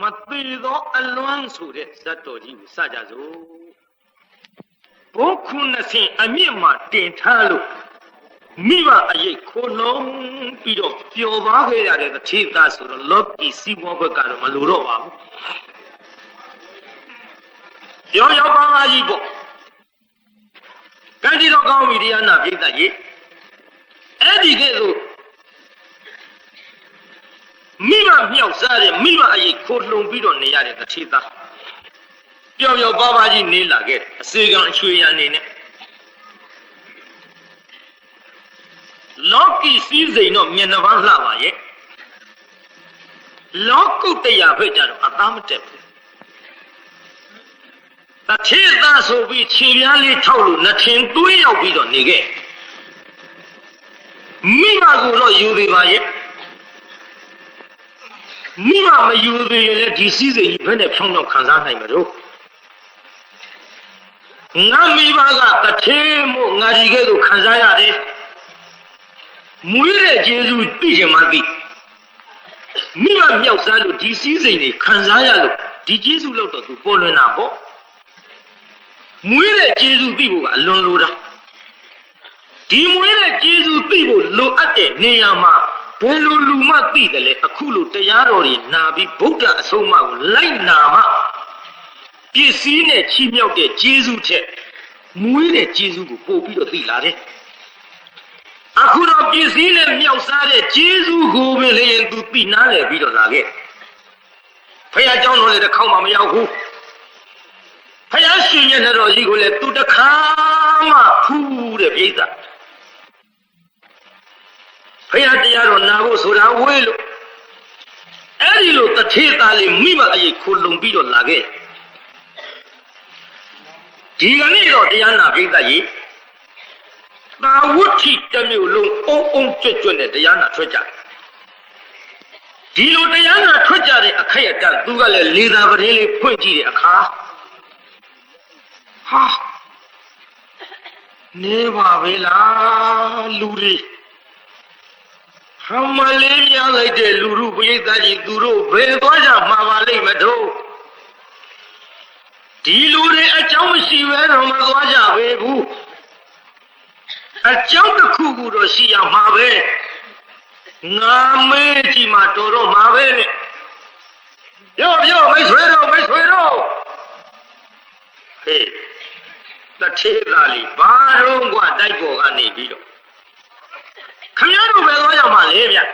မသေးသောအလွမ်းဆိုတဲ့ဇတ်တော်ကြီးကိုစကြစို့ဘုခုနှစ်ဆင်အမြင့်မှာတင်ထားလို့မိဘအရေးခိုးလုံးပြီးတော့ပျော်ပါခဲ့ရတဲ့တစ်ထေသားဆိုတော့လောကီစီးပွားဘက်ကတော့မလိုတော့ပါဘူးရောရောပါပါကြီးပေါ့ကံဒီတော့ကောင်းပြီတရားနာပြိတ္တကြီးအဲ့ဒီကဲဆိုမိဘမြောက်စားတဲ့မိဘအရေးခိုးလုံပြီးတော့နေရတဲ့တစ်ထေသားပျော်ပျော်ပါပါကြီးနေလာခဲ့အစေကံအချွေရအနေနဲ့လောကီစည်းစိမ်တော့မျက်နှာပန်းလှပါရဲ့လောကုတ္တရာဘက်ကြတော့အသားမတက်ဘူးတစ်ထေသားဆိုပြီးခြေပြားလေးထောက်လို့နှထင်သွေးရောက်ပြီးတော့နေခဲ့မိဘကိုတော့ယူသေးပါရဲ့မိဘမယူသေးရင်လည်းဒီစည်းစိမ်ကြီးဘယ်နဲ့ဖြောင်းဖြောင်းခံစားနိုင်မလို့ငါမိဘကတစ်ထေမို့ငါဒီကဲသို့ခံစားရတယ်မွေးတဲ့ကျေးဇူးသိချင်မှသိမိဘမြောက်စားလို့ဒီစည်းစိမ်တွေခံစားရလို့ဒီကျေးဇူးလို့တော့သူပေါ်လွင်တာပေါ့မွေးတဲ့ကျေးဇူးသိဖို့ကအလွန်လိုတာဒီမွေးတဲ့ကျေးဇူးသိဖို့လိုအပ်တဲ့နေရာမှာဘယ်လိုလူမှသိတယ်လဲအခုလိုတရားတော်တွေနာပြီးဗုဒ္ဓအဆုံးအမကိုလိုက်နာမှပစ္စည်းနဲ့ချီးမြှောက်တဲ့ကျေးဇူးချက်မွေးတဲ့ကျေးဇူးကိုပို့ပြီးတော့သိလာတယ်အခုတော့ပစ္စည်းနဲ့မြောက်စားတဲ့ကျေးဇူးကိုပဲလေရင်သူသိနာတယ်ပြီးတော့လာခဲ့ဖခင်เจ้าတော်လည်းတစ်ခေါက်မှမရောက်ဘူးဖခင်ရှင်ရဲ့တော်ကြီးကိုလည်းသူတစ်ခါမှဖူးတဲ့ပြိဿဖခင်တရားတော်နာဖို့ဆိုတာဝေးလို့အဲ့ဒီလိုတစ်ထေသားလေးမိဘအရေးခိုလုံပြီးတော့လာခဲ့ဒီကနေ့တော့တရားနာပြိဿကြီးသာဝတ္ထိတစ်မျိုးလုံးအုံအုံကြွကြွနဲ့တရားနာထွက်ကြဒီလိုတရားနာထွက်ကြတဲ့အခိုက်အတန့်သူကလည်းလေသာပရင်းလေးဖွင့်ကြည့်တဲ့အခါဟာနေပါပဲလားလူတွေဟမလေးရလိုက်တဲ့လူလူပရိသတ်ကြီးသူတို့ဘယ်သွားကြမှာပါလိမ့်မတို့ဒီလူတွေအကြောင်းမရှိဘဲတော့မသွားကြပဲဘူးအကြောင်းတစ်ခုခုတော့ရှိရမှာပဲငါမေးကြည့်မှတော်တော့မှာပဲနဲ့ပြောမိတ်ဆွေတို့ဟေးတထေးသားလေးဘာတော့กว่าတိုက်ပေါ်ကနေပြီးတော့ခမည်းတော်ပဲသွားကြမှာလေဗျဩ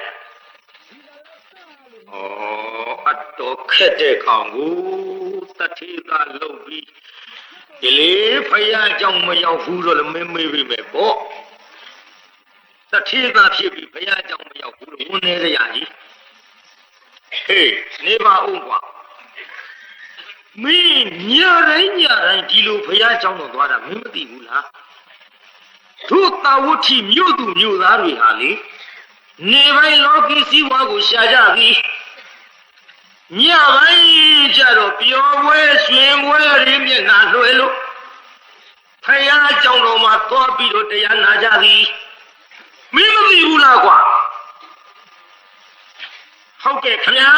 အတော်ခက်တဲ့ကောင်ကိုတထေးသားလှုပ်ပြီးဒီလေဖယားကြောင့်မရောက်ဘူးတော့လည်းမေးပြီမယ်ပေါ့တထေးသားဖြစ်ပြီးဖယားကြောင့်မရောက်ဘူးလို့ဝန်နေရကြီးဟေးနေပါဦးကွာမင်းညတိုင်းဒီလိုဖယားကြောင့်တော့သွားတာမင်းမသိဘူးလားတို့တာဝဋ္ဌိမြို့သူမြို့သားတွေဟာလေနေပိုင်းလောကီစည်းဝါးကိုရှာကြသည်ညပိုင်းကြတော့ပျော်ပွဲရွှင်ပွဲရင်းမျက်နှာလွှဲလို့ဖယားကြောင့်တော်မှာသွားပြီးတော့တရားနာကြသည်မင်းမသိဘူးလားကွာဟုတ်ကဲ့ခင်ဗျာ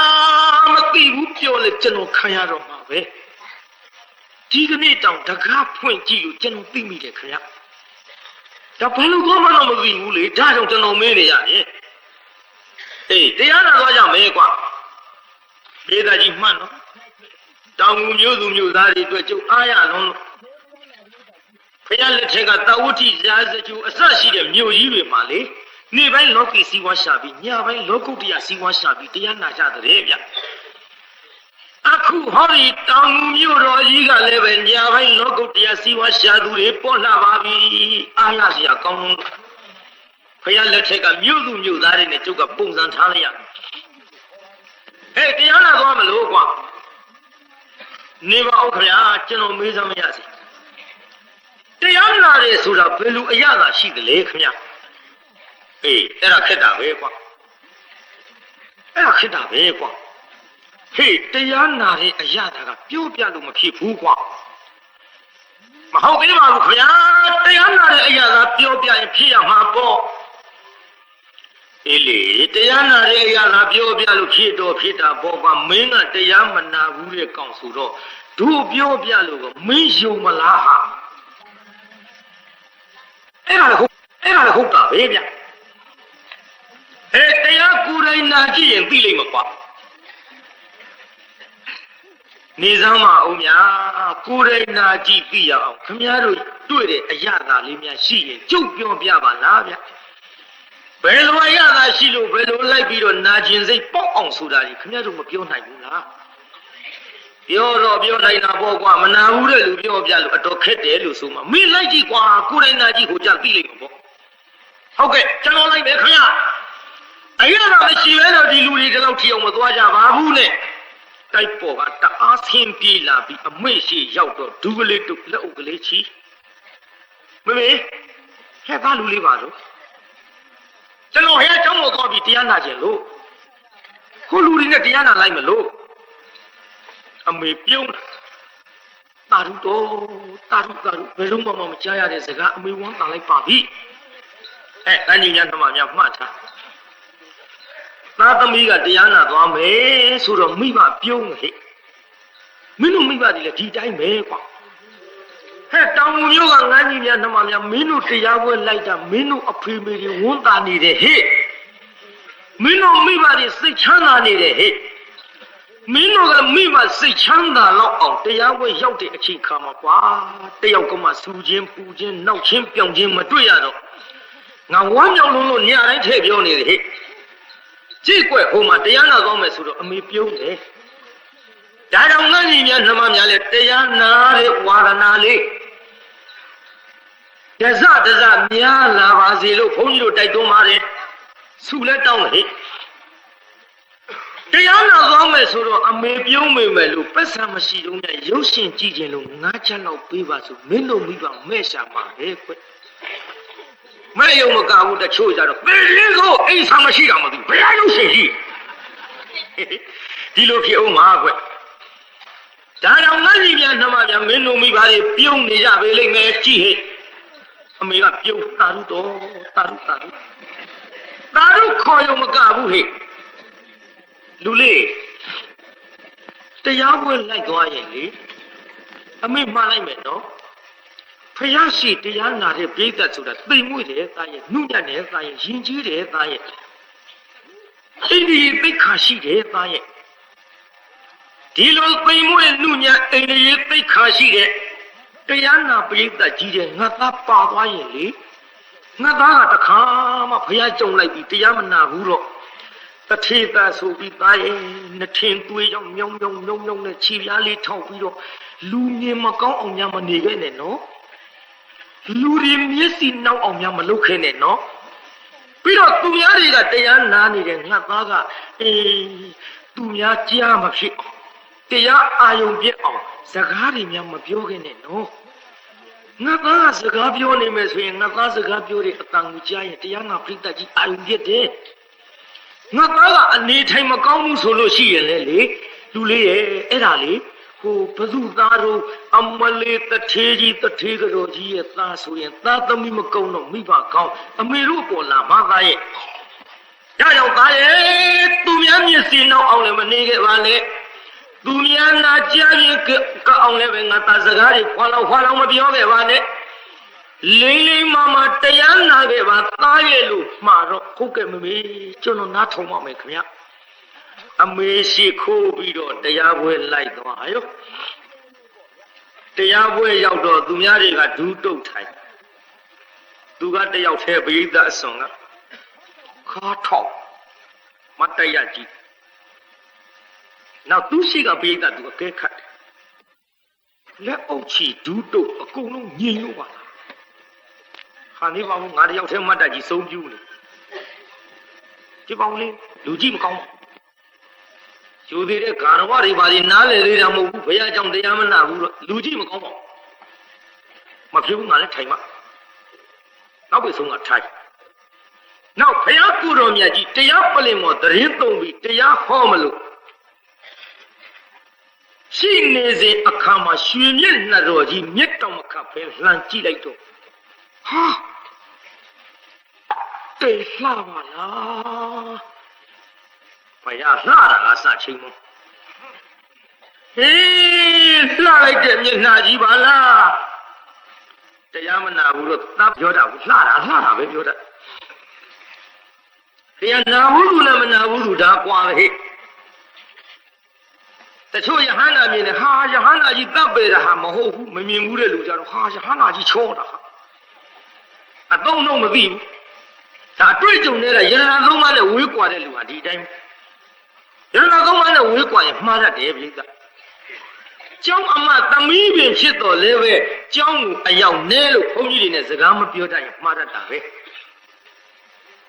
မသိဘူးပြောလေကျွန်တော်ခံရတော့မှာပဲဒီကနေ့တောင်တကားဖွင့်ကြည့်လို့ကျွန်တော်သိမိတယ်ခင်ဗျာဒါဘာလို့ကောမှတော့မသိဘူးလေဒါကြောင့်ကျွန်တော်မေးနေရတယ်အေးတရားနာသွားကြမယ်ကွာဒေသကြီးမှန်တော့တောင်ငူမျိုးသူမျိုးသားတွေအတွက်ကျုပ်အားရလုံးလို့ဖယားလက်ထက်ကတာဝတိရာဇကျူအစရှိတဲ့မြို့ကြီးတွေမှာလေနေ့ပိုင်းလောကီစီးပွားရှာပြီးညပိုင်းလောကုတ္တရာစီးပွားရှာပြီးတရားနာကြတဲ့ဗျအခုဟောဒီတောင်ငူမြို့တော်ကြီးကလည်းပဲညပိုင်းလောကုတ္တရာစီးပွားရှာသူတွေပေါ်လာပါပြီအားရစရာကောင်းလို့ဖယားလက်ထက်ကမြို့သူမြို့သားတွေနဲ့ကျုပ်ကပုံစံထားလိုက်ရဟဲ့တရားနာသွားမလို့ကွာနေပါဦးခင်ဗျာကျွန်တော်မေးစမ်းမရစေတရားနာတယ်ဆိုတာဘယ်လိုအရသာရှိသလဲခင်ဗျာအေးအဲ့ဒါခက်တာပဲကွာဟေးတရားနာတဲ့အရသာကပြောပြလို့မဖြစ်ဘူးကွာမဟုတ်သေးပါဘူးခင်ဗျာတရားနာတဲ့အရသာပြောပြရင်ဖြစ်ရမှာပေါ့ အေးလေတရားနာတဲ့အရာကပြောပြလို့ဖြစ်တော့ဖြစ်တာပေါ့ကွာမင်းကတရားမနာဘူးတဲ့ကောင်ဆိုတော့တို့ပြောပြလို့ကမင်းယုံမလားဟာအဲ့ဒါလည်းဟုတ်တာပဲဗျတရားကိုယ်တိုင်နာကြည့်ရင်သိလိမ့်မှာကွာနေစမ်းမအောင်များကိုယ်တိုင်နာကြည့်သိရအောင်ခင်ဗျားတို့တွေ့တဲ့အရာသာလေးများရှိရင်ကြုတ်ပြောပြပါလားဗျဘယ်လိုအရာသာရှိလို့ဘယ်လိုလိုက်ပြီးတော့နာကျင်စိတ်ပေါက်အောင်ဆိုတာကြီးခင်ဗျားတို့မပြောနိုင်ဘူးလားပြောတော့ပြောနိုင်တာပေါ့ကွာမနာဘူးတဲ့လူပြောပြလို့အတော်ခက်တယ်လို့ဆိုမှမင်းလိုက်ကြည့်ကွာကိုယ်တိုင်နာကြည့်ဟိုကြသိလိမ့်မှာပေါ့ဟုတ်ကဲ့ကျွန်တော်လိုက်မယ်ခင်ဗျာအရာသာမရှိလဲတော့ဒီလူတွေကတော့ထီအောင်မသွားကြပါဘူးနဲ့တိုက်ပေါ်ကတအားဆင်းပြေးလာပြီးအမေ့ရှိရောက်တော့ဒူးကလေးတုပ်လက်အုပ်ကလေးချီမမေဟဲ့ဘာလူလေးပါတော့ကျွန်တော်ဟဲ့အကြောင်းကိုသွားပြီးတရားနာခြင်းလို့ခုလူတွေနဲ့တရားနာလိုက်မလို့အမေပြုံးတာရုတော့တာရုဘယ်လုံးမှမကြားရတဲ့စကားအမေဝမ်းတာလိုက်ပါပြီတန်းကြီးများနှမများမှတ်ထားသားသမီးကတရားနာသွားမယ်ဆိုတော့မိဘပြုံးဟဲ့မင်းတို့မိဘတွေလည်းဒီတိုင်းပဲကွာတောင်မျိုးကငန်းကြီးများနှမများမင်းတို့တရားပွဲလိုက်တာမင်းတို့အဖေမေတွေဝန်တာနေတယ်ဟဲ့မင်းတို့မိဘတွေစိတ်ချမ်းသာနေတယ်ဟဲ့မင်းတို့ကမိဘစိတ်ချမ်းသာတော့အောင်တရားပွဲရောက်တဲ့အချိန်ခါမှာကွာတယောက်ကမှစူခြင်းပူခြင်းနောက်ချင်းပြောင်ခြင်းမတွေ့ရတော့ငါဝမ်းမြောက်လို့ညတိုင်းထည့်ပြောနေတယ်ဟဲ့ကြည့်ကွဟိုမှာတရားနာသွားမယ်ဆိုတော့အမေပြုံးတယ်ဒါကြောင့်ငန်းကြီးများနှမများလဲတရားနာတဲ့ဝါဒနာလေးတစများလာပါစေလို့ဘုန်းကြီးတို့တိုက်တွန်းပါတယ်ဆုလဲတောင်းတယ်တရားနာသွားမယ်ဆိုတော့အမေပြုံးမေမယ်လို့ပတ်စံမရှိတော့မြရုပ်ရှင်ကြည့်ခြင်းလို့ငါးချက်လောက်ပေးပါဆိုမင်းတို့မိဘမဲ့ရှာမှာလေကွမဲ့ယုံမကဘူးတချို့ကြတော့ဘယ်လေးကိုအိမ်ဆာမရှိတာမသိဘယ်ရုပ်ရှင်ကြည့်ဒီလိုဖြစ်အောင်မှာကွဒါကြောင့်ငါကြီးများနှမများမင်းတို့မိဘတွေပြုံးနေကြပေလိမ့်မယ်ကြည့်ဟဲ့အမေကပြုံးတာရုတော့တာရုခေါ်ရုံမကဘူးဟဲ့လူလေးတရားပွဲလိုက်သွားရင်လေအမေမှားလိုက်မယ်နော်ဖယားရှိတရားနာတဲ့ပြိဿဆိုတာသိမ်မွေ့တယ်သားရဲ့နှုတ်ညံ့တယ်သားရဲ့ယဉ်ကျေးတယ်သားရဲ့အိန္ဒိယသိက္ခာရှိတယ်သားရဲ့ဒီလိုသိမ်မွေ့နှုတ်ညံ့အိန္ဒိယသိက္ခာရှိတဲ့တရားနာပြိဿကြီးတဲ့ငါသားပါသွားရင်လေငါသားကတခါမှဖယားကြုံလိုက်ပြီးတရားမနာဘူးတော့တထေသာဆိုပြီးသားရဲ့နှထင်သွေးကြောင့်မြုံနဲ့ခြေပြားလေးထောက်ပြီးတော့လူမြင်မကောင်းအောင်များမနေခဲ့နဲ့နော်လူတွေမျက်စိနောက်အောင်များမလုပ်ခဲ့နဲ့နော်ပြီးတော့သူများတွေကတရားနာနေတဲ့ငါသားကသူများကြားမဖြစ်အောင်တရားအာယုံပြည့်အောင်စကားတွေများမပြောခဲ့နဲ့နော်ငါသားကစကားပြောနေမယ်ဆိုရင်ငါသားစကားပြောတဲ့အတန်ကိုကြားရင်တရားနာပြိတ္တကြီးအာယုံပြည့်တယ်ငါသားကအနေထိုင်မကောင်းဘူးဆိုလို့ရှိရင်လေလူလေးရဲ့အဲ့ဒါလေဟိုဘသူသားတို့အမလေးတထေးကြီးတထေးကြော်ကြီးရဲ့သားဆိုရင်သားသမီးမကုန်းတော့မိဘကောင်းအမေတို့ပေါ်လာမသားရဲ့ဒါကြောင့်သားရဲ့သူများမျက်စိနောက်အောင်လည်းမနေခဲ့ပါနဲ့သူများနာကြားရင်ကအောင်လည်းပဲငါသားစကားတွေခွာလောက်မပြောခဲ့ပါနဲ့လိမ္မာတရားနာခဲ့ပါသားရဲ့လို့မှာတော့ဟုတ်ကဲ့မမေကျွန်တော်နားထောင်ပါမယ်ခင်ဗျအမေရှိခိုးပြီးတော့တရားပွဲလိုက်သွားရောတရားပွဲရောက်တော့သူများတွေကဒူးတုတ်ထိုင်သူကတယောက်တည်းပရိသတ်အစွန်ကခါထောက်မတရကြီးနောက်သူရှိကပရိသတ်သူအကဲခတ်လက်အုပ်ချီဒူးတုတ်အကုန်လုံးညင်လို့ပါဟာနေပါဘူးငါတယောက်တည်းမတ်တကြီးစုံပြူးနေဒီပေါင်းလေးလူကြီးမကောင်းယူသေးတဲ့ဂါရဝတွေပါလေနားလေသေးတာမဟုတ်ဘူးဘုရားကြောင့်တရားမနာဘူးတော့လူကြီးမကောင်းပါဘူးမဖြစ်ဘူးငါလည်းထိုင်မနောက်ပြီးဆုံးကထိုင်နောက်ဘုရားကိုယ်တော်မြတ်ကြီးတရားပလင်မော်တရင်သုံးပြီးတရားဟောမလို့ရှိနေစဉ်အခါမှာရွှေမျက်နှာတော်ကြီးမြတ်တော်မခပဲလှန်ကြည့်လိုက်တော့ဟာတ တိတ်လှပါလားဘုရားလှတာကစချင်းမဟေးလှလိုက်တဲ့မျက်နှာကြီးပါလားတရားမနာဘူးလို့သတ်ပြောတာဘူးလှတာပဲပြောတာဘုရားနာဘူးလူနဲ့မနာဘူးလူဒါကွာဟဲ့တချို့ယဟန္တာမြင်တယ်ဟာယဟန္တာကြီးတပ်ပေတာဟာမဟုတ်ဘူးမမြင်ဘူးတဲ့လူကြတော့ဟာယဟန္တာကြီးချောတာအတုံးတော့မသိဘူးဒါတွေ့ကြုံနေတဲ့ယရဏသုံးပါးနဲ့ဝေးကွာတဲ့လူဟာဒီအတိုင်းယရဏသုံးပါးနဲ့ဝေးကွာရင်မှားတတ်တယ်ပြိဿကျောင်းအမသမီးပင်ဖြစ်တော်လဲပဲကျောင်းကိုအရောက်နဲလို့ဘုန်းကြီးတွေနဲ့စကားမပြောတတ်ရင်မှားတတ်တာပဲ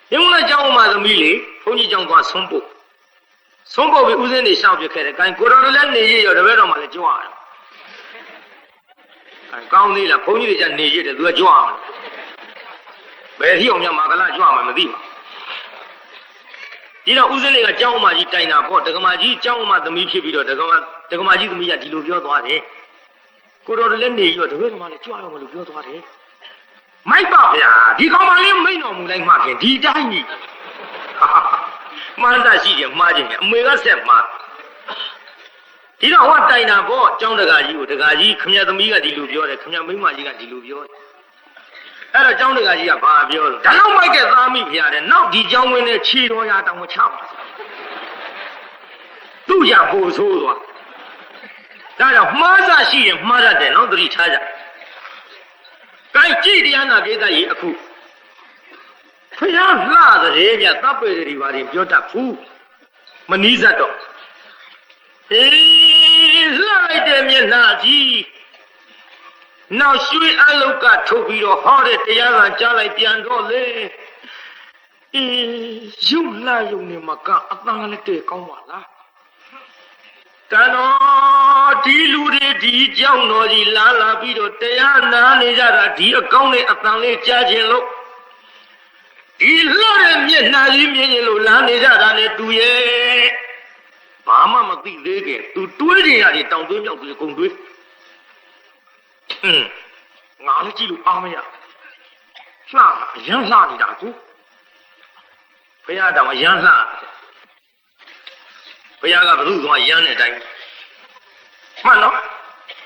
ဒီမလားကျောင်းအမသမီးလေဘုန်းကြီးကျောင်းသွားဆုံးဖို့ပြီးဦးစင်းနေရှောက်ပြခဲ့တယ်ကိုင်ကိုတော်လည်းနေရရောတပည့်တော်မှလည်းကြွားတယ်ကောင်းသေးလားဘုန်းကြီးတွေကျနေရတယ်သူကကြွားတယ်ဘယ်ထိအောင်မြတ်မာကလာကြွားမှမသိပါဒီတော့ဦးစင်းတွေကကျောင်းအမကြီးတိုင်တာပေါ့ဒကမာကြီးကျောင်းအမသမီးဖြစ်ပြီးတော့ဒကမာကြီးသမီးကဒီလိုပြောသွားတယ်ကိုတော်လည်းနေရောတပည့်တော်မှလည်းကြွားရောမလို့ပြောသွားတယ်မိုက်ပါဗျာဒီကောင်မလေးမိန်တော်မူလိုက်မှခင်ဒီတိုင်းကြီးမှန်းတာရှိတယ်မှားခြင်းအမေကဆက်မှားဒီတော့ဟောတိုင်တာပေါ့ကျောင်းတကာကြီးကိုတကာကြီးခမရသမီးကဒီလိုပြောတယ်ခမရမိန်းမကြီးကဒီလိုပြောတယ်အဲ့တော့ကျောင်းတကာကြီးကဘာပြောလို့ဒါတော့မိုက်ကသားမိဖျားတယ်နောက်ဒီကျောင်းဝင်းနဲ့ခြေတော်ရတောင်ချပါသူ့ရပို့ဆိုးသွားဒါကြောင့်မှားစားရှိရင်မှားတတ်တယ်နော်သတိထားကြကိုင်ကြည့်တရားနာပြေးသားကြီးအခုဖျားလှတဲ့ဗျတပ်ပေတွေဘာတွေပြောတတ်ဘူးမနီးစပ်တော့ဟေးလှလိုက်တဲ့မျက်နှာကြီးနောက်ရွှေအလုတ်ကထုတ်ပြီးတော့ဟောတဲ့တရားကကြားလိုက်ပြန်တော့လေအေးရုပ်လှရုံနဲ့မကအတန်လည်းတဲ့ကောင်းပါလားတန်တော်ဒီလူတွေဒီကြောင်းတော်ကြီးလာပြီးတော့တရားနာနေကြတာဒီအကောင်းနဲ့အတန်လေးကြားခြင်းလို့ဒီလှတဲ့မျက်နှာကြီးမြင်ရင်လို့လာနေကြတာနဲ့တူရဲ့ဘာမှမသိသေးခင်သူတွေးကြရတယ်တောင်သွင်းမြောက်သွင်းကုန်တွေးငါလည်းကြည့်လို့အားမရလှအရန်လှနေတာကိုဘုရားတောင်အရန်လှဘုရားကဘုသူ့သွားရမ်းတဲ့အတိုင်းမှန်နော်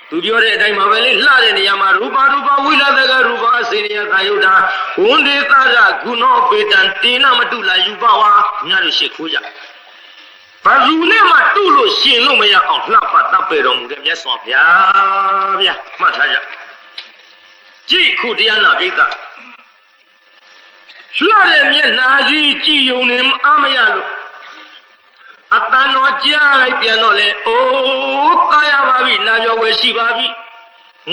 သူပြောတဲ့အတိုင်းမှာပဲလေလှတဲ့နေရာမှာရူပဝိလသကရူပအစေရိယသာယုဒ္ဓဝန္ဒေသရဂုဏောပေတံတေနမတုလာယူပဝါညတို့ရှိခိုးကြဘာသူနဲ့မှတုလို့ရှင်လို့မရအောင်လှပတပ်ပေတော်မူတဲ့မြတ်စွာဘုရားဗျာမှတ်ထားကြကြည့်ခုတရားနာပိဋကလှတဲ့မျက်နှာကြီးကြည်ယုံနေအားမရလို့အတန်တော်ကြားလိုက်ပြန်တော့လေအိုးကာရပါပြီနာပြောဝယ်ရှိပါပြီ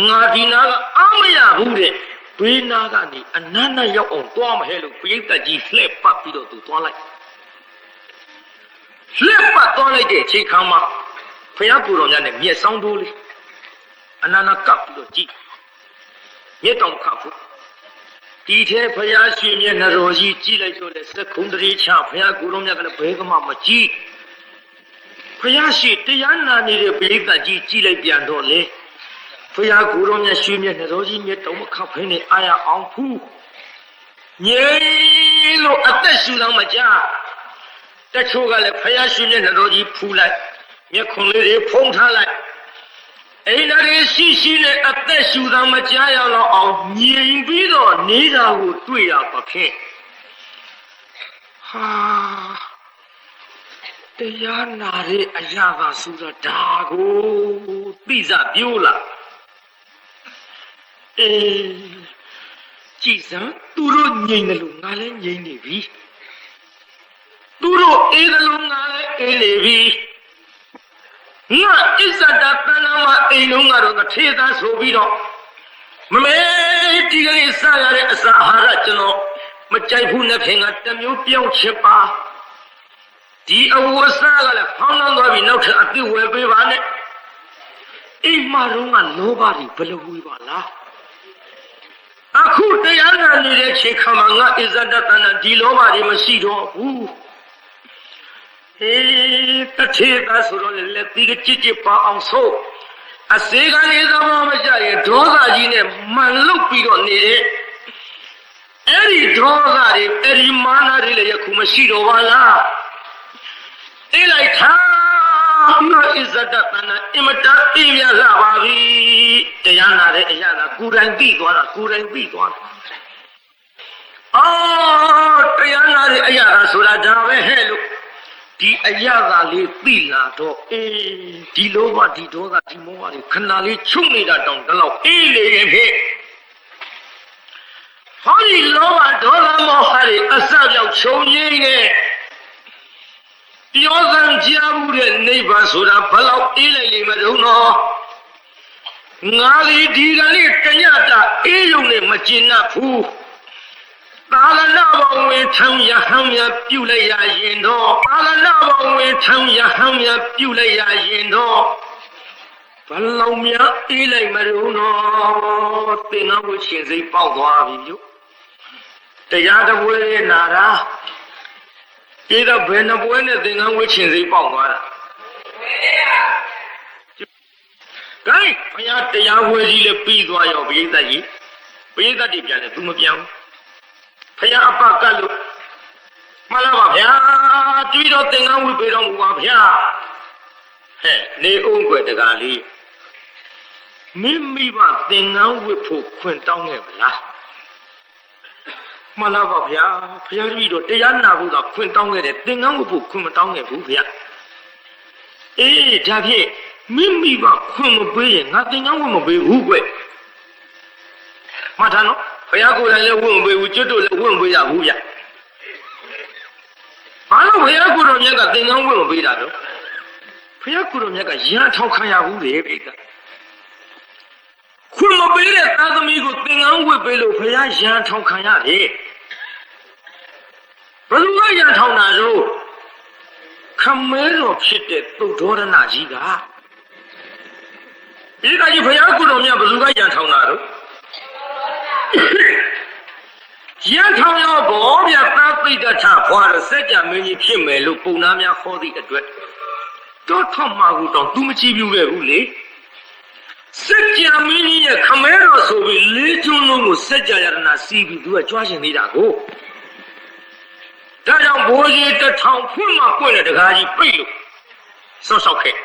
ငါဒီနာကအားမရဘူးတဲ့ဘေးနာကနေအနန္တရောက်အောင်သွားမဟဲလို့ပိဋကကြီးလှည့်ပတ်ပြီးတော့သူသွားလိုက်လှည့်ပတ်သွားလိုက်တဲ့အချိန်ခါမှာဖယားကိုယ်တော်များနဲ့မျက်စောင်းတိုးလေးအနန္တကပ်ပြီးတော့ကြည့်မျက်တောင်ခတ်ဖို့ဒီထဲဖယားရှင်မျက်နှာတော်ကြီးကြည့်လိုက်ဆိုလေစက္ခုံတရေချဖယားကိုယ်တော်များကလည်းဘယ်ကမှမကြည့်ဖယားရှိတရားနာနေတဲ့ပိဋကကြီးကြည့်လိုက်ပြန်တော့လေဖယားကိုယ်တော်မြတ်ရွှေမြတ်နှတော်ကြီးမြတ်တော်မခတ်ဖင်းနေအာရအောင်ဖူးငြိမ်းလို့အသက်ရှူတော့မကြတချို့ကလည်းဖယားရွှေမြတ်နှတော်ကြီးဖူးလိုက်မျက်ခွန်လေးတွေဖုံးထားလိုက်အိန္ဒြေရှိနဲ့အသက်ရှူတော့မကြရတော့အောင်ငြိမ်ပြီးတော့နေတာကိုတွေ့ရပါဖြင့်ဟာတရားနာတဲ့အရာကဆိုတော့ဒါကိုသိစားပြိုးလာအေးကြည်စမ်းသူတို့ငြိမ်တယ်လို့ငါလည်းငြိမ်နေပြီသူတို့အေးတယ်လို့ငါလည်းအေးနေပြီငါအစ္ဆဒတဏမအိမ်လုံးကတော့ထေသားဆိုပြီးတော့မမေဒီကလေးစားရတဲ့အစာအာဟာရကျွန်တော်မကြိုက်ဘူးနဲ့ခင်ကတမျိုးပြောင်းချစ်ပါဒီအဝတ်စားကလည်းဖောင်းနှောင်းသွားပြီးနောက်ထပ်အပြစ်ဝယ်ပေးပါနဲ့အိမ်မှာတော့ကလောဘတွေဘယ်လိုဝေးပါလားအခုတရားနာနေတဲ့ချိန်ခါမှာငါအစ္ဆဒတဏဒီလောဘတွေမရှိတော့ဘူးဟေးတထေသားဆိုတော့လေဒီကကြစ်ကြစ်ပါအောင်ဆိုအစေကလေးသဘောမကြရင်ဒေါသကြီးနဲ့မှန်လုတ်ပြီးတော့နေတဲ့ အဲ့ဒီဒေါသတွေအဲ့ဒီမာနတွေလည်းယခုမရှိတော့ပါလားအေးလိုက်ထားငါအစ္ဆဒတနာအင်မတန်အေးမြလာပါပြီတရားနာတဲ့အရာကကိုယ်တိုင်ပြီးသွားတာကိုယ်တိုင်ပြီးသွားတာအော်တရားနာတဲ့အရာကဆိုတာဒါပဲဟဲ့လို့ဒီအရာကလေးပြီးလာတော့အေးဒီလောဘဒီဒေါသဒီမောဟတွေခဏလေးချုပ်နေတာတောင်တလောက်အေးလေရဲ့ဖြစ်ဟောဒီလောဘဒေါသမောဟတွေအစပြောက်ချုပ်ငြိမ်းနေပြောစံကြားမှုတဲ့နိဗ္ဗာန်ဆိုတာဘလောက်အေးလိုက်လိမ့်မလို့နော်ငါဒီဒီကနေ့တညတာအေးရုံနဲ့မကျင်납ဘူးသာလနာဘဝင်ထံရဟန်းများပြုလိုက်ရရင်တော့သာလနာဘဝင်ထံရဟန်းများပြုလိုက်ရရင်တော့ဘလောက်များအေးလိုက်မလို့နော်သင်္ကန်းဝရှင်စိတ်ပေါက်သွားပြီမြို့တရားတပွဲနာတာဒီတော့ဘယ်နှပွဲနဲ့သင်္ကန်းဝရှင်စိတ်ပေါက်သွားတာဂိုင်းဘုရားတရားပွဲကြီးလည်းပြီးသွားရောပရိသတ်ကြီးပရိသတ်တွေပြန်တယ်သူမပြန်ဘူးဖယားအပကတ်လို့မလားပါဗျာတွေ့တော့သင်္ကန်းဝိပေတော်မူပါဗျာဟဲ့နေအောင်ွယ်တကားလေးမိမိဘသင်္ကန်းဝိဖို့ခွင့်တောင်းခဲ့ဗလားမလားပါဗျာဖယားကြီးတော့တရားနာဖို့ကခွင့်တောင်းခဲ့တယ်သင်္ကန်းဝိဖို့ခွင့်မတောင်းခဲ့ဘူးဗျာအေးဒါဖြင့်မိမိဘခွင့်မပေးရင်ငါသင်္ကန်းဝိမပေးဘူးကွမှတ်ထားနော်ဘုရားကိုယ်တိုင်လည်းဝင့်ပေးဘူးကျွတ်တို့လည်းဝင့်ပေးရဘူးဗျဘာလို့ဘုရားကိုယ်တော်မြတ်ကသင်္ကန်းဝင့်မပေးတာတော့ဘုရားကိုယ်တော်မြတ်ကရန်ထောက်ခံရဘူးလေဘိကခွင့်မပေးတဲ့သာသမီကိုသင်္ကန်းဝင့်ပေးလို့ဘုရားရန်ထောက်ခံရတယ်ဘယ်လိုရန်ထောက်တာလို့ခမဲတော်ဖြစ်တဲ့သုဒ္ဓောရဏကြီးကဒီကကြီးဘုရားကိုယ်တော်မြတ်ဘယ်လိုရန်ထောက်တာတော့ရန်ထောင်ရောဘောဗျာသာပိဋကထဖွာတော့စัจ जा မင်းကြီးဖြစ်မယ်လို့ပုံနာများဟောသည့်အတွက်တော့ထောက်မှာကိုတော့သူမကြည့်ပြခဲ့ဘူးလေစัจ जा မင်းကြီးရဲ့ခမဲတော်ဆိုပြီးလေးကျွန်းလုံးကိုစัจ जा ရတနာစီးပြီးသူကကြွားရှင်နေတာကိုဒါကြောင့်ဘိုးကြီးတစ်ထောင်ဖွင့်မှပွင့်တဲ့တကားကြီးပိတ်လို့ဆော့ဆော့ခဲ့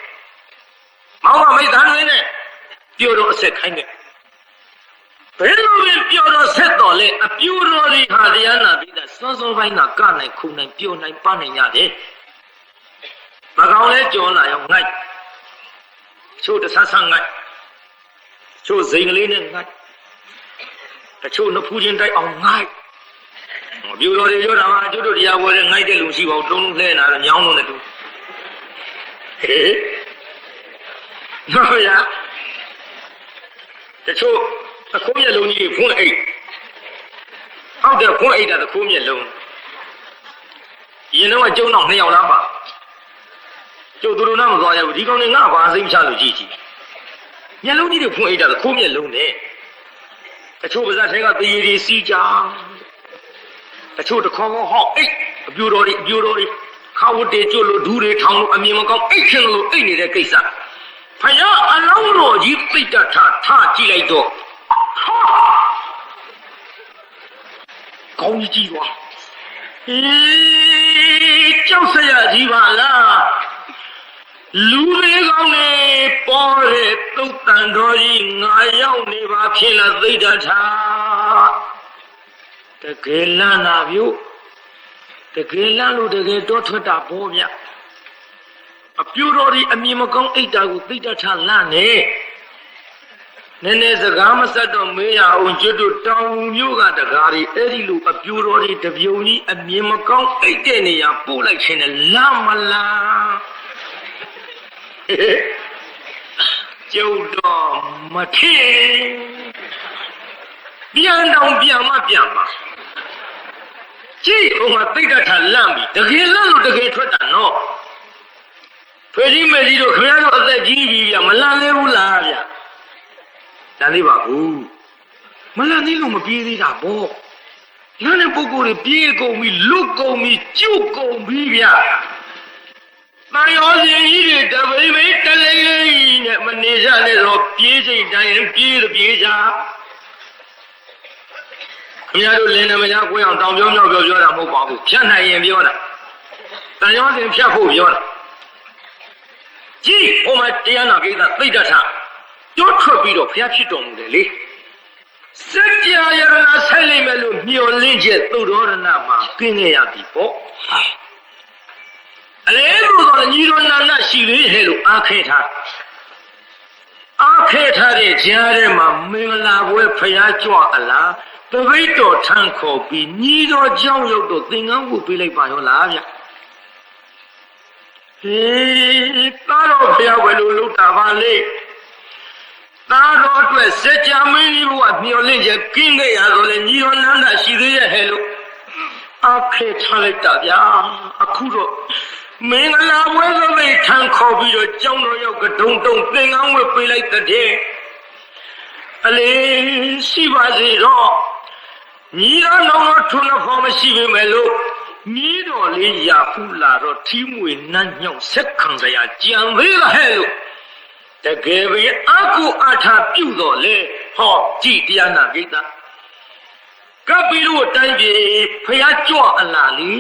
မောင်မမိတ်သားတွေနဲ့ပြောတော့အဆက်ခိုင်းတယ်ဘယ်လိုပဲပြောတော့ဆက်တော်လဲအပြူတော်တွေဟာတရားနာပြီးသားစောစောပိုင်းကကနိုင်ခုနိုင်ပြောနိုင်ပနိုင်ရတယ်။မကောင်လဲကြောလာရောငိုက်ချို့တဆဆငိုက်ချို့စိန်ကလေးနဲ့ငိုက်တချို့နှဖူးချင်းတိုက်အောင်ငိုက်အပြူတော်တွေပြောတာမှာကျွတ်တို့တရားပွဲနဲ့ငိုက်တဲ့လူရှိပါဘူးတုံးလုံးလှဲနာတော့ညောင်းလို့လည်းတူဟေးဟုတ်ရတချို့သခိုးမျက်လုံးကြီးဖွင့်အိတ်ဟုတ်တယ်ဖွင့်အိတ်တာသခိုးမျက်လုံးရင်တော့ကျုံတော့2ယောက်လားပါကျုပ်တို့တော့မသွားရဘူးဒီကောင်တွေငါဘာစိတ်မချလို့ကြည့်ကြည့်မျက်လုံးကြီးတွေဖွင့်အိတ်တာသခိုးမျက်လုံးနဲ့တချို့ပါးစပ်ထဲကတရေတွေစီးကြတချို့တခေါခေါဟောက်အိတ်အပြူတော်တွေခါဝတ်တွေကျွတ်လို့ဒူးတွေထောင်လို့အမြင်မကောင်းအိတ်ခင်လို့အိတ်နေတဲ့ကိစ္စဖယားအလောင်းတော်ကြီးပိတ်တထထကြည့်လိုက်တော့ကောင်းကြီးကြွားကြောက်စရာကြီးပါလားလူလေးကောင်းနေပေါ်တဲ့သုတ်တန်တော်ကြီးငါရောက်နေပါဖြစ်လားသိတထတကယ်လန်းတာဗျို့တကယ်လန်းလို့တကယ်တော့ထွက်တာဘောဗျအပြူတော်ကြီးအမြင်မကောင်းအိတ်တာကိုသိတထလန့်နေနည်းနည်းစကားမဆက်တော့မေးရအောင်ကျွတ်တို့တောင်မျိုးကတကားတွေအဲ့ဒီလိုအပြူတော်တွေတပြုံကြီးအမြင်မကောင်းအိတ်တဲ့နေရာပို့လိုက်ခြင်းနဲ့လမ်းမလားကျုပ်တော့မထင်ပြန်တော့ပြန်မကြည့်ဟိုမှာသိတ္တထလန့်ပြီတကယ်လို့တကယ်ထွက်တာနော်ဖေကြီးမေကြီးတို့ခင်ဗျားတို့အသက်ကြီးပြီဗျမလန့်သေးဘူးလားဗျလမ်းသေးပါဘူးမလန့်သေးလို့မပြေးသေးတာပေါ့လမ်းတဲ့ပုဂ္ဂိုလ်တွေပြေးကုန်ပြီလွတ်ကုန်ပြီကျုပ်ကုန်ပြီဗျတန်ရောစင်ကြီးတွေတပိပိတလေးလေးနဲ့မနေကြနဲ့တော့ပြေးချိန်တိုင်းပြေးကြ ခင်ဗျားတို့လင်းနေမညာကိုအောင်တောင်ပြောတာမဟုတ်ပါဘူးဖြတ်နိုင်ရင်ပြောတာတန်ရောစဉ်ဖြတ်ဖို့ပြောတာကြည့်ဟိုမှာတရားနာကိစ္စသိတ္တထတွတ်ထွက်ပြီးတော့ဘုရားဖြစ်တော်မူတယ်လေစัจ जा ယရဏဆက်လိမ့်မယ်လို့မျှော်လင့်ချက်သုဒ္ဓရဏမှာကင်းခဲ့ရပြီပေါ့အလေလို့ဆိုညီတော်နာနာရှိသေးရဲ့လို့အားခဲထားတဲ့ကြားထဲမှာမင်္ဂလာပွဲဖျားကြွအလားတပိတ်တော်ထမ်းခေါ်ပြီးညီတော်ကြောင့်ရောက်တော့သင်္ကန်းဝတ်ပေးလိုက်ပါရောလားဗျဟေးသားတော်ဖျားဝယ်လို့လုပ်တာပါလေသားတော်အတွက်စัจ जा မင်းကြီးဘုရားမျှော်လင့်ချက်ကင်းခဲ့ရတော့လေညီတော်နန္ဒရှိသေးရဲ့ဟဲ့လို့အားခဲထားလိုက်တာဗျာအခုတော့မင်္ဂလာပွဲသပိတ်ထမ်းခေါ်ပြီးတော့ကျောင်းတော်ရောက်ကဒုံတုံသင်္ကန်းဝတ်ပေးလိုက်တဲ့အလေရှိပါစေတော့ညီတော်တော်ထုံးဖို့မရှိပေမဲ့လို့ညီတော်လေးရာဖူလာတော့ထီးမွေနန်းညောင်ဆက်ခံစရာကြံသေးလားဟဲ့လို့တကယ်ပဲအကူအထာပြုတော်လေဟောကြည်တရားနာကိစ္စကပ်ပြီးတော့တိုင်းပြည်ဖျားကြွအလားလီ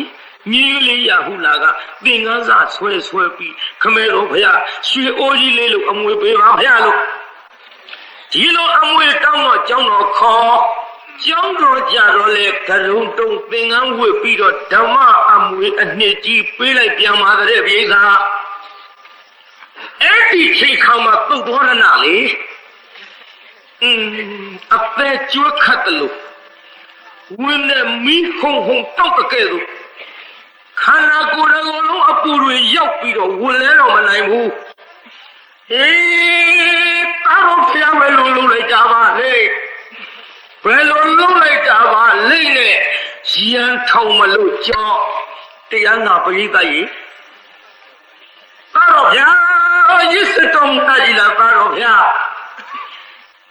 ညီလေးရာဟုလာကသင်္ကန်းစာဆွဲပြီးခမဲတော်ဖျားရွှေအိုးကြီးလေးလို့အမွေပေးပါဖျားလို့ဒီလိုအမွေတောင်းတော့ကျောင်းတော်ခေါ်ကျောင်းတော်ကြတော့လေကရုံတုံသင်္ကန်းဝတ်ပြီးတော့ဓမ္မအမွေအနှစ်ကြီးပေးလိုက်ပြန်ပါတဲ့ပြေကအဲ့ဒီချိန်ခါမှာသုတ်တော်ရဏလေအသက်ကျွတ်ခတ်တယ်လို့ဝင်းနဲ့မီးဟုံတောက်တကဲ့သို့ခန္ဓာကိုယ်တော်လုံးအပူတွေရောက်ပြီးတော့ဝင်လဲတော့မနိုင်ဘူးဟေးတာတော့ဖျားမယ်လို့လုပ်လိုက်ကြပါလေဘယ်လိုလုပ်လိုက်ကြပါလိမ့်နဲ့ရန်ထောင်မလို့ကြောက်တရားနာပရိသတ်ကြီးတာတော့ဗျာရစ်စတုံတာကြီးလားတာတော့ဗျာ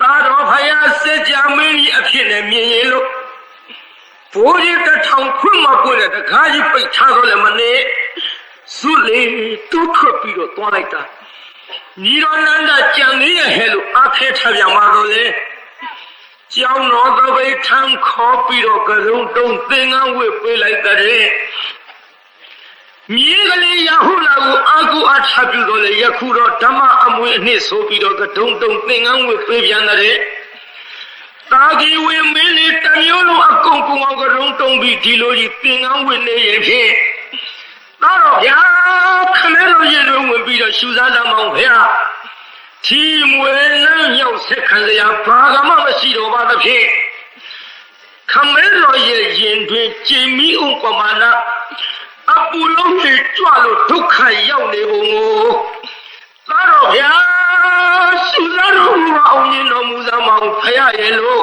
တာတော့ဖယားစစ်ကြမင်းကြီးအဖြစ်နဲ့မြင်ရင်လို့ဘိုးကြီးတစ်ထောင်ခွင့်မပွင့်တဲ့တကားကြီးပိတ်ထားတော့လည်းမနေစုလေတူးထွက်ပြီးတော့သွားလိုက်တာညီတော်နန္ဒကြံသေးရဲ့ဟဲ့လို့အားခဲထားပြန်ပါတော့လေကျောင်းတော်သပိတ်ထမ်းခေါ်ပြီးတော့ကရုံတုံသင်္ကန်းဝတ်ပေးလိုက်တဲ့မြေကလေးရဟုလာကိုအာကူအထပြုတော့လေယခုတော့ဓမ္မအမွေအနှစ်ဆိုပြီးတော့ကဒုံတုံသင်္ကန်းဝတ်ပေးပြန်တဲ့တာကြီးဝင်မင်းလေးတမျိုးလုံးအကုန်အောင်ကရုံတုံပြီးဒီလိုကြီးသင်္ကန်းဝတ်နေရင်ဖြင့်တော့ဗျာခမဲတော်ရင်လုံးဝင်ပြီးတော့ရှူစားလာမောင်ဗျာထီမွေလမ်းရောက်ဆက်ခံစရာဘာကမှမရှိတော့ပါသဖြင့်ခမဲတော်ရဲ့ရင်တွင်ကျင်မီဥပမာနာအပူလုံးကြီးကြွလို့ဒုက္ခရောက်နေပုံကိုသာတော့ဗျာရှူစားတော်မူအောင်ရင်တော်မူစားမအောင်ဖရရဲ့လို့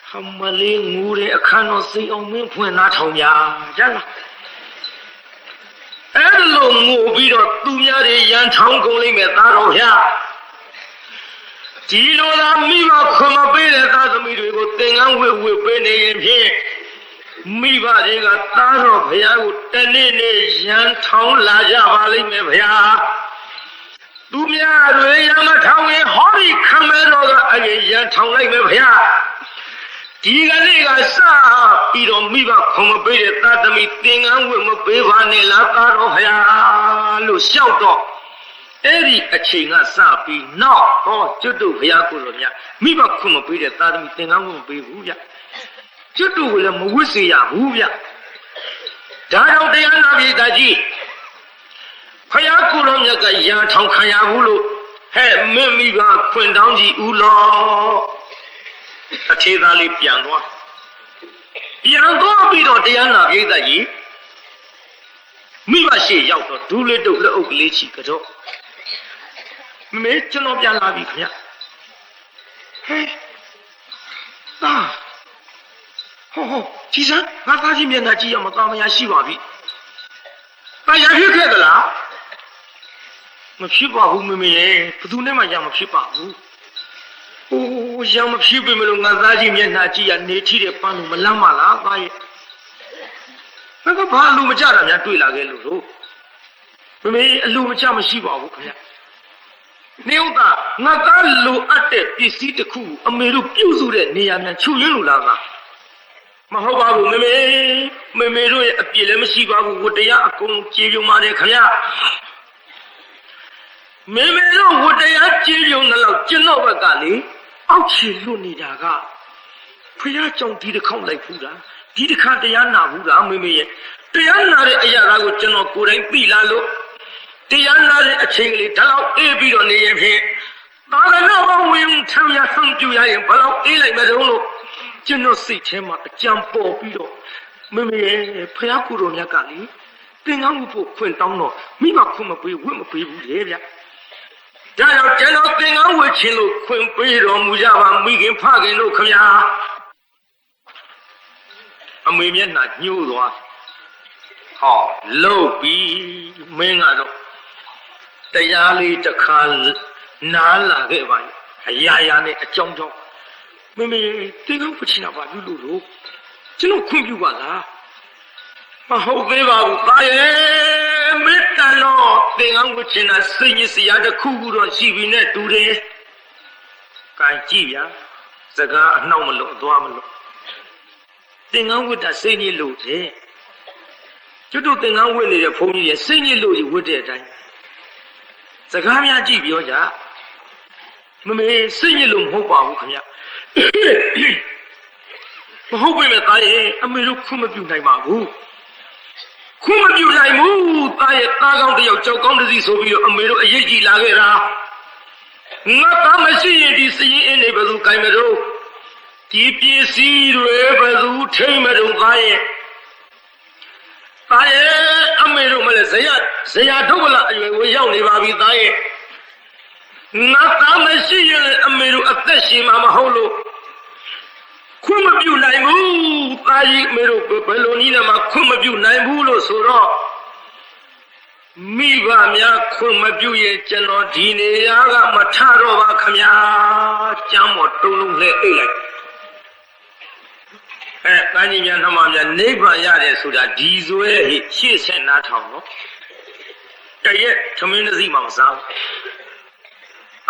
ဟမလေးငူတဲ့အခန်းတော်စိတ်အောင်မင်းဖွင့်သားထောင်ညာကြလားအဲ့လိုငိုပြီးတော့သူများတွေရန်ထောင်းကုန်လိမ့်မယ်သားတော်ဗျာဒီလိုလားမိဘခွန်မပေးတဲ့သားသမီးတွေကိုသင်္ကန်းဝတ်ပေးနေရင်ဖြင့်မိဘတွေကသားတော်ဘုရားကိုတနေ့နေ့ရန်ထောင်းလာကြပါလိမ့်မယ်ဗျာသူများတွေရမထောင်းရင်ဟောဒီခမဲတော်ကအရင်ရန်ထောင်းလိုက်မယ်ဗျာဒီကနေ့ကစပြီးတော့မိဘခွန်မပေးတဲ့သားသမီးသင်္ကန်းဝတ်မပေးပါနဲ့လားသားတော်ဘုရားလို့လျှောက်တော့အဲ့ဒီအချိန်ကစပြီးနောက်ဟောကျွတ်တို့ဘုရားကိုယ်တော်မြတ်မိဘခွန်မပေးတဲ့သားသမီးသင်္ကန်းဝတ်မပေးဘူးဗျကျွတ်တို့ကလည်းမဝတ်စေရဘူးဗျဒါကြောင့်တရားနာပြည်သားကြီးဘုရားကိုယ်တော်မြတ်ကရန်ထောင်ခံရဘူးလို့ဟဲ့မင်းမိဘခွင်တောင်းကြီးဦးလောအထေသားလေးပြန်သွားပြီးတော့တရားနာပြည်သားကြီးမိဘရှိရောက်တော့ဒူးလေးတုပ်လက်အုပ်ကလေးချီကတော့မေကျွန်တော်ပြန်လာပြီခင်ဗျဟဲ့သားဟောကြီးစမ်းငါသားကြီးမျက်နှာကြည့်ရမသားမရရှိပါပြီ။ဘာရဖြစ်ခဲ့သလားမဖြစ်ပါဘူးမမေရဲ့ဘယ်သူနဲ့မှရမဖြစ်ပါဘူး။အိုးရမဖြစ်ပြီမလို့ငါသားကြီးမျက်နှာကြည့်ရနေထီတဲ့ပန်းလို့မလန့်ပါလားသားရဲ့။ဘာကဘာလူမကြတာများတွေ့လာခဲ့လို့တို့မမေအလူမကြမရှိပါဘူးခင်ဗျ။နေဦးသားငါသားလိုအပ်တဲ့ပစ္စည်းတစ်ခုအမေတို့ပြုစုတဲ့နေရာများချုပ်ရင်းလို့လားသား မဟုတ်ပါဘူးမေမေတို့ရဲ့အပြစ်လည်းမရှိပါဘူးဝတ္တရားအကုန်ကြေပြုံပါတယ်ခင်ဗျာမေမေတို့ဝတ္တရားကြေပြုံတဲ့လောက်ကျွန်တော်ဘက်ကလေအောက်ခြေလွတ်နေတာကဖះကြောင့်ဒီတစ်ခေါက်လိုက်ဖူးတာဒီတစ်ခါတရားနာဘူးလားမေမေရဲ့တရားနာတဲ့အရာကိုကျွန်တော်ကိုယ်တိုင်သိလာလို့တရားနာတဲ့အချိန်ကလေးဒါတော့အေးပြီးတော့နေရင်ဖြင့်သာသနာ့ဘဝင်ထမ်းရဆောင်ပြရရင်ဘယ်တော့အေးလိုက်မလို့ကျွန်တော်စိတ်ထဲမှာအကြံပေါ်ပြီးတော့မေမေရဲ့ဖះကိုယ်တော်မြတ်ကလေသင်္ကန်းဖို့ခွင့်တောင်းတော့မိဘခွင့်မပေးဝတ်မပေးဘူးလေဗျဒါကြောင့်ကျွန်တော်သင်္ကန်းဝတ်ခြင်းလို့ခွင့်ပေးတော်မူကြပါမိခင်ဖခင်တို့ခင်ဗျာအမေမျက်နှာညှို့သွားဟောလုတ်ပြီးမင်းကတော့တရားလေးတစ်ခါနားလာခဲ့ပါရဲ့အရာရာနဲ့အကြောင်းကြောင့်မမေသင်္ကန်းဝတ်ခြင်းပါပြုလို့ကျွန်တော်ခွင့်ပြုပါလားမဟုတ်သေးပါဘူးသားရဲ့မေတ္တာတော်သင်္ကန်းဝတ်ခြင်းနဲ့စိတ်ညစ်စရာတစ်ခုခုတော့ရှိပြီနဲ့တူတယ်။ကံကြည့်ဗျာစကားအနှောက်မလို့သွားမလို့သင်္ကန်းဝတ်တာစိတ်ညစ်လို့တယ်။ကျွတ်တို့သင်္ကန်းဝတ်နေတဲ့ဘုန်းကြီးရဲ့စိတ်ညစ်လို့ကြီးဝတ်တဲ့အတိုင်းစကားများကြည့်ပြောကြမမေစိတ်ညစ်လို့မဟုတ်ပါဘူးခင်ဗျ။မဟုတ်ပေမဲ့သားရဲ့အမေတို့ခွင့်မပြုနိုင်ပါဘူးခွင့်မပြုနိုင်ဘူးသားရဲ့သားကောင်းတယောက်ကြောက်ကောင်းတစီဆိုပြီးတော့အမေတို့အရေးကြီးလာခဲ့တာငါသားမရှိရင်ဒီစည်ရင်အင်းနေဘယ်သူကိုင်မလို့ဒီပစ္စည်းတွေဘယ်သူထိမ့်မလို့သားရဲ့အမေတို့မလဲဇရာထုတ်လာအရွယ်ကိုရောက်နေပါပြီသားရဲ့ငါသားမရှိရင်အမေတို့အသက်ရှင်မှာမဟုတ်လို့ခွင့်မပြုနိုင်ဘူးသားကြီးမေတို့ဘယ်လိုနည်းနဲ့မှခွင့်မပြုနိုင်ဘူးလို့ဆိုတော့မိဘများခွင့်မပြုရင်ကျွန်တော်ဒီနေရာကမထတော့ပါခမညာကျမ်းပေါ်တုံးလုံးနဲ့အိတ်လိုက်တန်းကြီးများနှမများနိဗ္ဗာန်ရတယ်ဆိုတာဒီဇွဲဟိရှေ့ဆက်နားထောင်နော်တရက်သမင်းတစ်စီးမှမစားဘူး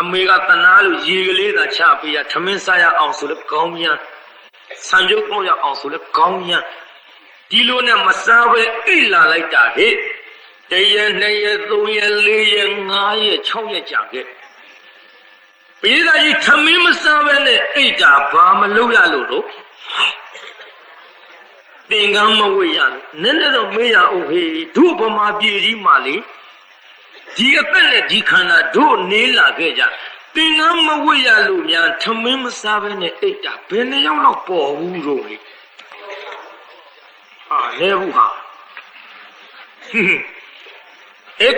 အမေကတနာလို့ရေကလေးသာချပေးရသမင်းစားရအောင်ဆိုလို့ကောင်းပြန်ဆံပြုတ်ပေါက်ရအောင်ဆိုလဲကောင်းရန်ဒီလိုနဲ့မစားပဲအိတ်လာလိုက်တာဟဲ့တရက်နှစ်ရက်သုံးရက်လေးရက်ငါးရက်၆ရက်ကြာခဲ့ပြည်သားကြီးသမင်းမစားပဲနဲ့အိတ်တာဘာမလုပ်ရလို့တော့သင်္ကန်းမဝေ့ရလို့နည်းနည်းတော့မေးရအောင်ဟေးတို့ဗမာပြည်ကြီးမှာလေဒီအသက်နဲ့ဒီခန္ဓာတို့နေလာခဲ့ကြသင်္ကန်းမဝတ်ရလို့များသမင်းမစားဘဲနဲ့အိတ်တာဘယ်နှယောက်တော့ပေါ်ဘူးတော့လေလဲဘူးဟာ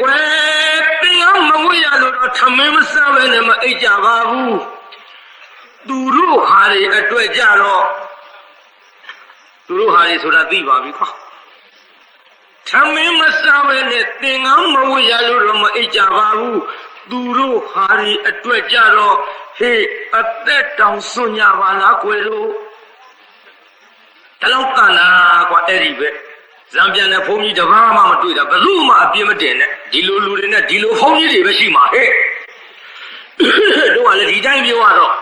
ကွယ်သင်္ကန်းမဝတ်ရလို့တော့သမင်းမစားဘဲနဲ့မအိတ်ကြပါဘူးသူတို့ဟာတွေအတွက်ကြတော့သူတို့ဟာတွေဆိုတာသိပါပြီကွာသမင်းမစားဘဲနဲ့သင်္ကန်းမဝတ်ရလို့တော့မအိတ်ကြပါဘူးသူတို့ဟာဒီအတွက်ကြတော့ဟေးအသက်တောင်စွန့်ကြပါလားကွယ်တို့ဒါလောက်တန်လားကွာအဲ့ဒီပဲဇံပြန်တဲ့ဘုန်းကြီးတပါးမှမတွေ့တာဘယ်သူမှအပြစ်မတင်နဲ့ဒီလိုလူတွေနဲ့ဒီလိုဘုန်းကြီးတွေပဲရှိမှာဟဲ့တို့ကလည်းဒီတိုင်းပြောရတော့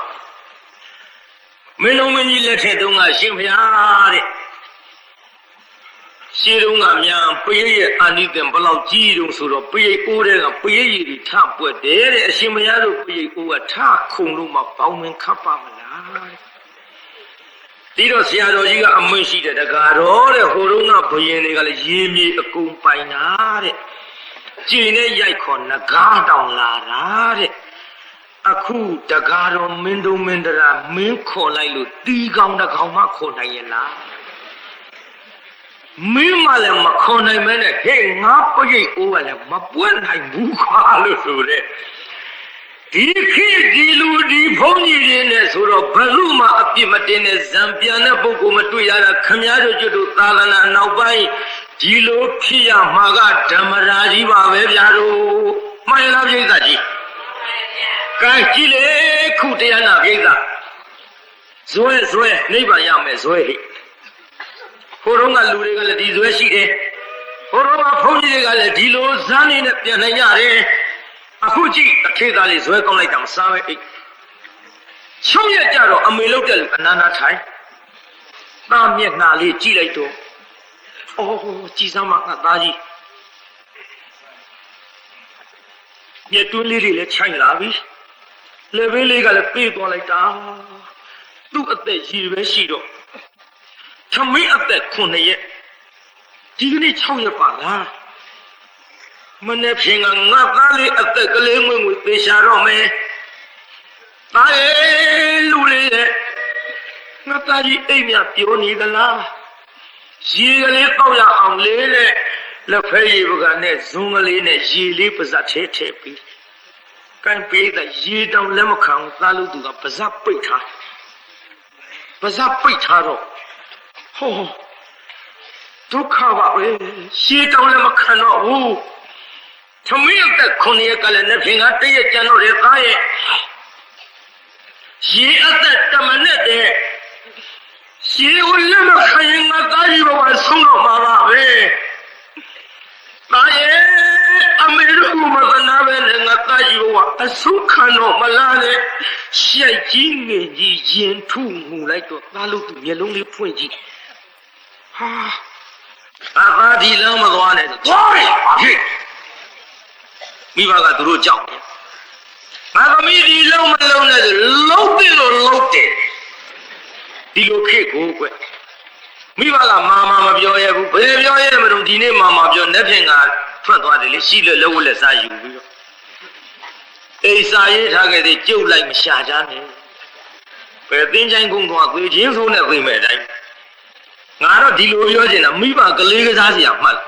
မင်းလုံးမင်းကြီးလက်ထက်တုန်းကရှင်ဖျားတဲ့ရှင်းတုန်းကမြန်ပရိရဲ့အာနိသင်ဘလောက်ကြီးတုံးဆိုတော့ပရိအိုးတဲ့ကပရိရည်တွေထပွက်တယ်တဲ့အရှင်မယားတို့ပရိအိုးကထခုံလို့မှပေါင်းမင်းခတ်ပါမလားဒီတော့ဆရာတော်ကြီးကအမွင့်ရှိတဲ့တကားတော်တဲ့ဟိုတုန်းကဘယင်တွေကလည်းရေမြေအကုန်ပိုင်တာတဲ့ကျင်းနဲ့ရိုက်ခေါ်ငကားတောင်လာတာတဲ့အခုတကားတော်မင်းတို့မင်းတရာမင်းခေါ်လိုက်လို့တီးကောင်းတစ်ကောင်မှခေါ်နိုင်ရဲ့လားမင်းမလည်းမခေါ်နိုင်မဲနဲ့ဟဲ့ငါပရိတ်အိုးကလည်းမပွက်နိုင်ဘူးခါလို့ဆိုတဲ့ဒီခေတ်ဒီလူဒီဘုန်းကြီးတွေနဲ့ဆိုတော့ဘယ်သူမှအပြစ်မတင်တဲ့ဇံပြန်တဲ့ပုဂ္ဂိုလ်မတွေ့ရတာခမည်းတော်ကျွတ်သာသနာနောက်ပိုင်းဒီလိုဖြစ်ရမှာကဓမ္မရာကြီးပါပဲဗျာတို့မှန်လားပြိဿကြီးကဲကြည့်လေခုတရားနာပြိဿဇွဲနိဗ္ဗာန်ရမယ်ဇွဲဟိဟိုတော့ကလူတွေကလည်းဒီဇွဲရှိတယ်ဟိုတော့ကဘုန်းကြီးတွေကလည်းဒီလိုဇန်းနေနဲ့ပြန်နိုင်ရတယ်အခုကြည့်အထေသားလေးဇွဲကောင်းလိုက်တာမစားပဲအိတ်ချုပ်ရကြတော့အမေလောက်တဲ့လူအနာနာထိုင် သားမျက်နှာလေးကြည့်လိုက်တော့အော်ကြည်စမ်းမငါသားကြီးမျက်တွင်းလေးတွေလည်းခြိုက်လာပြီလေဘေးလေးကလည်းပြေးသွားလိုက်တာသူ့အသက်ရည်ပဲရှိတော့သမီးအသက်9 ရက်ဒီကနေ့6 ရက်ပါလားမနေ့ဖြင့်ကငါသားလေးအသက်ကလေးငွေငွေပေးရှာတော့မယ်သားရဲ့လူလေးရဲ့ငါသားကြီးအိမ်မြပြောနေသလားရေကလေးတောက်ရအောင်လေးနဲ့လက်ဖက်ရည်ပကနဲ့ဇုံကလေးနဲ့ရေလေးပါးစပ်ထဲထည့်ပြီးကန်ပေးတဲ့ရေတောင်လက်မခံသားလို့သူကပါးစပ်ပိတ်ထားတော့ဟောဒုက္ခပါပဲရေတောင်လက်မခံတော့ဘူးသမီးအသက်9 ရက်ကလည်းနှစ်ဖင်ကတည့်ရကျန်တော့တဲ့သားရဲ့ရေအသက်တမနဲ့တဲ့ရေကိုလက်မခံရင်ငါသားကြီးဘဝဆုံးတော့မှာပါပဲသားရဲ့အမေတို့မသနာပဲနဲ့ငါသားကြီးဘဝအဆုံးခံတော့မလားနဲ့ရှိုက်ကြီးငယ်ကြီးရင်ထုငူလိုက်တော့သားလို့သူမျက်လုံးလေးဖွင့်ကြည့်ဟာအာဒီလမ်းမသွားနဲ့သွားပြီမိဘကသူတို့ကြောက်တယ်ငါသမီးဒီလုံးမလုံးနဲ့လုံးတယ်လို့လုံးတယ်ဒီလိုခေတ်ကိုကွမိဘကမာမပြောရဘူးဘယ်ပြောရမလို့ဒီနေ့မာမပြောလက်ဖြင့်ကထွက်သွားတယ်လေရှိလို့လက်ဝတ်လက်စားယူပြီးတော့အိစာရေးထားခဲ့တဲ့ကျုပ်လိုက်မရှာကြနဲ့ဘယ်သင်းချိုင်းကုန်းသွားသွေးချင်းဆိုးနဲ့သိမဲ့အတိုင်းငါတော့ဒီလိုပြောချင်တာမိဘကလေးကစားစရာမှတ်ဒါ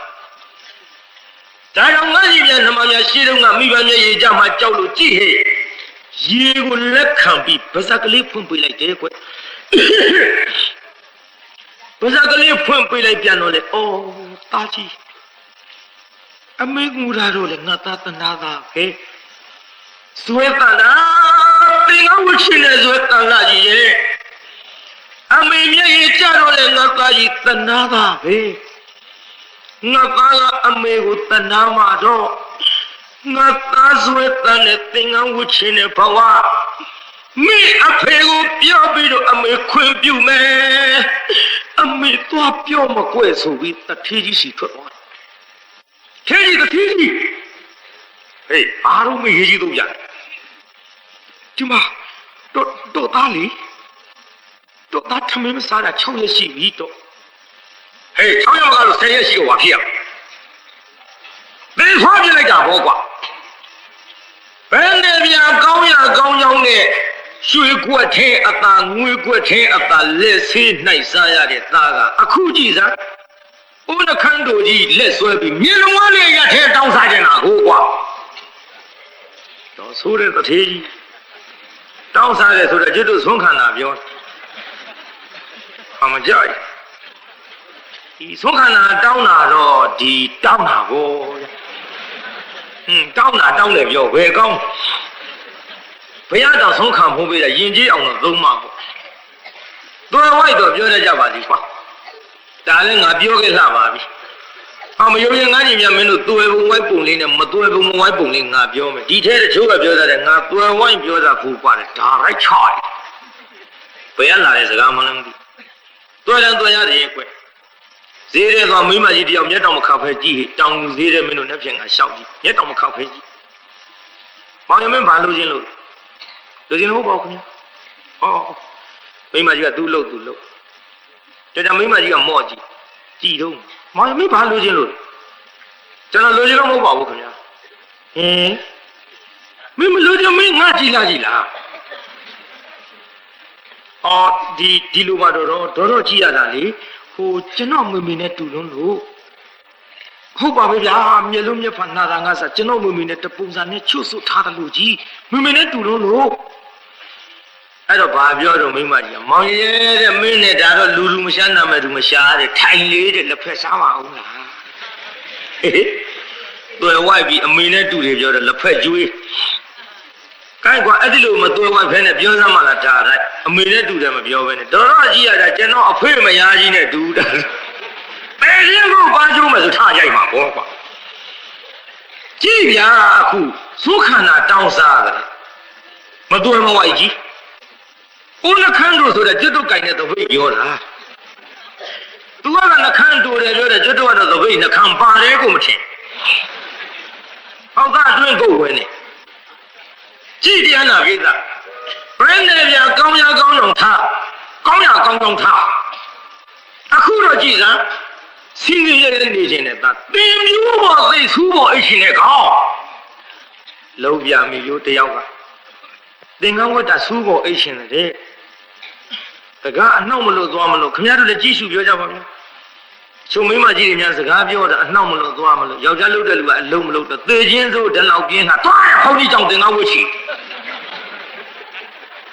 ကြောင့်ငါကြီးပြန်နှမများရှေ့တုန်းကမိဘမျက်ရည်ကြမှာကြောက်လို့ကြည့်ဟဲ့ရေကိုလက်ခံပြီးဗဇက်ကလေးဖွင့်ပေးလိုက်တယ်ကွဗဇက်ကလေးဖွင့်ပေးလိုက်ပြန်တော့လေအော်တာကြီးအမေငူတာတော့လေငါသားတနာသားပဲဇွဲတနာတင်အောင်ဝချင်းနဲ့ဇွဲတနာကြီးရဲ့အမေမျက်ရည်ကြတော့လေငါသားကြီးတနာသားပဲငါသားကအမေကိုတနာမှာတော့ငါသားဇွဲတန်နဲ့တင်အောင်ဝချင်းနဲ့ဘဝမိအဖေကိုပြောပြီးတော့အမေခွင့်ပြုမယ်အမေသွားပြောမကွဲဆိုပြီးတထေးကြီးစီထွက်သွားထေးကြီးတထေးကြီးဟေးအားလုံးမရေးကြီးတော့ရတယ်ဒီမှာတော့သားလေတော့သားထမင်းမစားတာ6 ရက်ရှိပြီတော့ဟေး6 ရက်မကတော့10 ရက်ရှိတော့ဘာဖြစ်ရဘယ်ဖွားပြလိုက်တာဘောကွာဘယ်နဲ့ပြန်ကောင်းရကောင်းကြောင်းနဲ့ရွှေကွက်ထဲအသာငွေကွက်ထဲအသာလက်ဆေးနှိုက်စားရတဲ့သားကအခုကြည့်စမ်းဦးနှခမ်းတို့ကြီးလက်ဆွဲပြီးမြေလုံးဝလေးရထဲတောင်းစားကြတာကိုကွာတော့ဆိုးတဲ့တထေးကြီးတောင်းစားတယ်ဆိုတော့ကျွတ်တို့ဆုံးခံတာပြောအမကြိုက်ဒီဆုံးခံတာတောင်းတာတော့ဒီတောင်းတာကိုတောင်းတယ်ပြောဘယ်ကောင်းဘုရားတော်ဆုံးခံဖို့ပေးတာယဉ်ကျေးအောင်တော့သုံးမှာပေါ့တော်ဝိုက်တော့ပြောတတ်ကြပါလိမ့်ကွာဒါလည်းငါပြောခဲ့လှပါပြီမယုံရင်ငါညီမြမင်းတို့သွယ်ပုံဝိုက်ပုံလေးနဲ့မသွယ်ပုံမဝိုက်ပုံလေးငါပြောမယ်ဒီထဲတချို့ကပြောတတ်တယ်ငါသွယ်ဝိုက်ပြောတာဖူပါတယ်ဒါရိုက်ချော်ဘယ်ရလာတဲ့စကားမှလည်းမသိသွယ်တယ်သွယ်ရတယ်ကွဈေးတဲ့ကောင်မိမကြီးတယောက်မျက်တောင်မခောက်ဖဲကြည့်တောင်ဈေးတဲ့မင်းတို့နဲ့ပြင်ကရှောက်ကြည့်မျက်တောင်မခောက်ဖဲကြည့်မောင်ရမင်းဘာလို့ချင်းလို့လူချင်းဟုတ်ပါဘူးခင်ဗျာမိမကြီးကသူ့လို့တော်တော်မိမကြီးကမော့ကြည့်တော့မောင်ရမင်းဘာလို့ချင်းလို့ကျွန်တော်လူချင်းတော့မဟုတ်ပါဘူးခင်ဗျာမင်းမလူချင်းမင်းငါကြည့်လားဒီလိုပါတော့ကြည့်ရတာလေဟိုကျွန်တော်မမေနဲ့တူလုံးလို့ဟုတ်ပါပဲဗျာမျက်လုံးမျက်ဖာနာတာငါစားကျွန်တော်မမေနဲ့တပုံစံနဲ့ချွတ်ဆွထားတယ်လို့ကြီးမမေနဲ့တူလုံးလို့အဲ့တော့ဘာပြောတော့မိမကြီးမောင်ရဲတဲ့မင်းနဲ့ဒါတော့လူမရှာနာမဲ့သူမရှာတဲ့ထိုင်လေးတဲ့လက်ဖက်စားပါအောင်လားတွေ့ဝိုက်ပြီးအမေနဲ့တူတယ်ပြောတယ်လက်ဖက်ကျွေးကိုင်းကွာအဲ့ဒီလိုမတွေ့ဝိုက်ဖဲနဲ့ပြောစမ်းမှလားဒါတဲ့အမေနဲ့တူတယ်မပြောဘဲနဲ့တော်တော်ကြီးရတာကျွန်တော်အဖေမယားကြီးနဲ့တူတာဘယ်ရင်းကိုပါကျိုးမယ်ဆိုထားရိုက်မှာပေါ့ကွာကြည့်ဗျာအခုသုခန္ဓာတောင်းစားတယ်မတွေ့မဝိုက်ကြီးဦးနှခမ်းတို့ဆိုတဲ့ကျွတ်တုတ်ကင်တဲ့တပိတ်ပြောတာ သူကနှခမ်းတူတယ်ပြောတယ်ကျွတ်တော့သပိတ်နှခမ်းပါတယ်ကိုမထင်ဟောက်သားအတွင်းကိုဝဲနေကြည်တရားနာကိစ္စဘယ်နဲ့ပြကောင်းရကောင်းအောင်ထားကောင်းရကောင်းကောင်းထားအခုတော့ကြည်စမ်းစီးရတဲ့နေခြင်းနဲ့သာတင်မျိုးပေါ်သိဆူးပေါ်အိတ်ရှင်နဲ့ကောင်းလုံးပြမီရိုးတယောက်ကသင်္ကန်းဝတ်တာဆူးပေါ်အိတ်ရှင်တဲ့တကားအနှောက်မလို့သွားမလို့ခင်ဗျားတို့လည်းကြည့်ရှုပြောကြပါဗျာချုံမိမကြီးတွေများစကားပြောတာအနှောက်မလို့သွားမလို့ယောက်ျားလုပ်တဲ့လူကအလုံးမလို့တော့သေချင်းစိုးတလောက်ပြင်းတာတွားဘုန်းကြီးကြောင့်သင်္ကန်းဝတ်ချီ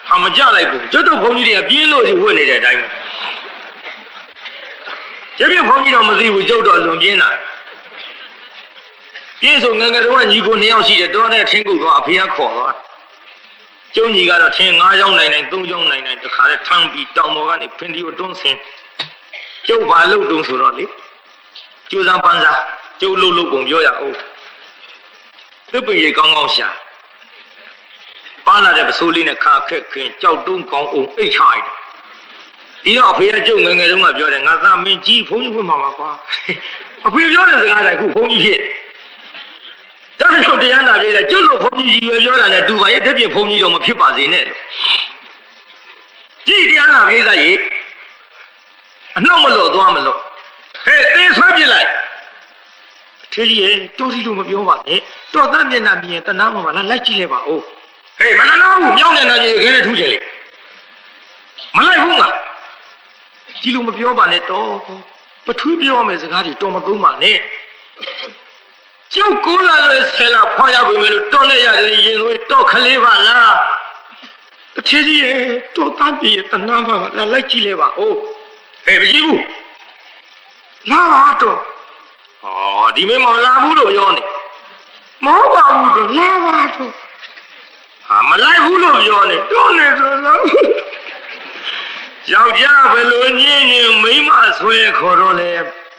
ဟာမကြလိုက်ဘူးကျွတ်တို့ဘုန်းကြီးတွေကပြင်းလို့ဒီဝတ်နေတဲ့အတိုင်းကျပြဘုန်းကြီးတော့မသိဘူးကျုပ်တော့လွန်ပြင်းတာပြင်းဆိုငငယ်တော့ညီကို2ယောက်ရှိတယ်တော့တဲ့ထင်းကုတ်တော့အဖေကခေါ်သွားကျုံညီကတော့ထင်း9ယောက်နိုင်နိုင်3ယောက်နိုင်နိုင်တခါလဲထမ်းပြီးတောင်ပေါ်ကနေဖင်ဒီကိုတွန်းဆင်းကျုပ်ဘာလုပ်တုံးဆိုတော့လေကျိုးစားပန်းစားကျုပ်လှုပ်ပုံပြောရအောင်သစ်ပင်ရေကောင်းကောင်းရှာပါလာတဲ့ပစိုးလေးနဲ့ခါခက်ခင်ကြောက်တုံးကောင်းအောင်အိတ်ချလိုက်ဒီတော့အဖေကကျုပ်ငငယ်တုန်းကပြောတယ်ငါသားမင်းကြီးဘုန်းကြီးဝင်မှာပါကွာအဖေပြောတဲ့စကားတိုင်းခုဘုန်းကြီးဖြစ်ဒါဆိုတရားနာပြေးတယ်ကျုပ်တို့ဘုန်းကြီးကြီးပြောတာနဲ့တူပါရဲ့တပြည့်ဘုန်းကြီးတော့မဖြစ်ပါစေနဲ့ကြည်တရားနာပြေးသားကြီးအနှောက်မလို့သွားမလို့ဟဲ့သင်ဆွဲပြလိုက်ထေကြီးရဲ့တော်စီလို့မပြောပါနဲ့တော်သားမျက်နှာမြင်တနာမှာလားလိုက်ကြည့်လိုက်ပါဦးဟေးမနာဘူးမြောင်းနေတာကြီးခဲနဲ့ထူးချင်လေမလိုက်ဘူးငါဒီလိုမပြောပါနဲ့တော့ပထူးပြောမယ်စကားတွေတော်မသုံးပါနဲ့ကျုပ်ကိုလာလို့ဆယ်လာဖွာရပြီလို့တော်နဲ့ရတယ်ရင်လို့တော့ခလေးပါလားတထေကြီးရဲ့တော်သားပြည့်တနာမှာလားလိုက်ကြည့်လိုက်ပါဦးဟဲ့မကြည့်ဘူးလာတော့ဟောဒီမင်းမလာဘူးလို့ပြောနေမဟုတ်ပါဘူးတော့လာပါတော့ဟာမလိုက်ဘူးလို့ပြောနေတော့နေဆိုတော့ယောက်ျားဘယ်လိုညင်းညင်းမိန်းမဆွဲခေါ်တော့လဲ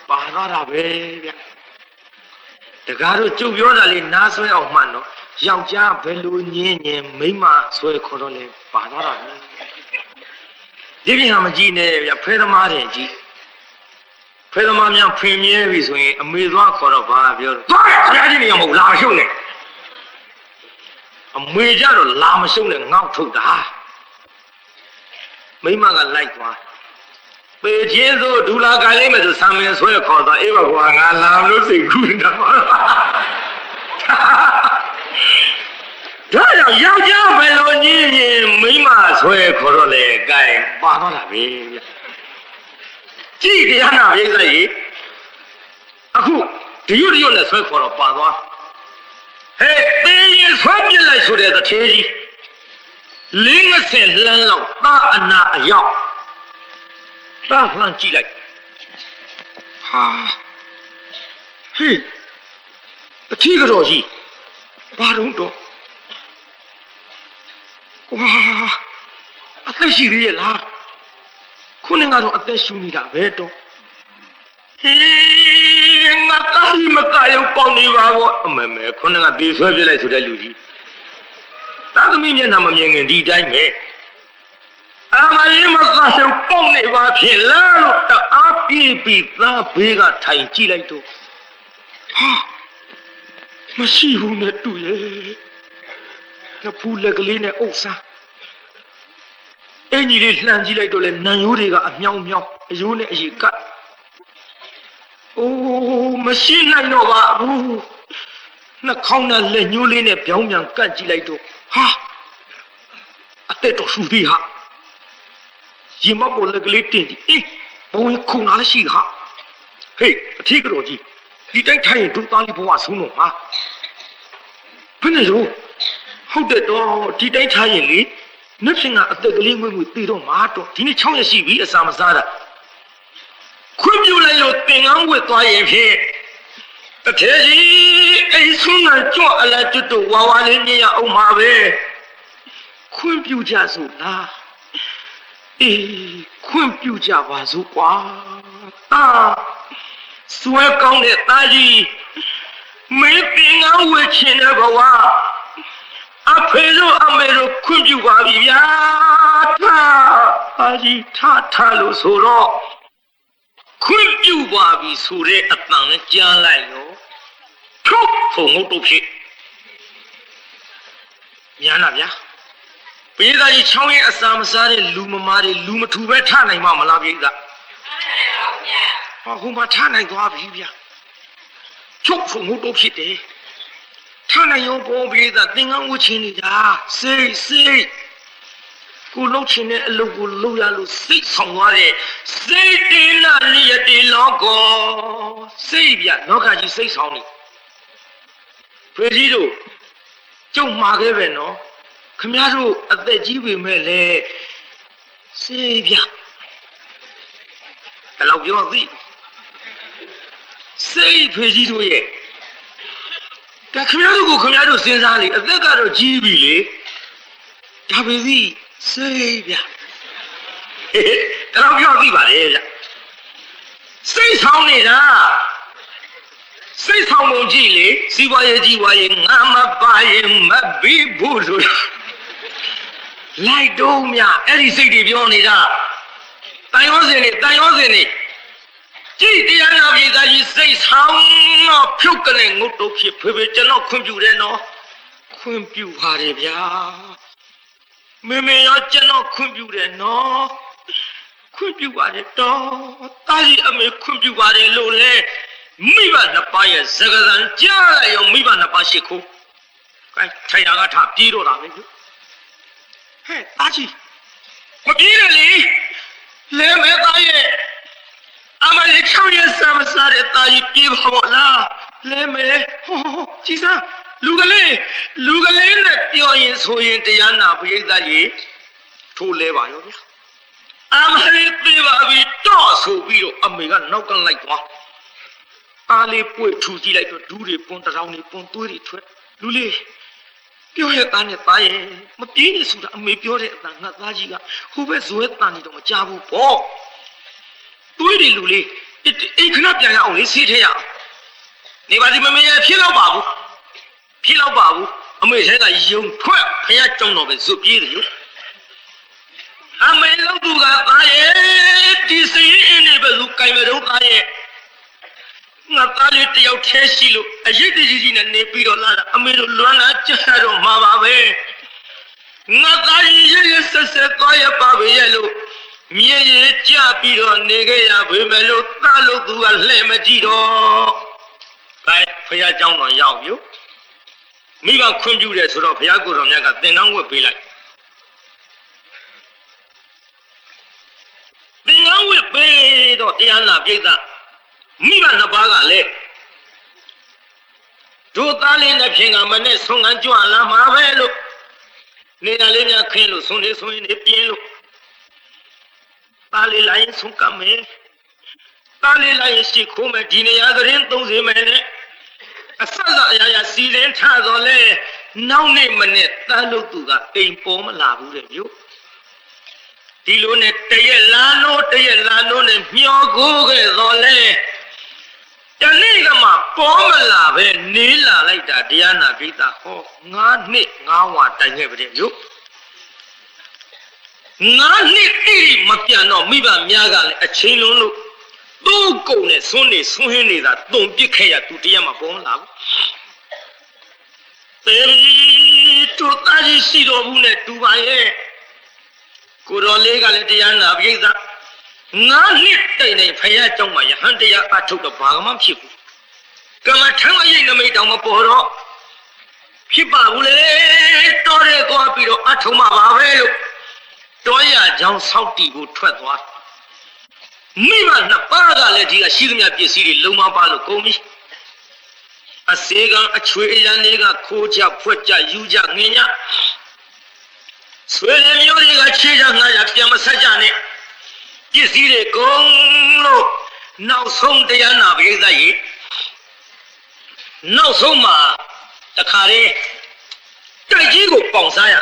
ပါတော့တာပဲဗျတကားတို့ကျုပ်ပြောတာလေးနားဆွဲအောင်မှန်တော့ယောက်ျားဘယ်လိုညင်းညင်းမိန်းမဆွဲခေါ်တော့လဲပါတော့တာပဲဒီပြင်ဟာမကြည့်နဲ့ဗျဖဲသမားတယ်ကြည့်ဖဲသမားများဖင်မြဲပြီဆိုရင်အမေသွားခေါ်တော့ဘာပြောတော့သွားခရားကြီးနေရမဟုတ်လာမရှုံနဲ့အမေကြတော့လာမရှုံနဲ့ငေါ့ထုတ်တာမိမကလိုက်သွားပေချင်းဆိုဒူလာကလေးမဲ့ဆိုဆံမင်းဆွဲခေါ်သွားအေးပါကွာငါလာလို့စိတ်ကူးနေတာပါဒါကြောင့်ယောက်ျားဘယ်လိုညင်းရင်မိမဆွဲခေါ်တော့လေကဲပါတော့လာပြီကြည့်တရားနာပြိဿကြီးအခုဒီရွတ်နဲ့ဆွဲခေါ်တော့ပါသွားဟဲ့တင်းရင်ဆွဲပြလိုက်ဆိုတဲ့တထေးကြီး50လမ်းလောက်တာအနာအရောက်တာလှမ်းကြည့်လိုက်ဟာဟေးအထီးကတော့ကြီးဘာတော့ဝါအသက်ရှိသေးရဲ့လားခုနကတော့အသက်ရှူနေတာပဲတော့ဟေးငါကားမကားရောက်ပေါနေပါဘောအမေမေခုနကပြေးဆွဲပြလိုက်ဆိုတဲ့လူကြီးသာသမီမျက်နှာမမြင်ခင်ဒီတိုင်းပဲအမလေးမကားရောက်ပေါနေပါဖြစ်လားလို့တအားပြေးပြီးသားဘေးကထိုင်ကြည့်လိုက်တော့ဟာမရှိဘူးနဲ့တူရဲ့နဖူးလက်ကလေးနဲ့အုပ်စားအင်ကြီးလေးလှမ်းကြည့်လိုက်တော့လေနံရိုးတွေကအမြောင်းမြောင်းအယိုးနဲ့အရေကတ်အိုးမရှိနိုင်တော့ပါဘူးနှာခေါင်းနဲ့လက်ညှိုးလေးနဲ့ပြောင်းပြန်ကတ်ကြည့်လိုက်တော့ဟာအသက်တော်ရှူသေးဟာရင်မပေါ်လက်ကလေးတင်ပြီးအေးဘုံခုန်လာလည်းရှိဟာဟေးအထီးကတော့ကြီးဒီတိုင်းထိုင်ရင်ဒုသားလေးဘဝဆုံးတော့ဟာဘယ်နဲ့ရောဟုတ်တယ်တော့ဒီတိုင်းထားရင်လေနှက်ဖြင့်ကအသက်ကလေးငွေ့ငွေ့တည်တော့မှာတော့ဒီနေ့6ရက်ရှိပြီအစာမစားတာခွင့်ပြုလိုက်လို့သင်္ကန်းဝတ်သွားရင်ဖြင့်တထေကြီးအိမ်ဆုံးကကြွအလားကျွတ်တော့ဝါဝါလေးမြင်ရအောင်ပါပဲခွင့်ပြုကြစို့လားအေးခွင့်ပြုကြပါစို့ကွာစွဲကောင်းတဲ့သားကြီးမင်းသင်္ကန်းဝတ်ချင်တဲ့ဘဝအဖေတို့အမေတို့ခွင့်ပြုပါပြီဗျာထားအာကြီးထားလို့ဆိုတော့ ခွင့်ပြုပါပြီဆိုတဲ့အတန်နဲ့ကြားလိုက်ရောထုတ်ဖို့ငုတ်တုတ်ဖြစ်ညာနာဗျာပိဿာကြီးချောင်းရဲ့အစာမစားတဲ့လူမမားတွေလူမထူပဲထနိုင်မှာမလားပိဿာဟောဟိုမှာထနိုင်သွားပြီဗျာချုပ်ဖို့ငုတ်တုတ်ဖြစ်တယ်ထနိုင်ရောပေါ်ပိဿာသင်္ကန်းဝှချင်းနေတာစိတ်ကိုလှုပ်ချင်တဲ့အလုပ်ကိုလုပ်ရလို့စိတ်ဆောင်သွားတယ်စိတ်တင်လာနိယတိလောကောစိတ်ဗျလောကကြီးစိတ်ဆောင်နေဖေကြီးတို့ကျုပ်မှာခဲ့ပဲနော်ခမည်းတော်အသက်ကြီးပေမဲ့လေစိတ်ဗျဘယ်လောက်ပြောသိစိတ်ဖေကြီးတို့ရဲ့ကခမည်းတော်ကိုခမည်းတော်စဉ်းစားလေအသက်ကတော့ကြီးပြီလေဒါပေမဲ့စိတ်ဗျတော်ပြောသိပါလေဗျစိတ်ဆောင်နေတာစိတ်ဆောင်ပုံကြည့်လေစီးပွားရေးကြီးပွားရေးငါမပါရင်မပြီးဘူးဆိုလိုက်တော့မြအဲ့ဒီစိတ်တွေပြောနေတာတန်ရောစင်နေကြည့်တရားနာပြည်သားကြီးစိတ်ဆောင်တော့ဖြုတ်ကလေးငုတ်တော့ဖြစ်ဖေကျွန်တော်ခွင့်ပြုတယ်နော်ခွင့်ပြုပါတယ်ဗျာမေရောကျွန်တော်ခွင့်ပြုတယ်နော်ခွင့်ပြုပါတယ်တော့တာကြီးအမေခွင့်ပြုပါတယ်လို့လေမိဘနှစ်ပါးရဲ့စကားစံကြားလိုက်ရောမိဘနှစ်ပါးရှိခိုးအဲထိုင်တာကထပြေးတော့တာပဲဟဲ့တာကြီးမပြေးနဲ့လေလဲမဲသားရဲ့အမလေးချောင်းရဲ့ဆာမစားတဲ့တာကြီးပြေးပါဘောလားလဲမဲဟောကြည်စားလူကလေးနဲ့ပြောရင်ဆိုရင်တရားနာပရိသတ်ကြီးထိုးလဲပါရောဗျာအမလေးပြေးပါပြီတော့ဆိုပြီးတော့အမေကနောက်ကလိုက်သွားအားလေးပွေထူကြည့်လိုက်တော့ဒူးတွေပွန်တောင်တွေပွန်သွေးတွေထွက်လူလေးပြောရတဲ့နဲ့သားရဲ့မပြေးနေဆိုတာအမေပြောတဲ့အတန်ငါသားကြီးကဟိုဘက်ဇွဲတန်နေတော့မကြဘူးပေါ့သွေးတွေလူလေးအိတ်ခဏပြန်ရအောင်လေးဆေးထဲရအောင်နေပါစီမမေရဖြစ်တော့ပါဘူးအမေထဲကယုံထွက်ခရကြောင်းတော့ပဲဇွတ်ပြေးတယ်အမေလို့သူကသားရဲ့ဒီစိတ်အင်းနေပဲလူကင်မတော့သားရဲ့ငါသားလေးတယောက်ထဲရှိလို့အရေးတကြီးနဲ့နေပြီးတော့လာတာအမေတို့လွမ်းလာကြတော့မှာပါပဲငါသားကြီးရဆက်သွားရပါပဲရဲ့လို့မြေကြီးကြပြီးတော့နေခဲ့ရပေမဲ့လို့သားလို့သူကလှည့်မကြည့်တော့ဘယ်ဖះเจ้าတော်ရောက်ပြီမိဘခွင့်ပြုတယ်ဆိုတော့ဘုရားကိုယ်တော်မြတ်ကသင်္ကန်းဝတ်ပေးလိုက်သင်္ကန်းဝတ်ပေးတော့တရားနာပြိဿမိဘနှစ်ပါးကလည်းတို့သားလေးနဲ့ဖြင့်ကမနဲ့ဆုံးကန်းကြွလာမှာပဲလို့နေတာလေးများခင်းလို့ဆုံးနေဆုံးရင်ပြင်းလို့သားလေးလိုက်ရင်ဆုံးကမယ်သားလေးလိုက်ရင်ရှိခိုးမယ်ဒီနေရာကရင်30မယ်နဲ့အဆအရာရာစီရင်ထတော့လေနောက်နေ့မနဲ့သားလို့သူကအိမ်ပေါ်မလာဘူးတဲ့မြို့ဒီလိုနဲ့တရက်လာလို့နဲ့မျောကိုခဲ့တော့လေတနေ့ကမှပေါ်မလာပဲနေလာလိုက်တာတရားနာပိဿဟော9နှစ်9ဝါတိုင်ခဲ့ပြီမြို့9နှစ်တိမပြန်တော့မိဘများကလည်းအချင်းလုံးလို့သူ့ကုန်နဲ့ဆွန်းဟင်းနေတာတုံပစ်ခဲ့ရသူတရားမှပေါ်မလာဘူးတေတူတာကြီးရှိတော်ဘူးနဲ့တူပါရဲ့ကိုတော်လေးကလည်းတရားနာပိဿ9နှစ်တိုင်တိုင်ဖယားเจ้าမှာယဟန်တရားအထုတ်တော့ဘာမှဖြစ်ဘူးကမ္မထမ်းအရေးနမိတ်တောင်မပေါ်တော့ဖြစ်ပါဘူးလေတော်ရဲသွားပြီးတော့အထုတ်မှာပါပဲလို့တော်ရကြောင်းဆောက်တီကိုထွက်သွားမိမနှစ်ပါးကလည်းဒီကရှိသမျှပစ္စည်းတွေလုံးမပါလို့ကုန်ပြီအစေကအချွေအရန်တွေကခိုးကြဖွက်ကြယူကြငင်ကြဆွေတွေမျိုးတွေကချေးကြငှားကြပြန်မဆက်ကြနဲ့ပစ္စည်းတွေကုန်လို့နောက်ဆုံးတရားနာပိဿကြီးနောက်ဆုံးမှာတခါတည်းတိုက်ကြီးကိုပေါင်စားရ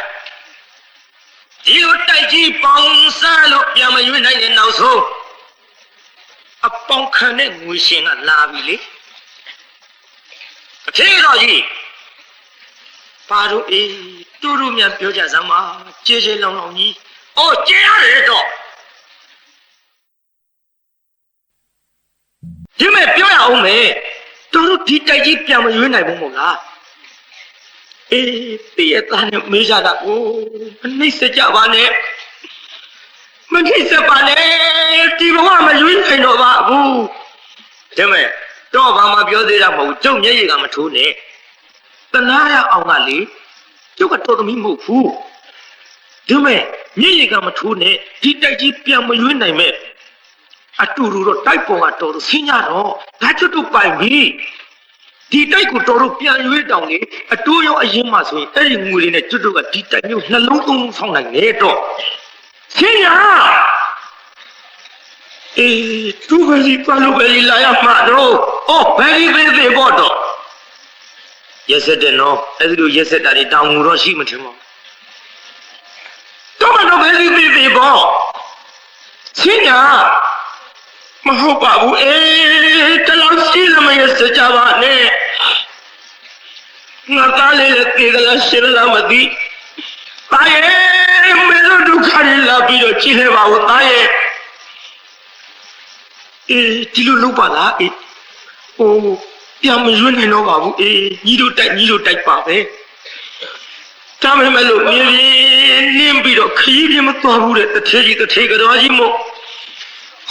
ဒီလိုတိုက်ကြီးပေါင်စားလို့ပြန်မရွေးနိုင်တဲ့နောက်ဆုံးအပေါင်ခံတဲ့ငွေရှင်ကလာပြီလေအထေတော်ကြီးပါတို့အေးတို့မြန်ပြောကြစမ်းပါကြေလောင်ကြီးအော်ကြေရတယ်တော့ ဒီမဲ့ပြောရအောင်မယ်တော်တို့ဒီတိုက်ကြီးပြန်မရွေးနိုင်ဘူးမို့လားအေးတည့်ရသားနဲ့မေးကြတာကိုမနှိမ့်စကြပါနဲ့မနှိမ့်စပါနဲ့ဒီဘဝမရွေးနိုင်တော့ပါဘူးဒီမဲ့တော့ဘာမှပြောသေးတာမဟုတ်ကျုပ်မျက်ရည်ကမထိုးနဲ့တနာရအောင်ကလေကျုပ်ကတော်သမီးမဟုတ်ဘူးဒီမဲ့မျက်ရည်ကမထိုးနဲ့ဒီတိုက်ကြီးပြန်မရွေးနိုင်မဲ့အတူတူတော့တိုက်ပေါ်ကတော်တို့ဆင်းကြတော့ဒါကျွတ်တို့ပိုင်ပြီဒီတိုက်ကိုတော်တို့ပြန်ရွေးတောင်လေအတိုးရောအရင်မှဆိုရင်အဲ့ဒီငွေလေးနဲ့ကျွတ်တို့ကဒီတိုက်မျိုးနှလုံးသုံးလုံးဆောင်းနိုင်တယ်တော့ဆင်းရအေးသူပဲဒီပါလို့ပဲလာရမှာတော့အော်ဘယ်ဒီပဲပေါ့တော့ရက်စက်တယ်နော်အဲ့ဒီလိုရက်စက်တာတွေတောင်ငူတော့ရှိမထင်ပါဘူးတော့မတော့ဘယ်ဒီပဲပေါ့ဆင်းရမဟုတ်ပါဘူးအေးတလောက်ရှိလမရစကြပါနဲ့ငါသားလေးလည်းတေကလားရှင်းလားမသိတာရဲ့မင်းတို့ဒုက္ခတွေလာပြီးတော့ကြည့်လဲပါဦးတာရဲ့အေးဒီလိုလုပ်ပါလားအေးဟိုပြန်မရွေးနိုင်တော့ပါဘူးအေးညီတို့တိုက်ပါပဲဒါမှမဟုတ်မြေနင်းပြီးတော့ခရီးပြမသွားဘူးတဲ့တထေကြီးကတော့ကြီးမို့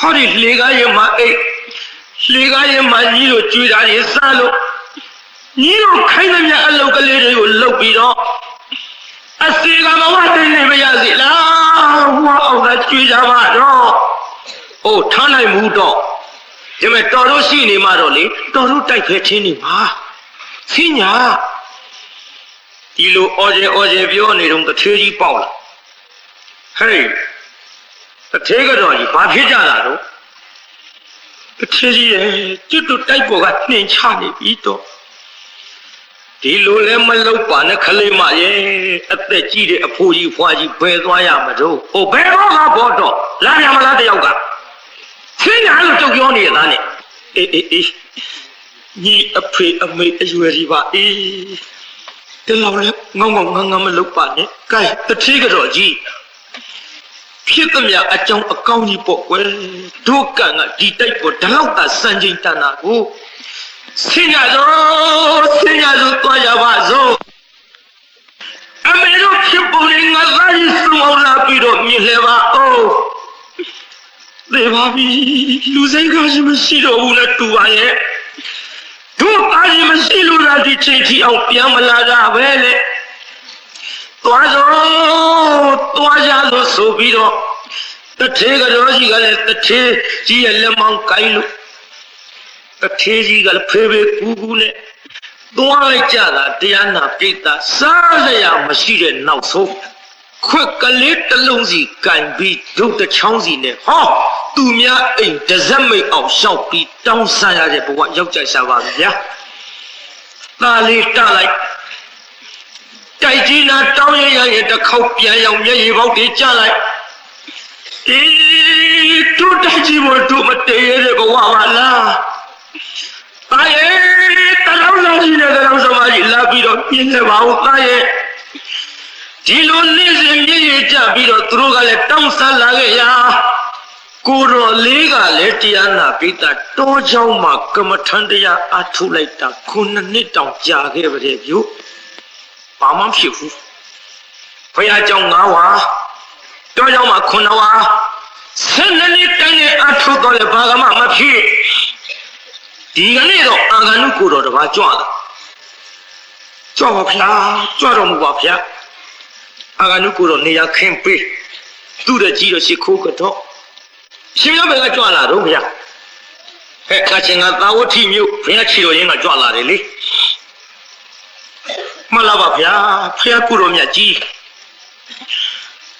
ဟောဒီလေကားရဲ့မှာအိတ်လေကားရဲ့မှာညီတို့ကြွေတာတွေစားလို့ညီတို့ခိုင်းသမျှအလုပ်ကလေးတွေကိုလုပ်ပြီးတော့အစီကမဝတိတ်နေမရစီလားဟောအောင်ကကြွေကြပါတော့အိုးထားနိုင်မှုတော့ဒီမဲ့တော်တို့ရှိနေမှတော့လေတော်တို့တိုက်ခဲချင်းနေပါဆင်းညာဒီလိုအော်ကျပြောနေတော့တထေးကြီးပေါက်လာဟေးတထေးကတော့ကြီးဘာဖြစ်ကြတာတော့တထေးကြီးရဲ့ကျွတ်တို့တိုက်ပေါ်ကနှင်ချနေပြီတော့ဒီလိုလည်းမလုပ်ပါနဲ့ခလေးမရဲ့အသက်ကြီးတဲ့အဖိုးကြီးဖွားကြီးဘယ်သွားရမလို့ဟိုဘယ်တော့မှဘောတော့လာရမလားတယောက်ကဆင်းညာလို့ကြောက်ပြောနေရသားနဲ့အေးညီအဖေအမေအရွယ်ကြီးပါအေးတလောက်လည်းငေါငါမလုပ်ပါနဲ့ကဲတထေးကတော့ကြီးဖြစ်သမျှအကြောင်းအကောင်းကြီးပေါ့ကွယ်ဒုက္ကံကဒီတိုက်ပေါ်ဒီလောက်သာစံချိန်တန်တာကိုဆင်းရစို့သွားကြပါစို့အမေတို့ဖြစ်ပေါ်နေငါသားကြီးစုံအောင်လာပြီးတော့မြင်လဲပါအောင်သေပါပြီလူစိတ်ကမရှိတော့ဘူးလားတူပါရဲ့တို့သားကြီးမရှိလို့လားဒီချိန်ထိအောင်ပြန်မလာတာပဲလေသွားကြလို့ဆိုပြီးတော့တထေးကတော့ကြီးကလည်းတထေးကြီးရဲ့လက်မောင်းကိုင်းလို့တထေးကြီးကလည်းဖေးကူနဲ့သွားလိုက်ကြတာတရားနာပိတ်တာစားလျာမရှိတဲ့နောက်ဆုံးခွက်ကလေးတစ်လုံးစီကိုင်ပြီးဒုတ်တစ်ချောင်းစီနဲ့ဟောသူများအိမ်တစ်စက်မိတ်အောင်ရှောက်ပြီးတောင်းဆရတဲ့ဘဝရောက်ကြရှာပါဗျာသားလေးတလိုက်တိုက်ကြီးနာတောင်းရရဲ့တစ်ခေါက်ပြန်ရောက်မျက်ရည်ပေါက်တွေကျလိုက်အေးတို့တိုက်ကြီးမတို့မတည့်ရတဲ့ဘဝပါလားတာရဲ့တလုံးလုံးကြီးနဲ့တလုံးစမကြီးလာပြီးတော့ပြင်းနေပါဦးတာရဲ့ဒီလိုနေ့စဉ်မျက်ရည်ကျပြီးတော့သူတို့ကလည်းတောင်းဆလာခဲ့ရာကိုတော်လေးကလည်းတရားနာပိတာတောเจ้าမှာကမ္မထန်တရားအထုလိုက်တာ9နှစ်တောင်ကြာခဲ့ပါတဲ့ပြုဘာမှမဖြစ်ဘူးဘုရားเจ้า9ဝါတောเจ้าမှာ9ဝါ12နှစ်တိုင်းနဲ့အထုတော့လည်းဘာမှမဖြစ်ဒီကနေ့တော့အာဂန္ဓုကိုတော်တပါးကြွလာကြွပါဗျာကြွတော်မူပါဗျာအာဂန္ဓုကိုတော်နေရာခင်းပေးသူ့ရဲ့ကြီးတော့ရှိခိုးကတော့ရှင်ရဘယ်ကကြွလာတော့ဗျာဟဲ့ခါချင်းကသာဝတိမြို့ဘုရားချီတော်ရင်းကကြွလာတယ်လေမလာပါဗျာဖျားကိုတော်မြတ်ကြီး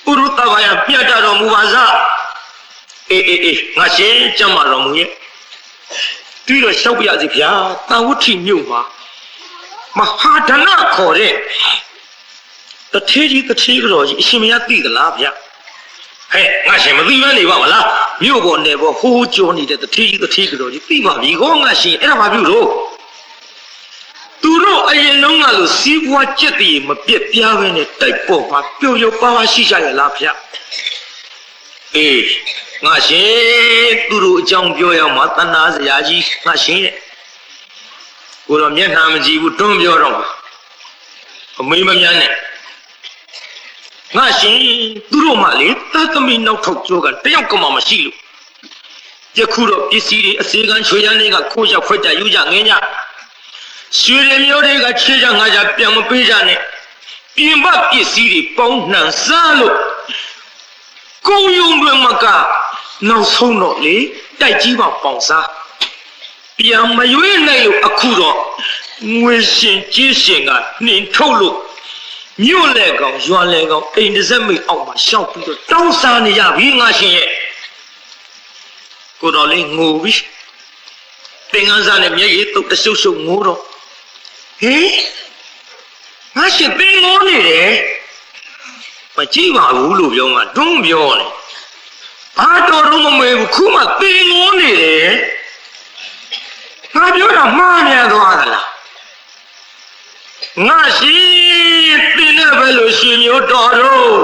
ဥရုတဘာယပြတ်တော်မူပါစားအေးငါရှင်ကြမ်းပါတော်မူရဲ့ပြီးတော့ရှောက်ပြစီဗျာသာဝတိမြို့မှာမဟာဒနာခေါ်တဲ့တထေးကြီးတော်ကြီးအရှင်မရသိသလားဗျာဟဲ့ငါရှင်မသိမနေပါမလားမြို့ပေါ်နယ်ပေါ်ဟိုးကြောနေတဲ့တထေးကြီးတော်ကြီးသိပါပြီခေါငါရှင်အဲ့ဒါဘာပြုလို့သူတို့အရင်လုံးကလို့စီးပွားကျက်တည်မပြက်ပြားပဲနဲ့တိုက်ပေါ်မှာပျော်ပျော်ပါပါရှိကြရလားဗျအေး ငါရှင်သူတို့အကြောင်းပြောရမှာတဏှာစရာကြီးငါရှင်တဲ့ကိုတော့မျက်နှာမကြည့်ဘူးတွန်းပြောတော့အမေမမြန်းနဲ့ငါရှင်သူတို့မှလေတသမီနောက်ထောက်ကြောကတယောက်ကမှမရှိလို့ယခုတော့ပစ္စည်းတွေအစေခံချွေရန်တွေကခိုးရခွက်ကြယူကြငင်းကြရွှေတွေမျိုးတွေကချေးကြငါကြပြန်မပေးကြနဲ့ပြင်ပပစ္စည်းတွေပေါင်းနှံစားလို့ကိုယုံတွေမကနောက်ဆုံးတော့လေတိုက်ကြီးပါပေါင်စားပြန်မရွေးနိုင်လို့အခုတော့ငွေရှင်ကြီးရှင်ကနှင်ထုတ်လို့မြို့လေကောင်ရွာလေကောင်အိမ်တစ်စက်မိတ်အောက်မှာရှောက်ပြီးတော့တောင်းစားနေရပြီငါရှင်ရဲ့ကိုတော်လေးငိုပြီးသင်္ကန်းစားနဲ့မျက်ရည်တုပ်တရှုပ်ရှုပ်ငိုတော့ဟေးငါရှင်ပင်ငိုနေတယ်မကြည့်ပါဘူးလို့ပြောမှတွန်းပြောနေဘာတော်တော့မမေဘူးခုမှပင်ငိုနေတယ်ငါပြောတာမှားနေသွားသလားငါရှင်သင်နဲ့ပဲလို့ရှင်မျိုးတော်တော့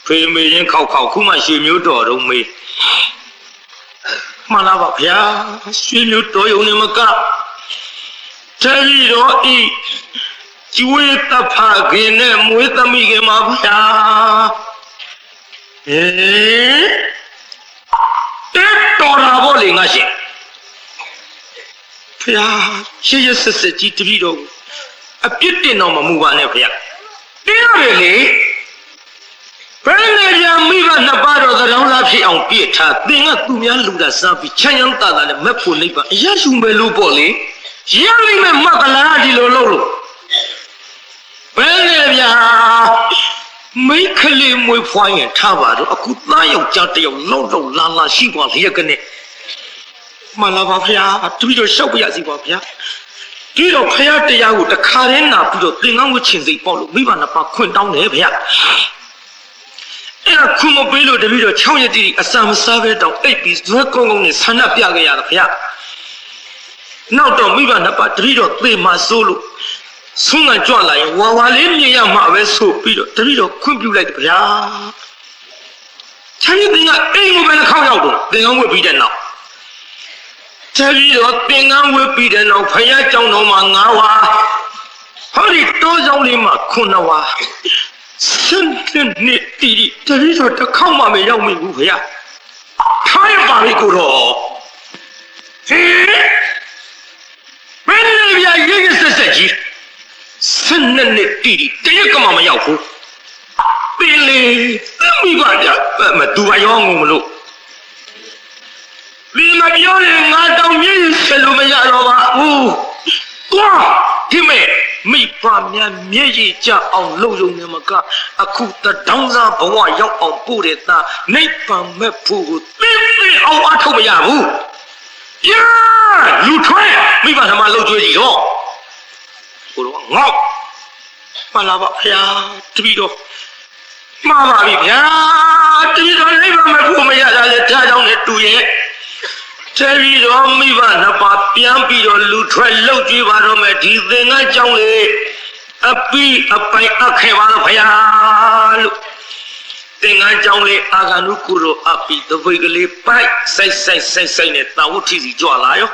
ဖေးမေရင်ခောက်ခုမှရှင်မျိုးတော်တော့မေးမှန်လားပါဗျာရွှေမျိုးတော်ယုံနေမကတတိတော်ဤကျွေးတဖခင်နဲ့မွေးသမီးခင်ပါဗျာတော်တာဘောလေငါရှင်ဗျာရှေ့ရဆက်ဆက်ကြီးတတိတော်အပြစ်တင်တော်မမူပါနဲ့ဗျာတင်းရတယ်လေဘယ်နဲ့ပြမိဘနှစ်ပါးတော်သတော်လားဖြစ်အောင်ပြစ်ထားသင်ကသူများလူတာစားပြီးချမ်းချမ်းသာသာနဲ့မက်ဖို့လိမ့်ပါအရရှုံပဲလို့ပေါ့လေရလိမ့်မယ်မကလားဒီလိုလုပ်လို့ဘယ်နဲ့ဗျာမိခလေးမွေးဖွားရင်ထားပါတော့အခုသားယောက်ျားတစ်ယောက်လောက်လာရှိပါလျက်ကနေမှန်လားပါဗျာတပည့်တော်ရှောက်ပြရစီပါဗျာဒီတော့ဖရာတရားကိုတခါတည်းနာပြီးတော့သင်္ကန်းဝတ်ချင်စိတ်ပေါ့လို့မိဘနှစ်ပါးခွင့်တောင်းတယ်ဗျာအဲ့ဒါခုမပေးလို့တပည့်တော်6ရက်တိအစာမစားပဲတောင်အိပ်ပြီးဇွဲကုန်းကုန်းနဲ့ဆန္ဒပြခဲ့ရတာဗျာနောက်တော့မိဘနှစ်ပါးတပည့်တော်သေမှစိုးလို့ဆုံးကကြွလာရင်ဝါလေးမြင်ရမှာပဲဆိုပြီးတော့တပည့်တော်ခွင့်ပြုလိုက်တယ်ဗျာချမ်းရည်ကအိမ်ကိုပဲခေါက်ရောက်တော့သင်္ကန်းဝတ်ပြီးတဲ့နောက်တပည့်တော်သင်္ကန်းဝတ်ပြီးတဲ့နောက်ဖရာကြောင်းတော်မှာ9ဝါဟောဒီတိုးဆောင်လေးမှာ9ဝါစံနှစ်တီတပည့်တော်တစ်ခေါက်မှမရောက်မိဘူးဗျာထားရပါလိကိုတော့ဟေးဘယ်လိုဗျာရေးဆက်ဆက်ကြီးစံနှစ်တီတရက်ကမှမရောက်ဘူးပင်လေမိပါကြမတူပါရောငုံမလို့ဒီမပြောရင်ငါတောင်မြည်ဆက်လို့မရတော့ပါဘူးသွားဒီမဲ့မိဘများမျက်ရည်ကျအောင်လှုပ်ရုံနဲ့မကအခုတောင်းစားဘဝရောက်အောင်ပို့တဲ့သားနိဗ္ဗာန်မဲ့ဖို့ကိုသိအောင်အထုတ်မရဘူးပြလူထွဲမိဘဓမ္မလှုပ်ကြွေးကြည့်တော့ကိုတော့ငေါ့ပါလာပါဗျာတပည့်တော်မှားပါပြီဗျာတပည့်တော်နိဗ္ဗာန်မဲ့ဖို့မရတာလေဒါကြောင့်လည်းတူရဲ့တပည့်တော်မိဘနှစ်ပါးပြန်ပြီးတော့လူထွဲလှုပ်ကြွေးပါတော့မယ်ဒီသင်္ကန်းကြောင့်လေအပိအပိုင်အခဲပါတော့ဗျာလို့သင်္ကန်းကြောင့်လေအာဂန္တုကုရောအပိတပိတ်ကလေးပိုက်စိုက်နဲ့တာဝဋ္ဌိစီကြွလာရော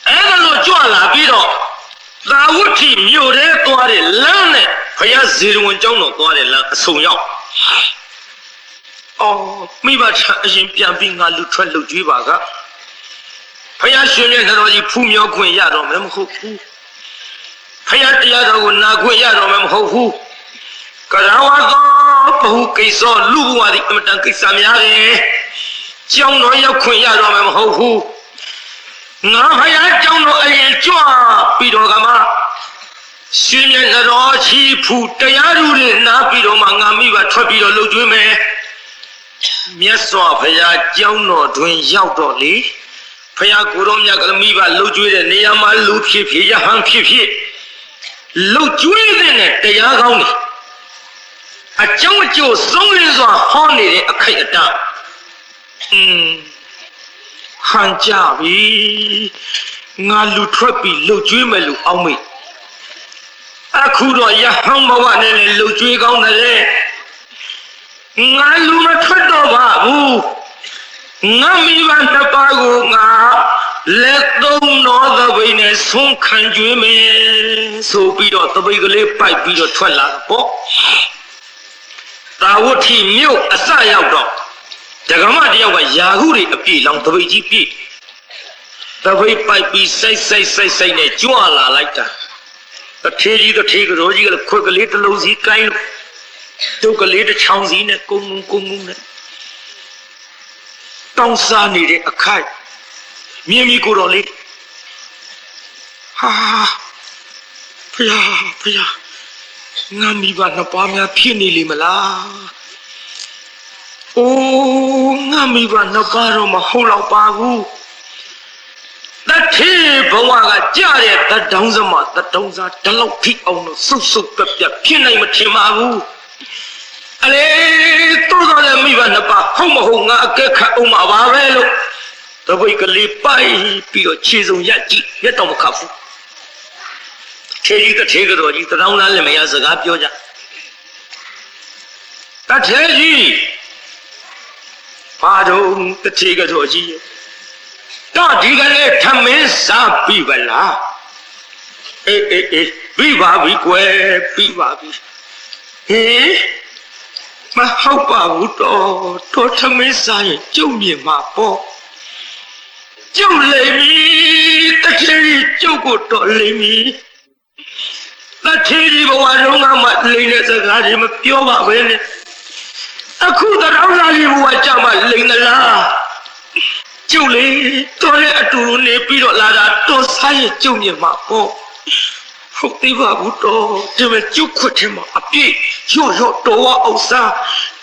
အဲ့ဒါလို့ကြွလာပြီးတော့သာဝဋ္ဌိမြို့ထဲသွားတဲ့လမ်းနဲ့ဘုရားဇေရဝံကျောင်းတော်သွားတဲ့လမ်းအဆုံရောက်အော်မိဘချအရင်ပြန်ပြီးငါလူထွက်လှုပ်ကြွေးပါကဘုရားရှင်ရဲ့တော်ကြီးဖူးမြောခွင့်ရတော့မယ်မဟုတ်ဘူးဘုရားတရားတော်ကိုနာခွင့်ရတော့မယ်မဟုတ်ဘူးကရဝသောဘဟုကိစ္စလူဘဝဒီအမတန်ကိစ္စများတယ်ကျောင်းတော်ရောက်ခွင့်ရတော့မယ်မဟုတ်ဘူးငါဘုရားကျောင်းတော်အရင်ကြွပြီးတော့ကမှရှင်ရဲ့တော်ချီဖူတရားဓုတွေနားပြီးတော့မှငါမိဘထွက်ပြီးတော့လှုပ်ကြွေးမယ်မြတ်စွာဘုရားကျောင်းတော်တွင်ရောက်တော့လေဘုရားကိုယ်တော်မြတ်ကမိဘလှုပ်ကြွေးတဲ့နေရာမှာလူဖြစ်ဖြစ်ယဟန်ဖြစ်ဖြစ်လှုပ်ကြွေးတဲ့တရားကောင်းတွေအကြောင်းအကျိုးဆုံးလင်းစွာဟောနေတဲ့အခိုက်အတန့်ဟန်ကြပြီငါလူထွက်ပြီးလှုပ်ကြွေးမယ်လို့အောက်မေ့ အခုတော့ရဟန်းဘဝနဲ့လည်းလှုပ်ကြွေးကောင်းတယ်ငါလူမထွက်တော့ပါဘူးငါမိဘနှစ်ပါးကိုငါလက်သုံးတော်သပိတ်နဲ့ဆုံးခံကြွေးမယ်ဆိုပြီးတော့သပိတ်ကလေးပိုက်ပြီးတော့ထွက်လာတော့တာဝတိမြို့အစရောက်တော့ဒကမတယောက်ကယာဟုတွေအပြည့်လောင်သပိတ်ကြီးပြည့်သပိတ်ပိုက်ပြီးစိတ်နဲ့ကြွလာလိုက်တာတထေးကြီးကတော့ကြီးကလည်းခွက်ကလေးတစ်လုံးစီကိုင်းလို့တုတ်ကလေးတစ်ချောင်းစီနဲ့ကုန်းနဲ့တောင်းစားနေတဲ့အခိုက်မြင်ပြီကိုတော်လေးဟာဖယားငါမိဘနှစ်ပါးများဖြစ်နေလိမ့်မလားအိုးငါမိဘနှစ်ပါးတော့မဟုတ်တော့ပါဘူးတထေးဘဝကကြတဲ့တတောင်းစမတတောင်းစားတလောက်ထိအောင်လို့စုပ်ပြဖြစ်နိုင်မထင်ပါဘူးအလေတို့တော့လည်းမိဘနှစ်ပါးဟုတ်မဟုတ်ငါအကဲခတ်အောင်မှာပါပဲလို့တပိတ်ကလေးပိုက်ပြီးတော့ခြေစုံရက်ကြည့်ရက်တော့မခတ်ဘူးတထေးကတော့ကြီးတတောင်းလားလည်းမရစကားပြောကြတထေးကြီးဘာတော့တထေးကတော့ကြီးတော့ဒီကနေ့ထမင်းစားပြီဗလားအေးပြီးပါပြီကွယ်ပြီးပါပြီဟေးမဟုတ်ပါဘူးတော့ထမင်းစားရင်ကျုပ်မြင်မှာပေါ့ကျုပ်လိမ့်မီတထေးကျုပ်ကိုတော့လိမ့်မီတထေးဒီဘဝလုံးကမှလိမ့်တဲ့စကားတွေမပြောပါပဲနဲ့အခုတော့လာလီဘဝကြမှာလိမ့်သလားကျုပ်လေတော်ရဲ့အတူတူနေပြီးတော့လာတာတော်စားရဲ့ကျုပ်မြင်မှာပေါ့ဟုတ်သေးပါဘူးတော့ဒီမဲ့ကျုပ်ခွတ်ထဲမှာအပြည့်ရော့တော်ဝအောင်စား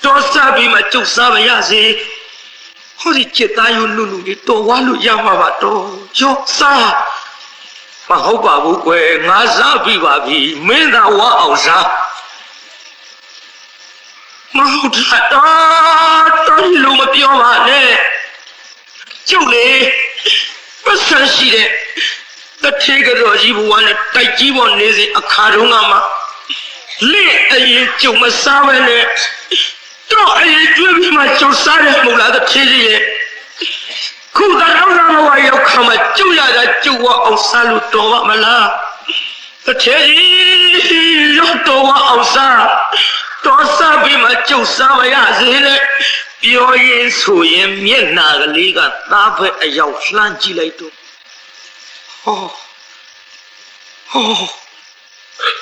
တော်စားပြီးမှကျုပ်စားမရစေဟောဒီจิตသားရုံနုလေးတော်ဝါလို့ရမှာပါတော့ရော့စားမဟုတ်ပါဘူးကွယ်ငါစားပြီးပါပြီမင်းသာဝါအောင်စားမဟုတ်တာတော်လို့မပြောပါနဲ့ကျုပ်လေပတ်စံရှိတဲ့တထေးကတော့ကြီးဘဝနဲ့တိုက်ကြီးပေါ်နေစဉ်အခါတုန်းကမှလက်အရင်ကျုံမစားပဲနဲ့တော့အရင်ကျွေးပြီးမှကျုံစားတယ်မဟုတ်လားတထေးကြီးရဲ့ခုတော့ဘဝရောက်ခါမှကျုပ်ရတာကျုပ်ဝအောင်စားလို့တော်ပါမလားတထေးကြီးရောက်တော်ဝအောင်စားတော်စားပြီးမှကျုပ်စားမရစေနဲ့ပြောရင်ဆိုရင်မျက်နာကလေးကသားပဲအရောက်လှမ်းကြည့်လိုက်တော့ဟော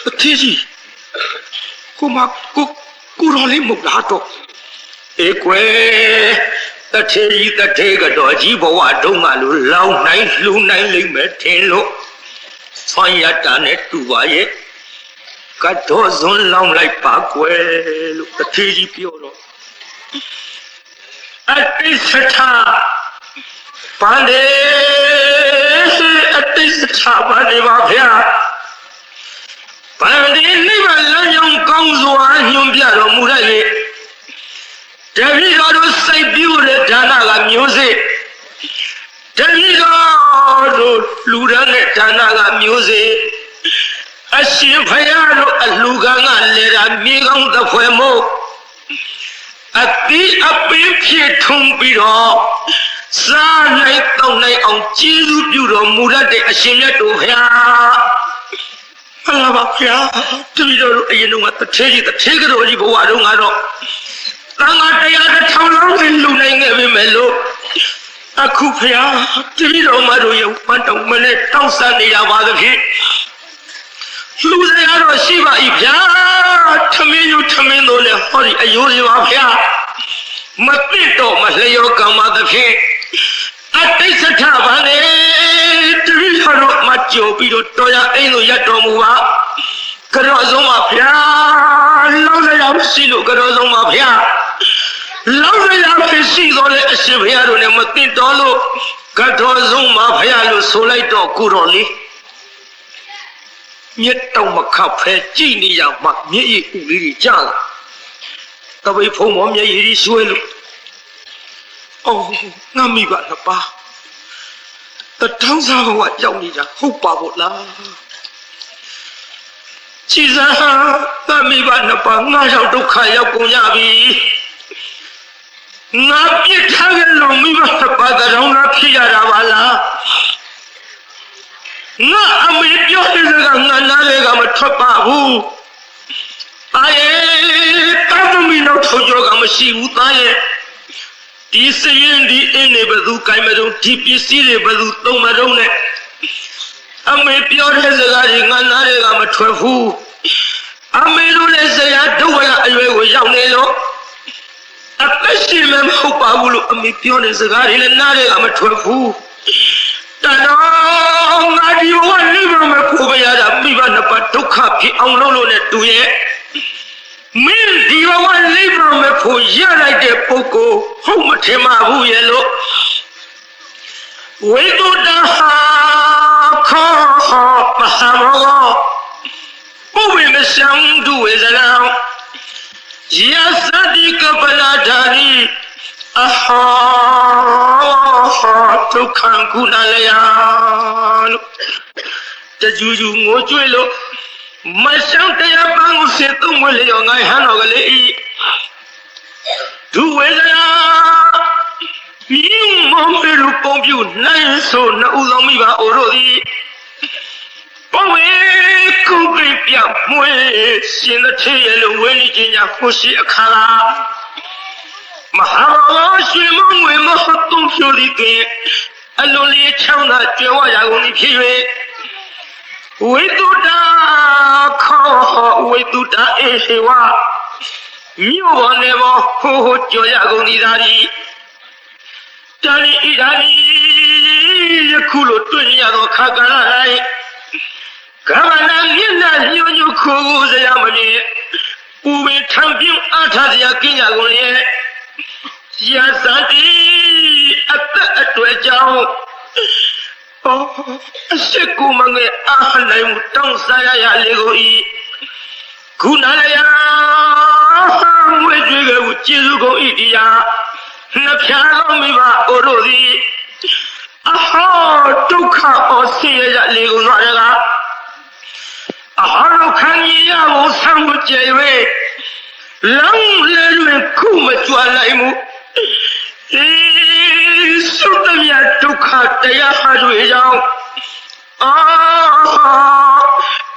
အထေးကြီးကိုတော်လေးမဟုတ်လားတော့အေးကွယ်တထေးကတော့ကြီးဘဝတုန်းကလို့လောင်းနိုင်လှူနိုင်လိမ့်မယ်ထင်လို့ဆွမ်းရတာနဲ့တူပါရဲ့ကတော့ဇွန်လောင်းလိုက်ပါကွယ်လို့တထေးကြီးပြောတော့အတိစထာဘာလေအတိစထာဘာလေပါဗျာဘာဒီနိဗ္ဗာန်လမ်းကြောင်းကောင်းစွာညွှန်ပြတော်မူတဲ့လေတပည့်တော်တို့စိတ်ပြုတဲ့ဒါနကမျိုးစေ့တပည့်တော်တို့လူရတဲ့ဒါနကမျိုးစေ့အရှင်ဘုရားတို့အလူကံကလည်းတာမြေကောင်းသဖွယ်မို့အတိအပင်ဖြစ်ထုံပြီးတော့စားနိုင်တောင်းနိုင်အောင်ကျေးဇူးပြုတော်မူတဲ့အရှင်မြတ်တို့ဘုရားမှန်ပါဗျာတပည့်တော်တို့အရင်ကတထေးကတော့ကြီးဘဝတုန်းကတော့တန်ခါတရားတစ်ထောင်လုံးနဲ့လူနိုင်ခဲ့ပြီမဲ့လို့အခုဘုရားတပည့်တော်မတို့ရဲ့ဝတ်တော်မနဲ့တောင်းဆနေရပါသဖြင့်လူစရာတော့ရှိပါ၏ဗျာထမင်းတို့လည်းဟောဒီအယိုးစီပါဗျာမသိတော့မလျောကံပါသဖြင့်အတိတ်စထပါလေတပည့်တော်မကြိုပြီးတော့တော်ရအိမ်ကိုရတော်မူပါကြောဆုံးပါဗျာလောက်ရရှိလို့ကြောဆုံးပါဗျာလောက်ရရှိတော့လေအရှင်ဘုရားတို့လည်းမသိတော့လို့ကြောဆုံးပါဗျာလို့ဆိုလိုက်တော့ကိုတော်လေးမြတ်တောင်မခတ်ဖဲကြည်နေရမှမျက်ရည်ဥလေးတွေကြာလာတပိတ်ဖုံမောမျက်ရည်တွေရွှဲလို့အော်ငါမိပါနှစ်ပါးတထောင်းစားဘဝရောက်နေတာဟုတ်ပါဘူးလား ကြည်စားသမီးပါနှစ်ပါးငါရောက်ဒုက္ခရောက်ကုန်ရပြီငါပြစ်ထားခဲ့လို့မိဘနှစ်ပါးတောင်လားဖြစ်ရတာပါလားငါအမေပြောတဲ့စကားငါနားလေကမထွက်ပါဘူးတာရဲ့တာသမီးနောက်ထောက်ကြောကမရှိဘူးတာရဲ့ဒီစရင်ဒီအင်းနေဘသူကိုင်မတော့ဒီပစ္စည်းတွေဘသူသုံးမတော့နဲ့အမေပြောတဲ့စကားတွေငါနားလေကမထွက်ဘူးအမေတို့လည်းဆရာဒုဝရအရွယ်ကိုရောက်နေလို့အသက်ရှင်မဟုတ်ပါဘူးလို့အမေပြောတဲ့စကားတွေလည်းနားလေကမထွက်ဘူးတတော်ငါဒီဘဝလိမ့်မဖို့ပဲရတာမိဘနှစ်ပါးဒုက္ခဖြစ်အောင်လုပ်လို့နဲ့တူရဲ့မင်းဒီဘဝလိမ့်မဖို့ရလိုက်တဲ့ပုဂ္ဂိုလ်ဟုတ်မထင်ပါဘူးရဲ့လို့ဝိတုဒ္ဓဟာခောမဟာမောပုဝေမရှံဒုဝေဇလံယသတိကပလာဓာနိအဟောဒုက္ခံကုဏလယလို့တကြူကြူငိုကြွေးလို့မရှံတရားပန်းကိုစေသုံးဝဲလျောငါဟန်တော်ကလေးဒုဝေဇလံမြင်းမောင်ပေလူပုံပြူနိုင်ဆိုနှစ်ဦးသောမိဘအိုတို့သည်ဘဝကုပိပြမွေရှင်တဲ့ထဲရလို့ဝဲနေခြင်းညာဖို့ရှိအခါလာမဟာဘောရွှေမငွေမဟုတ်တုံးဖြိုလိကအလိုလေးချောင်းသာကျွဲဝရကုန်ပြီဖြစ်၍ဝိတုဒ္ဓခောဝိတုဒ္ဓအေဟေဝမြို့ပေါ်နေပေါ်ဟိုဟိုကြော်ရကုန်သည်သာသည်တာလီဣဒာလီယခုလိုတွေ့ရသောခါကာလ၌ကမ္ဘာနာမျက်နှာညှို့ညွတ်ခိုးစရာမမြင်ပူပင်ထံပြုံးအားထားစရာကင်းရကုန်ရဲ့ရာဇတိအသက်အတွေ့ကြောင့်အရှိကူမငယ်အားနိုင်မှုတောင်းစားရလေကိုဤခုနလျာဝိကျွေးကကျေစုကုန်ဤတရားနှဖြာလုံးမိဘအိုတို့သည်အဟောဒုက္ခဩဆေရလေကုန်သွားရကအဟောခံရဖို့ဆံကိုကြဲ၍လောင်းလေတွင်ခုမကြွလိုက်မှုသုတ္တမြတ်ဒုက္ခတရားဟာတွေကြောင့်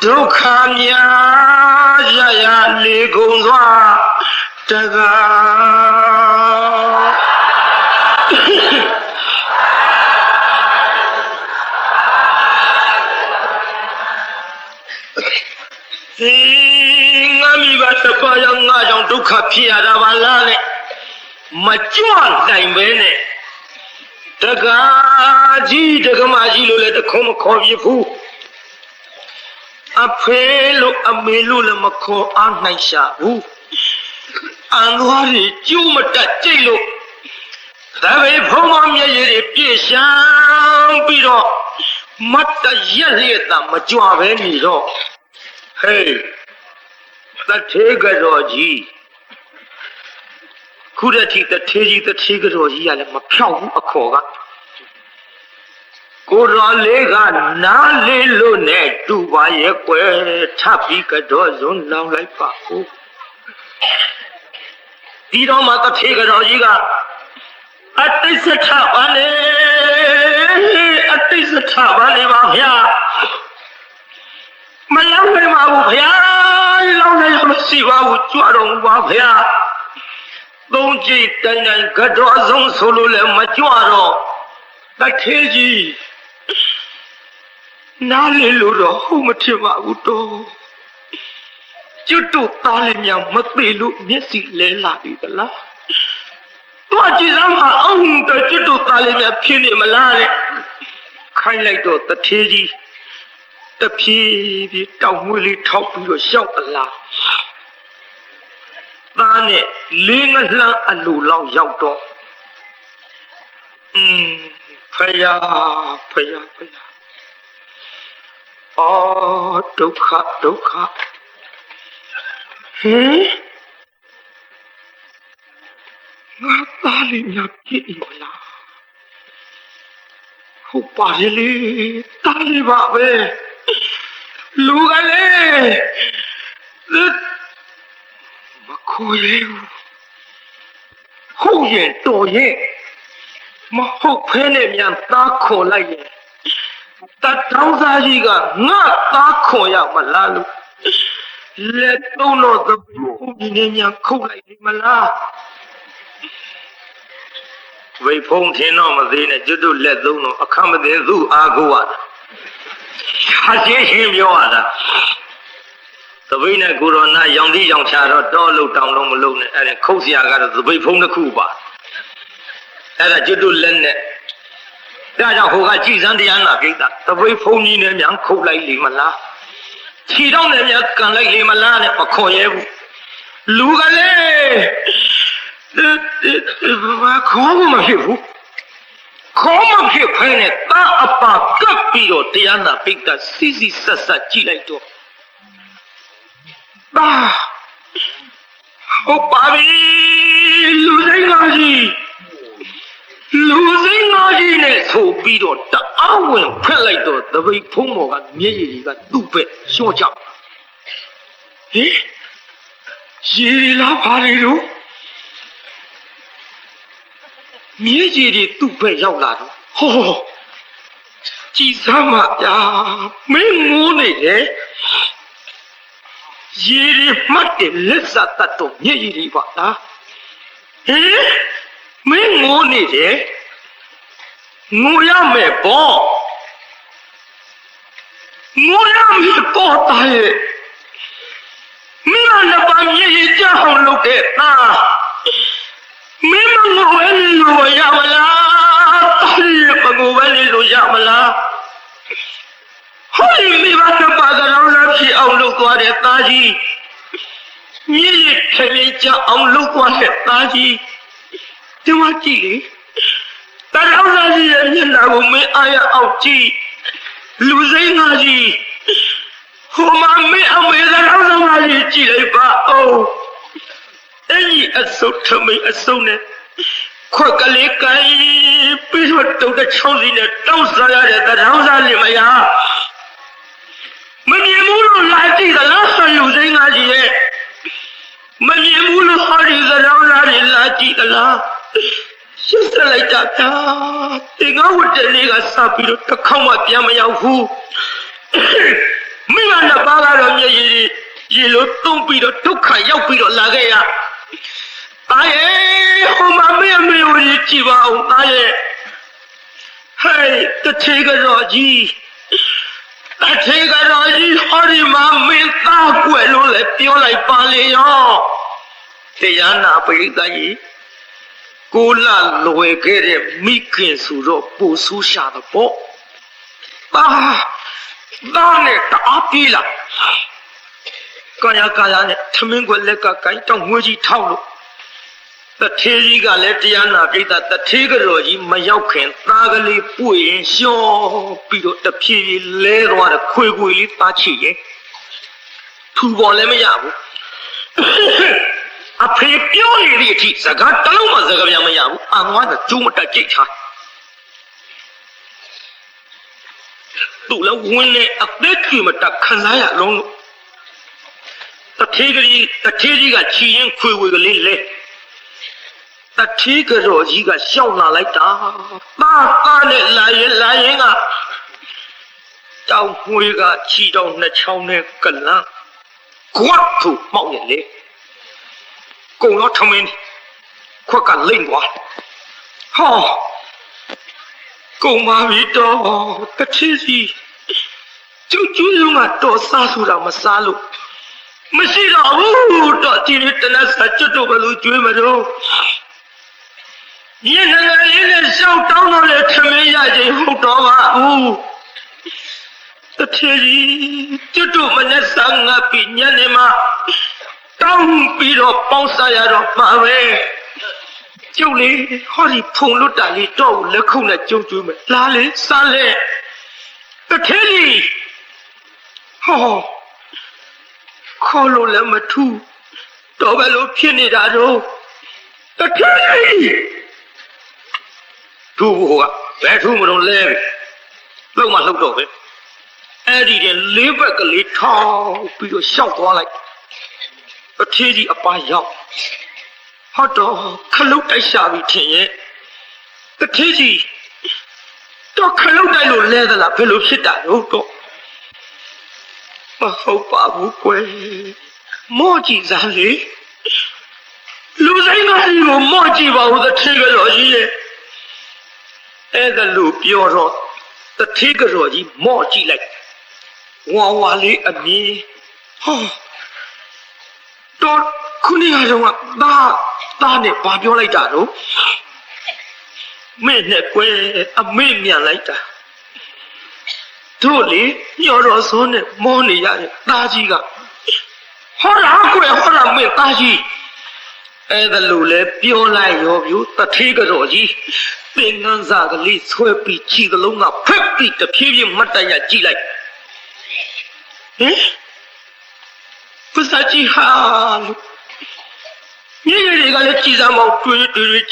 ဒုက္ခများရရလေကုန်သွားတကားငါမိဘတစ်ပါးရောက်ငါကြောင့်ဒုက္ခဖြစ်ရတာပါလားနဲ့မကြွနိုင်ပဲနဲ့တကားကြီးတကမကြီးလို့လည်းတခုံးမခေါ်ပြဘူးအဖေလို့အမေလို့လည်းမခေါ်အားနိုင်ရှာဘူးအန်သွားတွေကျိုးမတက်ကြိတ်လို့ဒါပဲဖုံးမမျက်ရည်တွေပြည့်ရှမ်းပြီးတော့မတ်တရက်လျက်သာမကြွပဲနေတော့ဟေးတထေးကတော့ကြီးခုတည်းထိတထေးကြီးတထေးကတော့ကြီးကလည်းမဖြောက်ဘူးအခေါ်ကကိုတော်လေးကနားလေးလို့နဲ့တူပါရဲ့ကွယ်ထပ်ပြီးကတော့ဇွန်းလောင်းလိုက်ပါဦးဒီတော့မှတထေးကတော့ကြီးကအတိတ်စထပါလေအတိတ်စထပါလေပါဗျာမလောင်းနိုင်ပါဘူးဗျာလောင်းနိုင်မရှိပါဘူးကြွတော်မူပါဗျာသုံးကြိတ်တိုင်းတိုင်းကတော့ဆုံးဆိုလို့လည်းမကြွတော့တထေးကြီးနားလေလို့တော့ဟုတ်မထင်ပါဘူးတော့ကျွတ်တို့သားလေးများမသေးလို့မျက်စိလဲလာပြီသလားတော့ကြည်စမ်းမှာအောင်တော့ကျွတ်တို့သားလေးများဖြစ်နေမလားတဲ့ခိုင်းလိုက်တော့တထေးကြီးတဖြည်းဖြည်းတောက်မွေးလေးထောက်ပြီးတော့ရှောက်အလားသားနဲ့လေးငလှမ်းအလိုလောက်ရောက်တော့ဖယားဖယားဖယားဒုက္ခဒုက္ခဟေးငါသားလေးများဖြစ်နေမလားဟုတ်ပါရဲ့လေသားလေးပါပဲ လူကလည်းမခိုးရဲဘူးဟုတ်ရင်တော်ရဲ့မဟုတ်ဖဲနဲ့မြန်သားခေါ်လိုက်ရင်တတောင်းစားကြီးကငါသားခေါ်ရမလားလို့လက်သုံးတော့သဘူဒီနေမြန်ခုတ်လိုက်ဒီမလားဝိဖုံးထင်းတော့မသေးနဲ့ကျွတ်တို့လက်သုံးတော့အခမသိသူ့အာကိုရဟာချင်းချင်းပြောရတာသပိတ်နဲ့ကိုရိုနာရောင်တိရောင်ချတော့တောလို့တောင်လုံးမလုံးနဲ့အဲ့ဒါခုတ်เสียကတော့သပိတ်ဖုံးတစ်ခုပါအဲ့ဒါကျွတ်တို့လက်နဲ့ဒါကြောင့်ဟိုကကြည်စမ်းတရားနာပြိတ္တာသပိတ်ဖုံးကြီးနဲ့မြန်ခုတ်လိုက်လေမလားခြေတော့နဲ့မြန်ကန်လိုက်လေမလားနဲ့မခေါ်ရဲဘူးလူကလည်းဘာခေါ်မှမဖြစ်ဘူးခေါ်မှဖြစ်ဖဲနဲ့တာအပါကပ်ပြီးတော့တရားနာပြိတ္တာစီစီဆက်ဆက်ကြည့်လိုက်တော့ဟုတ်ပါပြီလူစိမ်းသားကြီးနဲ့ဆိုပြီးတော့တအားဝင်ဖက်လိုက်တော့သပိတ်ဖုံးပေါ်ကမျက်ရည်တွေကသူ့ဘက်လျှော့ကြဟေးရေလားပါလေတော့မျက်ရည်တွေသူ့ဘက်ရောက်လာတော့ဟောကြည်စမ်းပါဗျာမင်းငိုးနေတယ်ရေရီမှတ်တယ်လက်စတတ်တော့မျက်ရည်တွေပါလားဟေးမင်းငိုးနေတယ်ငိုရမယ်ပေါ့ငိုရမယ်ပေါ့တာရဲ့မင်းလည်းပါမျက်ရည်ကြောက်လို့တဲ့သားမင်းမငိုရလို့ရမလားတာရဲ့မငိုရလို့ရမလားဟိုမိဘတပါကတော့လည်းဖြစ်အောင်လုပ်သွားတဲ့သားကြီးမြေထလေးကြအောင်လုပ်သွားတဲ့သားကြီးဒီမှာကြည့်လေတရားစားကြီးရဲ့မျက်နှာကိုမင်းအားရအောင်ကြည့်လူစိမ်းသားကြီးဟိုမှာမင်းအမေတရားစားကြီးကြည့်လိုက်ပါအောင်အဲ့ဒီအစုပ်ထမိန်အစုပ်နဲ့ခွက်ကလေးကိုင်းပြီးတော့တုတ်တဲ့ချောင်းစီနဲ့တောက်စားရတဲ့တရားစားလေးမရမမြင်ဘူးလို့လာကြည့်သလားဆွေယူစိမ်းသားကြီးရဲ့မမြင်ဘူးလို့ဟောဒီကြောင်လာတယ်လာကြည့်သလားရှင်းစလိုက်တာဗျာတင်ငါဝတ်တဲ့လေးကစပြီးတော့တစ်ခေါက်မှပြန်မရောက်ဘူးမိမနှစ်ပါးကတော့မျက်ရည်ရေလိုတုံးပြီးတော့ဒုက္ခရောက်ပြီးတော့လာခဲ့ရတာရဲ့ဟိုမှာမင်းကိုကြည့်ပါအောင်တာရဲ့ဟဲ့တထေကတော့ကြီးအထေကတော့ကြီးဟောဒီမှာမင်းသားကွယ်လို့လည်းပြောလိုက်ပါလေရောတရားနာပိဋကကြီးကိုလာလွယ်ခဲ့တဲ့မိခင်ဆိုတော့ပူဆူးရှာတော့ပေါ့သားနဲ့တအားပြေးလာကာယနဲ့ထမင်းကွယ်လက်ကကိုင်းတောင်းငွေကြီးထောက်လို့တထေကြီးကလည်းတရားနာပိဋကတထေကတော့ကြီးမရောက်ခင်သားကလေးပွေရင်ရှော့ပြီးတော့တဖြည်းဖြည်းလဲသွားတဲ့ခွေလေးသားချီရဲ့ထူပေါ်လည်းမရဘူးအဖေပြောနေတဲ့အထိစကားတလုံးမှစကားပြန်မရဘူးအငွားကကျုံးမတက်ကြိတ်ထားသူ့လည်းဝင်းနဲ့အသက်ကြီးမတက်ခံစားရလုံးလို့တထေကြီးကချီရင်ခွေကလေးလဲတထေကတော့ကြီးကရှောက်လာလိုက်တာသားနဲ့လာရင်ကတောင်ခွေကချီတော့နှစ်ချောင်းနဲ့ကလန်းကွတ်သူမောက်ရဲ့လေကုန်တော့ထမင်းခွက်ကလိမ့်သွားဟောကုန်ပါပြီတော့တထေကြီးကျူးလုံးကတော့စားဆိုတာမစားလို့မရှိတော့ဘူးတော့ဒီနေ့တနတ်စာကျွတ်တော့ဘလို့ကျွေးမလို့ညနေလေးနဲ့ရှောက်တောင်းတော့လေထမင်းရခြင်းဟုတ်တော့ပါဘူးတထေကြီးကျွတ်တော့မနဲ့စားငါပြီးညနေမှာတောင်းပြီးတော့ပေါင်းစားရတော့ပါပဲကျုပ်လေဟောဒီဖုန်လွတ်တာလေးတော့လက်ခုံနဲ့ကျုံကျွေးမယ်လားလေစားလေတထေကြီးဟောခေါ်လို့လည်းမထူးတော့ဘယ်လိုဖြစ်နေတာတော့တထေကြီးထူးကဘယ်ထူးမလို့လဲလှုပ်မှလှုပ်တော့ပဲ အဲ့ဒီတဲ့လေးဘက်ကလေးထောက်ပြီးတော့ရှောက်သွားလိုက်အထေးကြီးအပါရောက်ဟုတ်တော့ခလုတ်တိုက်ရှာပြီးထင်ရဲ့တထေးကြီးတော့ခလုတ်တိုက်လို့လဲသလားဘယ်လိုဖြစ်တာလို့တော့မဟုတ်ပါဘူးကွယ်မော့ကြည့်စားလေလူဆိုင်ကားကြီးကိုမော့ကြည့်ပါဦးတထေးကတော်ကြီးရဲ့အဲ့ဒါလို့ပြောတော့တထေးကတော်ကြီးမော့ကြည့်လိုက်ဝါဝါလေးအမြင်ဟောတော့ခုနေရာတော့သားနဲ့ဘာပြောလိုက်တာတော့မင်းနဲ့ကွယ်အမေ့မြန်လိုက်တာတို့လေညော်တော်စောနဲ့မောနေရတဲ့သားကြီးကဟောတာကွယ်ဟောတာမင်းသားကြီးအဲ့ဒါလို့လဲပြောလိုက်ရောဗျတထေးကတော်ကြီးသင်္ကန်းစာကလေးဆွဲပြီးခြေကလုံးကဖက်ပြီးတဖြည်းဖြည်းမတ်တရကြည့်လိုက်ဟင်ပစကြီးဟာလို့မြေရီတွေကလည်းကြည်စမ်းမောင်တွေ့ကြလို့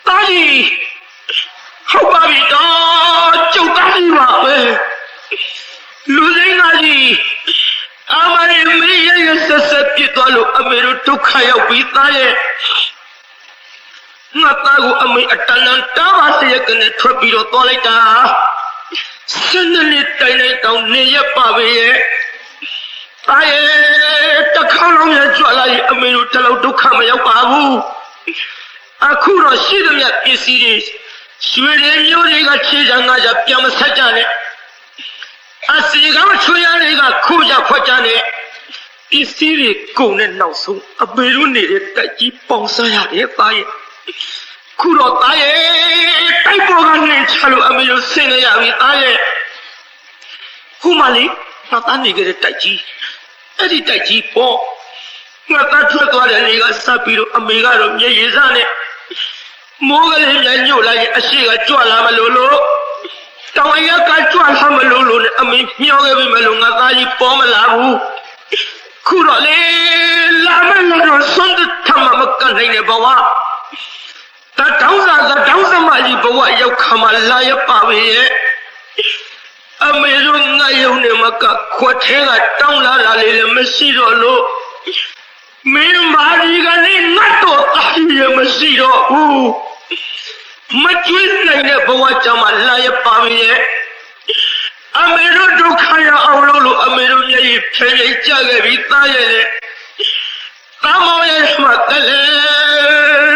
တာကြီးဟုတ်ပါပြီတော့ကျုပ်သားကြီးပါပဲလူစိမ်းသားကြီးအမရီမေးရဆက်ပြစ်သွားလို့အမေတို့ဒုက္ခရောက်ပြီးသားရဲ့ငါသားကိုအမေအတန်တန်တားပါစရကနေထွက်ပြီးတော့သွားလိုက်တာစနေနေ့တိုင်းတိုင်းတောင်းနေရပါပဲရဲ့တာရဲ့တခါလုံးရကြွလာရင်အမေတို့တလောက်ဒုက္ခမရောက်ပါဘူးအခုတော့ရှိသမျှပစ္စည်းတွေရွှေတွေမျိုးတွေကခြေချငါးချပြန်မဆက်ကြနဲ့အစီကချွေရတွေကခိုးကြဖွက်ကြနဲ့ပစ္စည်းတွေကုန်တဲ့နောက်ဆုံးအမေတို့နေတဲ့တိုက်ကြီးပေါင်စားရတယ်တာရဲ့ခုတော့တာရဲ့တိုက်ပေါ်ကနှင်ချလို့အမေတို့ဆင်းရပြီတာရဲ့ခုမှလေငါသားနေကြတဲ့တိုက်ကြီးအဲ့ဒီတိုက်ကြီးပေါ့ငါသားထွက်သွားတဲ့နေ့ကစပ်ပြီးတော့အမေကတော့မျက်ရည်စနဲ့မိုးကလေးပြန်ညှို့လိုက်ရင်အရှိကကြွလာမလို့တောင်ရကကြွလာမလို့နဲ့အမေမျောခဲ့ပြီမလို့ငါသားကြီးပေါ်မလာဘူးခုတော့လေလာမလို့ဆုံးတဲ့ထမမကန်နိုင်တဲ့ဘဝတတောင်းစားတောင်းစမကြီးဘဝရောက်ခါမှလာရပါပဲရဲ့အမေတို့ငါယုံနေမကခွက်ထဲကတောင်းလာတာလေးလည်းမရှိတော့လို့မင်းမာရီကလည်းငတ်တော့တာရမရှိတော့ဘူးမကျွေးနိုင်တဲ့ဘဝကြောင့်မှလာရပါပဲရဲ့အမေတို့ဒုက္ခရအောင်လို့အမေတို့မျက်ရည်ဖျဲဖျဲကြခဲ့ပြီးသားရဲ့လေတာမောရဲ့မှာတလေ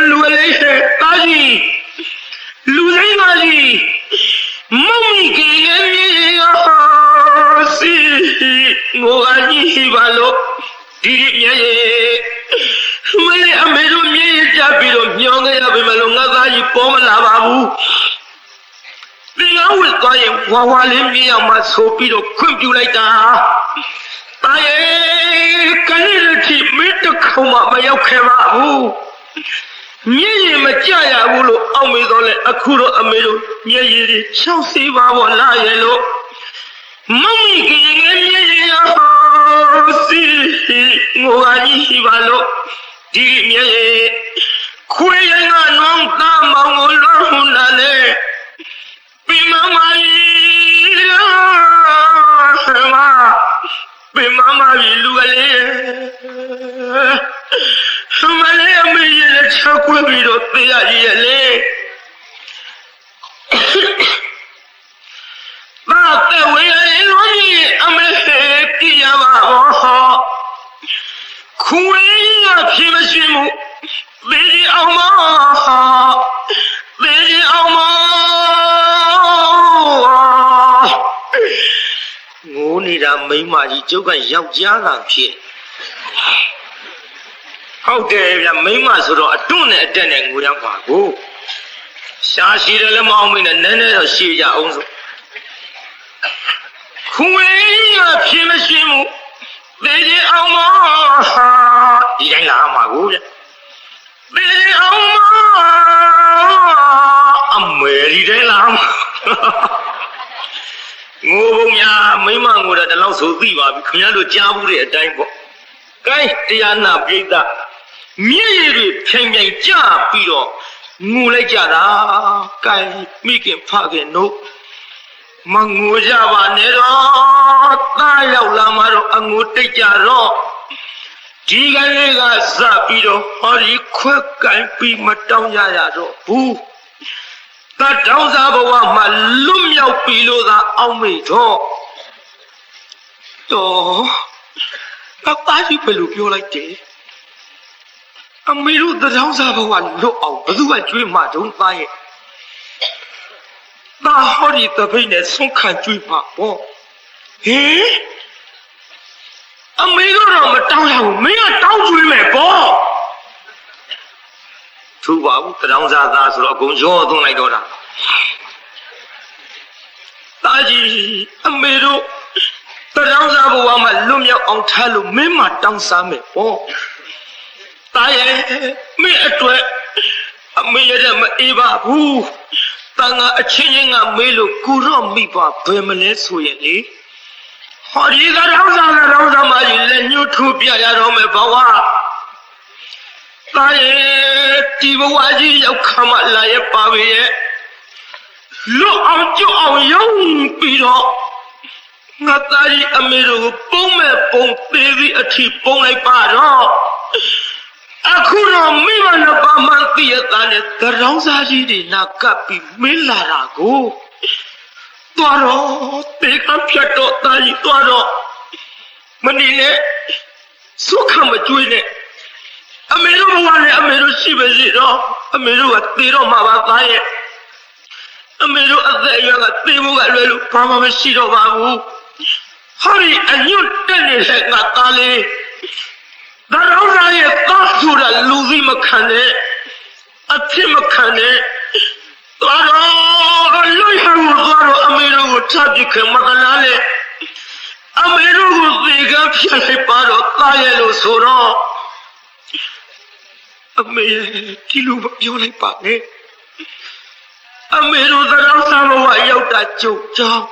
လူလေးဟဲ့တာကြီးလူလေးပါကြီးမမီကေရဲ့စီငိုအကြီးပါလို့ဒီမျက်ရည်မလေးအမေတို့မျက်ရည်ကြပြီးတော့ညောင်းခဲ့ရပြီမလို့ငါသားကြီးပေါ်မလာပါဘူးသင်္ကန်းဝတ်သွားရင်ဝါဝါလေးမြင်အောင်မဆိုပြီးတော့ခွင့်ပြုလိုက်တာတာရဲ့ကလေးတို့ချီမင်းတစ်ခေါက်မှမရောက်ခဲ့ပါဘူးမျက်ရည်မကြရဘူးလို့အောက်မေတော့လေအခုတော့အမေတို့မျက်ရည်တွေချောက်စီပါဘောလာရဲ့လို့မမီကငယ်မြေရောစီငိုအကြီးပါလို့ဒီမြေခွေရငါနောင်တာမောင်ကိုလွှမ်းလာလေပြမမကြီးပြမမကြီးလူကလေးမလေးအမေရဲ့ချက်ခွေပြီးတော့တရားကြီးရဲ့လေဘာတဲ့ဝေးရင်လို့အမေကြည့်ရပါဘောခွေးရဖြစ်မရှိမှုဘေးအောင်မဘေးအောင်မငိုနေတာမိန်းမကြီးကျုပ်ကယောက်ျားလာဖြစ်ဟုတ်တယ်ဗျမိန်းမဆိုတော့အတွန့်နဲ့အတက်နဲ့ငိုရပါကိုရှားရှိတယ်လည်းမအောင်မင်းနဲ့နည်းနည်းတော့ရှည်ကြအောင်ဆိုခွေးရဖြစ်မရှိမှုဘေးအောင်မဒီတိုင်းလာမှာကိုဗျဘေးအောင်မအမေဒီတိုင်းလာမှာငိုပုံများမိမငိုတာတလောက်ဆိုသိပါပြီခင်ဗျားတို့ကြားဘူးတဲ့အတိုင်းပေါ့ကဲတရားနာပြိဿမျက်ရည်တွေဖြိုင်ဖြိုင်ကြပြီးတော့ငိုလိုက်ကြတာကဲမိခင်ဖခင်တို့ မငိုကြပါနဲ့တော့သားရောက်လာမှတော့အငိုတိတ်ကြတော့ဒီကလေးကစပြီးတော့ဟောဒီခွက်ကင်ပြီးမတောင်းရရတော့ဘူးတတောင်းစားဘဝမှာလွတ်မြောက်ပြီလို့သာအောက်မေ့တော့အသားကြီးဘယ်လိုပြောလိုက်တယ်အမေတို့တတောင်းစားဘဝလွတ်အောင်ဘယ်သူကကြွေးမှတုံးသားရဲ့大好的这辈呢，送看嘴巴不？诶，没个人没当下，没有当嘴没不？土巴乌这当啥子说公交东来着啦？大姐，没有，这当啥不我们路面昂台路没嘛当啥没不？大爷，没一对，没一人没一把布。当我亲人啊没了，固然没把白么来说也哩。好一个让啥嘛，一来牛头别呀，让没把哇。大爷，这个娃子要看嘛来也把位耶，路昂就昂用比了。我大爷阿没了，帮没帮，别为阿提帮来把了。အခုတော့မိမနှစ်ပါးမှသိရတဲ့တရောင်းစားကြီးတွေနာကပ်ပြီးမင်းလာတာကိုသွားတော့တေကဖြတ်တော့တာကြီးသွားတော့မနေနဲ့စုခမကျွေးနဲ့အမေတို့ဘဝနဲ့အမေတို့ရှိပါစေတော့အမေတို့ကသေတော့မှာပါသားရဲ့အမေတို့အသက်အရွယ်ကသေဖို့ကလွယ်လို့ဘာမှမရှိတော့ပါဘူးဟောဒီအညွတ်တက်နေတဲ့ငါသားလေးဒါရောစားရဲ့သားဆိုတာလူစီမခံနဲ့အဖြစ်မခံနဲ့သွားတော့လွတ်ရမှုသွားတော့အမေတို့ကိုချပြခင်မကလားလေအမေတို့ကိုသေကဖြတ်လိုက်ပါတော့သားရဲ့လို့ဆိုတော့အမေဒီလိုမပြောလိုက်ပါနဲ့အမေတို့ဒါရောစားဘဝရောက်တာကြုတ်ကြောင်း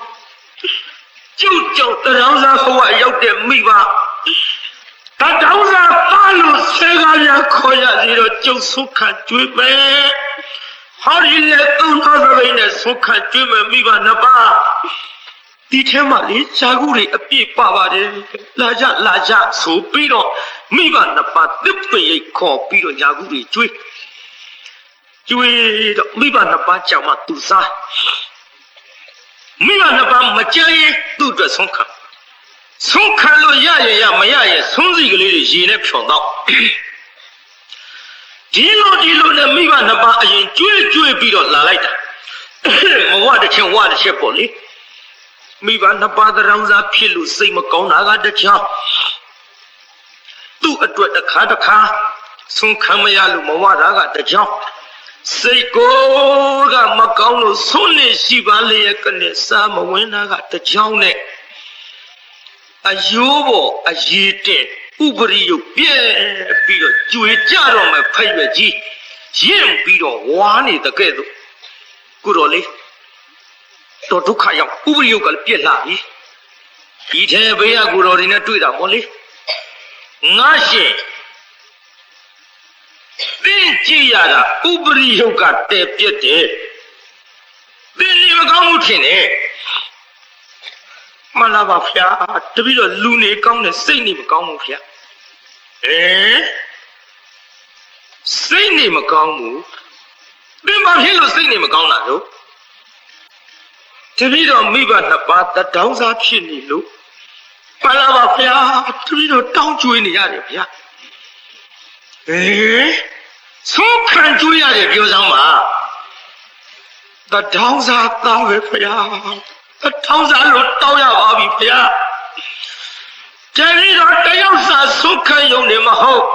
ဒါရောစားဘဝရောက်တဲ့မိဘတတောင်းစားပါလို့ဆေကားရခေါ်ရစီတော့ကျုပ်ဆုခကျွေးပဲဟောဒီလေသုံးတော်သဘိနဲ့ဆုခကျွေးမယ်မိဘနှစ်ပါးဒီထဲမှာလေဇာကုတွေအပြည့်ပါပါတယ်လာကြဆိုပြီးတော့မိဘနှစ်ပါးတစ်ပင်ရိတ်ခေါ်ပြီးတော့ဇာကုတွေကျွေးတော့မိဘနှစ်ပါးကြောင့်မှသူစားမိဘနှစ်ပါးမကြရင်သူ့အတွက်ဆုံးခံဆုံးခံလို့ရရင်မရရင်ဆုံးစီကလေးတွေရေနဲ့ဖြော်တော့ဒီလိုနဲ့မိဘနှစ်ပါးအရင်ကျွေးပြီးတော့လာလိုက်တာမဝတစ်ချက်ပေါ့လေမိဘနှစ်ပါးတရောင်းစားဖြစ်လို့စိတ်မကောင်းတာကတခြားသူ့အတွက်တစ်ခါဆုံးခံမရလို့မဝတာကတခြားစိတ်ကိုကမကောင်းလို့ဆုံးနေရှိပါလေရဲ့ကနေစားမဝင်တာကတခြားနဲ့အယိုးပေါ်အရေးတဲ့ဥပရိယုတ်ပြဲပြီးတော့ကျွေကြတော့မှဖိတ်ရွက်ကြီးရင့်ပြီးတော့ဝါနေတဲ့ကဲ့သို့ကုတော်လေးတော့ဒုက္ခရောက်ဥပရိယုတ်ကလည်းပြက်လာပြီဒီထဲဘေးကကုတော်တွေနဲ့တွေ့တာမို့လေငါရှင်သင်ကြည့်ရတာဥပရိယုတ်ကတဲပြက်တယ်သင်နေမကောင်းမှုထင်တယ်မလာပါဗျာတပည့်တော်လူနေကောင်းတယ်စိတ်နေမကောင်းဘူးဗျာစိတ်နေမကောင်းဘူးသင်ဘာဖြစ်လို့စိတ်နေမကောင်းတာလို့တပည့်တော်မိဘနှစ်ပါးတတောင်းစားဖြစ်နေလို့မလာပါဗျာတပည့်တော်တောင်းကျွေးနေရတယ်ဗျာဆုံးခံကျွေးရတယ်ပြောစမ်းပါတတောင်းစားသားပဲဗျာထောင်းစားလို့တောင်းရပါပြီဗျာတကယ်တော့တယောက်စာဆုံးခံရုံနဲ့မဟုတ်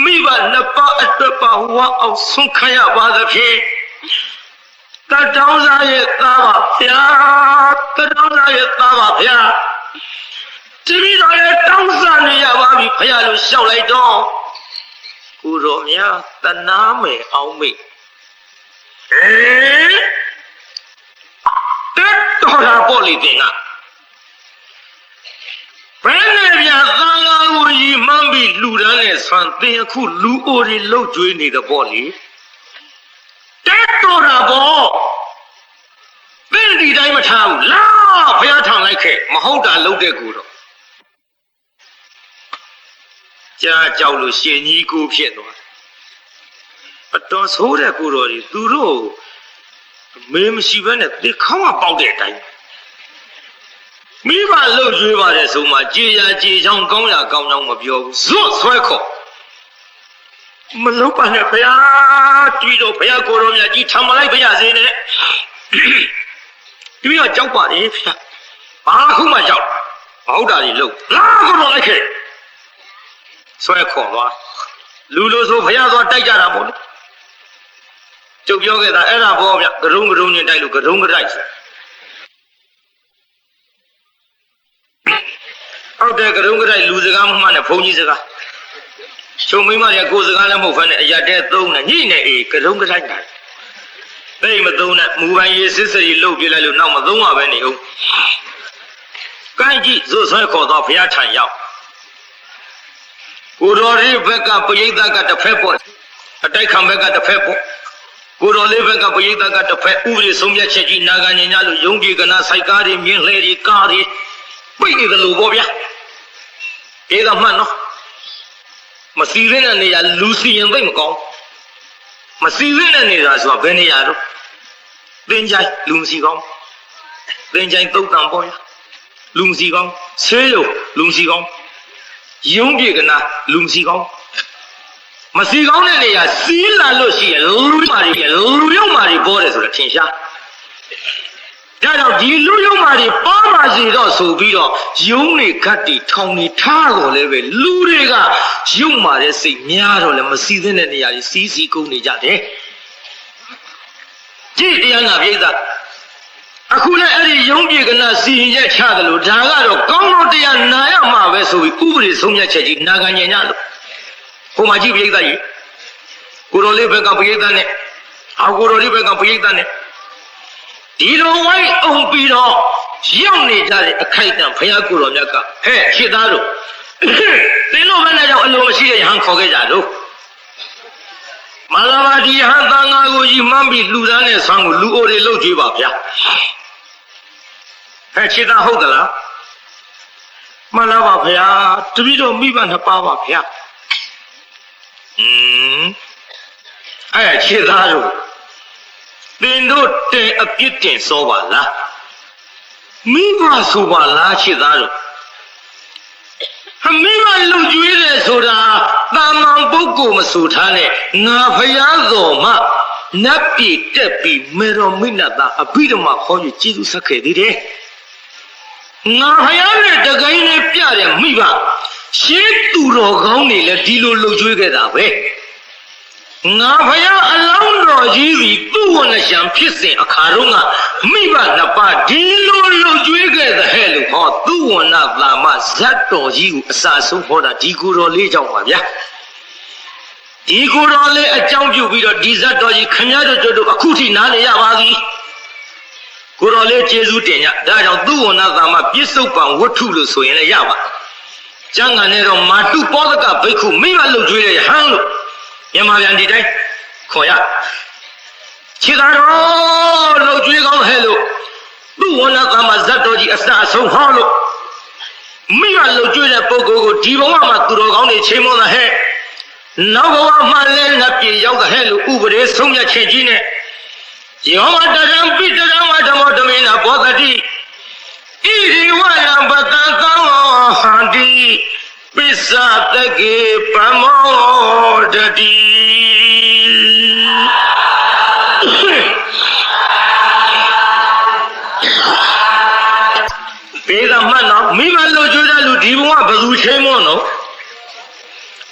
မိဘနှစ်ပါးအတွက်ပါဝါအောင်ဆုံးခံရပါသဖြင့်တတောင်းစားရဲ့သားပါဗျာတတောင်းစားရဲ့သားပါဗျာတပည့်တော်ရဲ့တောင်းစားနေရပါပြီဗျာလို့ရှောက်လိုက်တော့ကိုတော်များတနာမယ်အောင်မိတ်တော်တာပေါ့လေတင်ကဘယ်နဲ့ဗျာသံဃာကိုကြီးမှန်းပြီးလူတန်းနဲ့ဆန်တင်အခုလူအိုတွေလှုပ်ကြွေးနေတယ်ပေါ့လေတက်တော်တာပေါ့သင်ဒီတိုင်းမ ထားဘူးလာဘုရားထောင်လိုက်ခဲ့မဟုတ်တာလုပ်တဲ့ကိုတော့ကြားကြောက်လို့ရှင်ကြီးကိုဖြစ်သွားအတော်ဆိုးတဲ့ကိုတော်ကြီးသူတို့မေးမရှိဘဲနဲ့ဒီခေါင်းကပေါက်တဲ့အတိုင်းမိဘလှုပ်ရွေးပါတယ်ဆိုမှကြေရကြေချောင်းကောင်းရကောင်းချောင်းမပြောဘူးဇွတ်ဆွဲခေါ်မလုပ်ပါနဲ့ဘုရားကြည့်တော့ဘုရားကိုတော်မြတ်ကြီးထောင်မလိုက်ဘုရားစေနဲ့ဒီတော့ကြောက်ပါလေဗျာဘာခုမှကြောက်မဟုတ်တာကြီးလို့လာကိုတော်လိုက်ခဲ့ဆွဲခေါ်သွားလူလို့ဆိုဘုရားသွားတိုက်ကြတာပေါ့လေကျုပ်ပြောခဲ့တာအဲ့ဒါပေါ့ဗျဂရုံးချင်းတိုက်လို့ဂရုံးတိုက်ဆိုဟုတ်တယ်ဂရုံးတိုက်လူစကားမှနဲ့ဘုန်းကြီးစကားချုံမိမတွေကိုစကားလည်းမဟုတ်ဖ ೇನೆ အရာတဲ့သုံးနဲ့ညိနေအေးဂရုံးတိုက်တာတိတ်မသုံးနဲ့မူပိုင်ရေးစစ်စရီလှုပ်ပြလိုက်လို့နောက်မသုံးရပဲနေဦးကိုင်းကြီးဇွတ်ဆွဲခေါ်တော့ဘုရားထံရောက်ကိုတော်လေးဘက်ကပရိသတ်ကတစ်ဖက်ပေါ့အတိုက်ခံဘက်ကတစ်ဖက်ပေါ့ကိုတော်လေးဘက်ကပရိသတ်ကတစ်ဖက်ဥပဒေဆုံးဖြတ်ချက်ကြီးနာဂညင်ညလို့ယုံကြည်ကနာစိုက်ကားတွေမြင်းလှဲတွေကားတွေပိတ်နေတယ်လို့ပေါ့ဗျာအေးကမှန်နော်မစီရင်းတဲ့နေရာလူစီရင်သိမ့်မကောင်းမစီရင်းတဲ့နေရာဆိုတာဘယ်နေရာတော့သင်္ချိုင်းလူမစီကောင်းသင်္ချိုင်းသုတ်တံပေါ့ဗျာလူမစီကောင်းဆေးရုံလူမစီကောင်းယုံပြေကနာလူမစီကောင်းမစီကောင်းတဲ့နေရာစီးလာလို့ရှိရင်လူမာတွေပေါ်တယ်ဆိုတော့ထင်ရှားဒါကြောင့်ဒီလူယုံမာတွေပါပါစီတော့ဆိုပြီးတော့ယုံနေခတ်တီထောင်နေထားတော့လည်းပဲလူတွေကယုံမာတဲ့စိတ်များတော့လည်းမစီသင့်တဲ့နေရာကြီးစီးကုန်နေကြတယ်ကြည့်တရားနာပြိဿအခုလည်းအဲ့ဒီယုံပြေကနာစီရင်ချက်ချတယ်လို့ဒါကတော့ကောင်းတော့တရားနာရမှာပဲဆိုပြီးဥပဒေဆုံးဖြတ်ချက်ကြီးနာခံညင်ညလို့ဟိုမှာကြည့်ပြိဿကြီးကိုတော်လေးဘက်ကပြိဿနဲ့ကိုတော်လေးဘက်ကပြိဿနဲ့ဒီလိုဝိုင်းအောင်ပြီးတော့ရောက်နေကြတဲ့အခိုက်အတန့်ဘုရားကိုတော်မြတ်ကဟဲ့ရှစ်သားတို့သင်တို့ဘယ်နဲ့ကြောင့်အလိုမရှိတဲ့ယဟန်ခေါ်ခဲ့ကြလို့မလာပါဒီယဟန်သံဃာကိုကြီးမှန်းပြီးလူသားနဲ့ဆောင်းကိုလူအိုတွေလှုပ်ကြွေးပါဗျာဟဲ့ရှစ်သားဟုတ်သလားမလာပါဗျာတပည့်တော်မိဘနှစ်ပါးပါဗျာအဲ့ရှစ်သားတို့သင်တို့တင်အပြစ်တင်စောပါလားမိဘဆိုပါလားရှစ်သားတို့မိဘလုံကျွေးတယ်ဆိုတာတာမန်ပုဂ္ဂိုလ်မဆိုထားနဲ့ငါဖယားတော်မှနတ်ပြည်တက်ပြီးမေတော်မိနတာအဘိဓမ္မာခေါ်ယူကျေးဇူးဆက်ခဲ့သေးတယ်ငါဖယားနဲ့တကိုင်းနဲ့ပြတဲ့မိဘရှေးသူတော်ကောင်းတွေလည်းဒီလိုလုံကျွေးခဲ့တာပဲငါဖယားအလောင်းတော်ကြီးပြီးသူ့ဝဏ္ဏရှံဖြစ်စဉ်အခါတော့ကမိဘနှစ်ပါးဒီလိုလုံကျွေးခဲ့တဲ့ဟဲ့လို့ဟောသူ့ဝဏ္ဏသာမဇတ်တော်ကြီးကိုအစာဆုံးဟောတာဒီကိုတော်လေးကြောင့်ပါဗျာဒီကိုတော်လေးအကြောင်းပြုပြီးတော့ဒီဇတ်တော်ကြီးခမည်းတော်အခုထိနားလေရပါသည်ကိုတော်လေးကျေးဇူးတင်ကြဒါကြောင့်သူ့ဝဏ္ဏသာမပြစ္ဆုတ်ပံဝတ္ထုလို့ဆိုရင်လည်းရပါကျမ်းဂန်နဲ့တော့မာတုပောဒကဘိက္ခုမိဘလုံကျွေးတဲ့ဟန်းလို့မြန်မာပြန်ဒီတိုင်းခေါ်ရခြေသာတော်လှုပ်ကြွေးကောင်းဟဲ့လို့သူ့ဝဏ္ဏသာမဇတ်တော်ကြီးအစအဆုံးဟောလို့မိဘလှုပ်ကြွေးတဲ့ပုဂ္ဂိုလ်ကိုဒီဘဝမှာသူတော်ကောင်းတွေချိန်မွန်းတာဟဲ့နောက်ဘဝမှာလည်းလက်ပြေရောက်တာဟဲ့လို့ဥပဒေဆုံးဖြတ်ချက်ကြီးနဲ့ယောမတရံပိတရံဝဓမ္မဓမေနဘောဓတိဣရိဝရံပတံသံဟန္တိပစ္စတကေပမောဒတိဘေးကမှတ်တော့မိမလို့ကြွတဲ့လူဒီဘဝဘယ်သူချိန်မွန်းတော့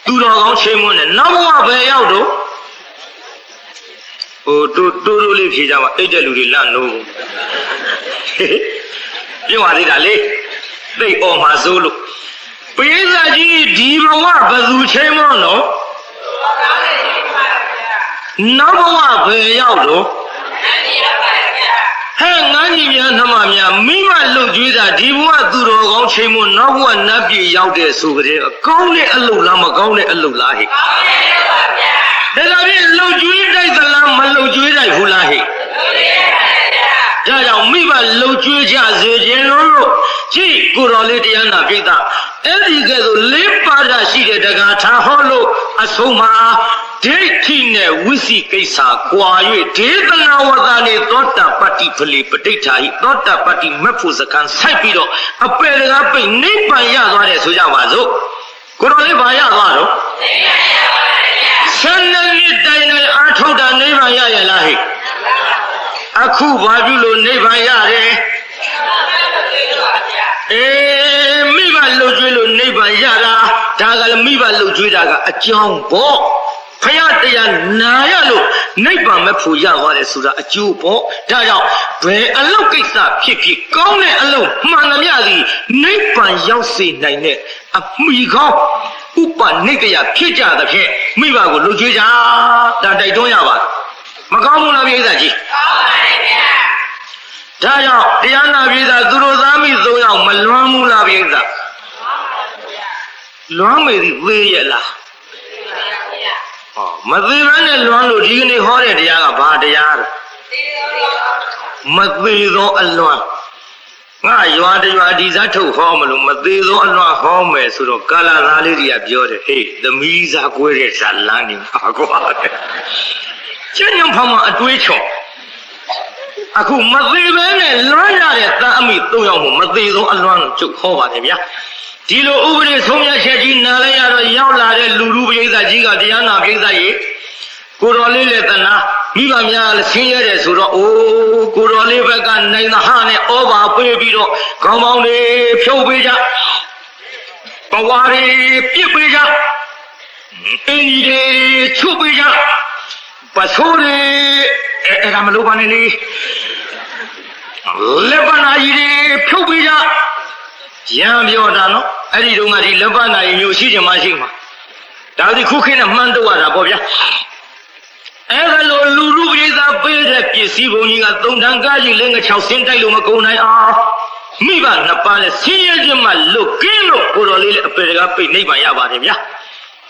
သူတော်ကောင်းချိန်မွန်းတယ်နောက်ဘဝဘယ်ရောက်တော့ဟိုတိုးလေးဖြေကြပါအိတ်တဲ့လူတွေလန့်လို့ပြောပါသေးတာလေသိအော်မှာစိုးလို့ပိဿကြီးဒီဘဝဘယ်သူချိန်မွန်းတော့နောက်ဘဝဘယ်ရောက်တော့ဟဲ့ငန်းကြီးများနှမများမိမလွတ်ကြွေးတာဒီဘဝသူတော်ကောင်းချိန်မွန်းနောက်ဘဝနတ်ပြည်ရောက်တဲ့ဆိုကြတဲ့ကောင်းတဲ့အလုပ်လားမကောင်းတဲ့အလုပ်လားဟဲ့ကောင်းတဲ့အလုပ်ပါဗျာဒါဆိုရင်လွတ်ကြွေးတိုက်သလားမလွတ်ကြွေးတိုက်ဘူးလားဟဲ့ ဒါကြောင့်မိဘလှုပ်ကြွေးကြစေခြင်းလို့ကြည့်ကိုတော်လေးတရားနာပိဿအဲ့ဒီကဲဆိုလေးပါးရှိတဲ့တရားထားဟောလို့အဆုံးမှာဒိဋ္ဌိနဲ့ဝိသိကိစ္စကွာ၍ဒေသနာဝတ္တနေသောတာပတ္တိဖလေပဋိဋ္ဌာဟိသောတာပတ္တိမက်ဖို့စကံဆိုင်ပြီးတော့အပယ်တကားပိတ်နိဗ္ဗာန်ရသွားတယ်ဆိုကြပါစို့ကိုတော်လေးဘာရသွားတော့ဆယ်နှစ်တိုင်တိုင်အာထုတ်တာနိဗ္ဗာန်ရရလားဟိအခုဘာပြုလို့နိဗ္ဗာန်ရတယ်မိဘလှုပ်ကြွေးလို့နိဗ္ဗာန်ရတာဒါကလည်းမိဘလှုပ်ကြွေးတာကအကြောင်းပေါ့ဖယားတရားနာရလို့နိဗ္ဗာန်မဖို့ရသွားတယ်ဆိုတာအကျိုးပေါ့ဒါကြောင့်ဘယ်အလုပ်ကိစ္စဖြစ်ဖြစ်ကောင်းတဲ့အလုပ်မှန်သမျှသည်နိဗ္ဗာန်ရောက်စေနိုင်တဲ့အမိကောင်းဥပနိကယဖြစ်ကြသဖြင့်မိဘကိုလှုပ်ကြွေးကြဒါတိုက်တွန်းရပါမကောင်းဘူးလားပြိဿကြီးကောင်းပါတယ်ဗျာဒါကြောင့်တရားနာပြိဿသူတို့သားမိ၃ယောက်မလွမ်းဘူးလားပြိဿလွမ်းမေသည်သေးရဲ့လားမသေးဘဲနဲ့လွမ်းလို့ဒီကနေ့ဟောတဲ့တရားကဘာတရားလဲမသေးသောအလွမ်းငါရွာတရွာဒီစားထုတ်ဟောမလို့မသေးသောအလွမ်းဟောမယ်ဆိုတော့ကာလာသားလေးတွေကပြောတယ်ဟေးသမီးစားကွဲတဲ့ဇာလန်းနေပါကွာကျဉ်းညံဖောင်းမအတွေးချော်အခုမသေးဘဲနဲ့လွမ်းရတဲ့သားအမိ၃ယောက်ကိုမသေးသောအလွမ်းကိုကျုပ်ဟောပါတယ်ဗျာဒီလိုဥပဒေဆုံးဖြတ်ချက်ကြီးနားလဲရတော့ရောက်လာတဲ့လူလူပရိသတ်ကြီးကတရားနာပရိသတ်ကြီးကိုတော်လေးလည်းတနာမိဘများလည်းဆင်းရဲတယ်ဆိုတော့အိုးကိုတော်လေးဘက်ကနိုင်သဟနဲ့ဩဘာပေးပြီးတော့ခေါင်းပေါင်းတွေဖြုတ်ပေးကြဘဝတွေပြစ်ပေးကြအင်းကြီးတွေချုပ်ပေးကြပစိုးတွေအဲ့ဒါမလို့ပါနဲ့လေလက်ပနာကြီးတွေဖြုတ်ပေးကြရံပြောတာနော်အဲ့ဒီတုန်းကဒီလက်ပနာကြီးမျိုးရှိချင်မှရှိမှာဒါဒီခုခေတ်နဲ့မှန်းတော့ရတာပေါ့ဗျာအဲ့ဒါလိုလူလူပရိသတ်ပေးတဲ့ပစ္စည်းဘုံကြီးက3ထန်ကားကြီး5 6ဆင်းတိုက်လို့မကုန်နိုင်အောင်မိဘနှစ်ပါးနဲ့ဆင်းရဲခြင်းမှလွတ်ကင်းလို့ကိုတော်လေးလည်းအပေတကားပိတ်နိဗ္ဗာန်ရပါတယ်ဗျာ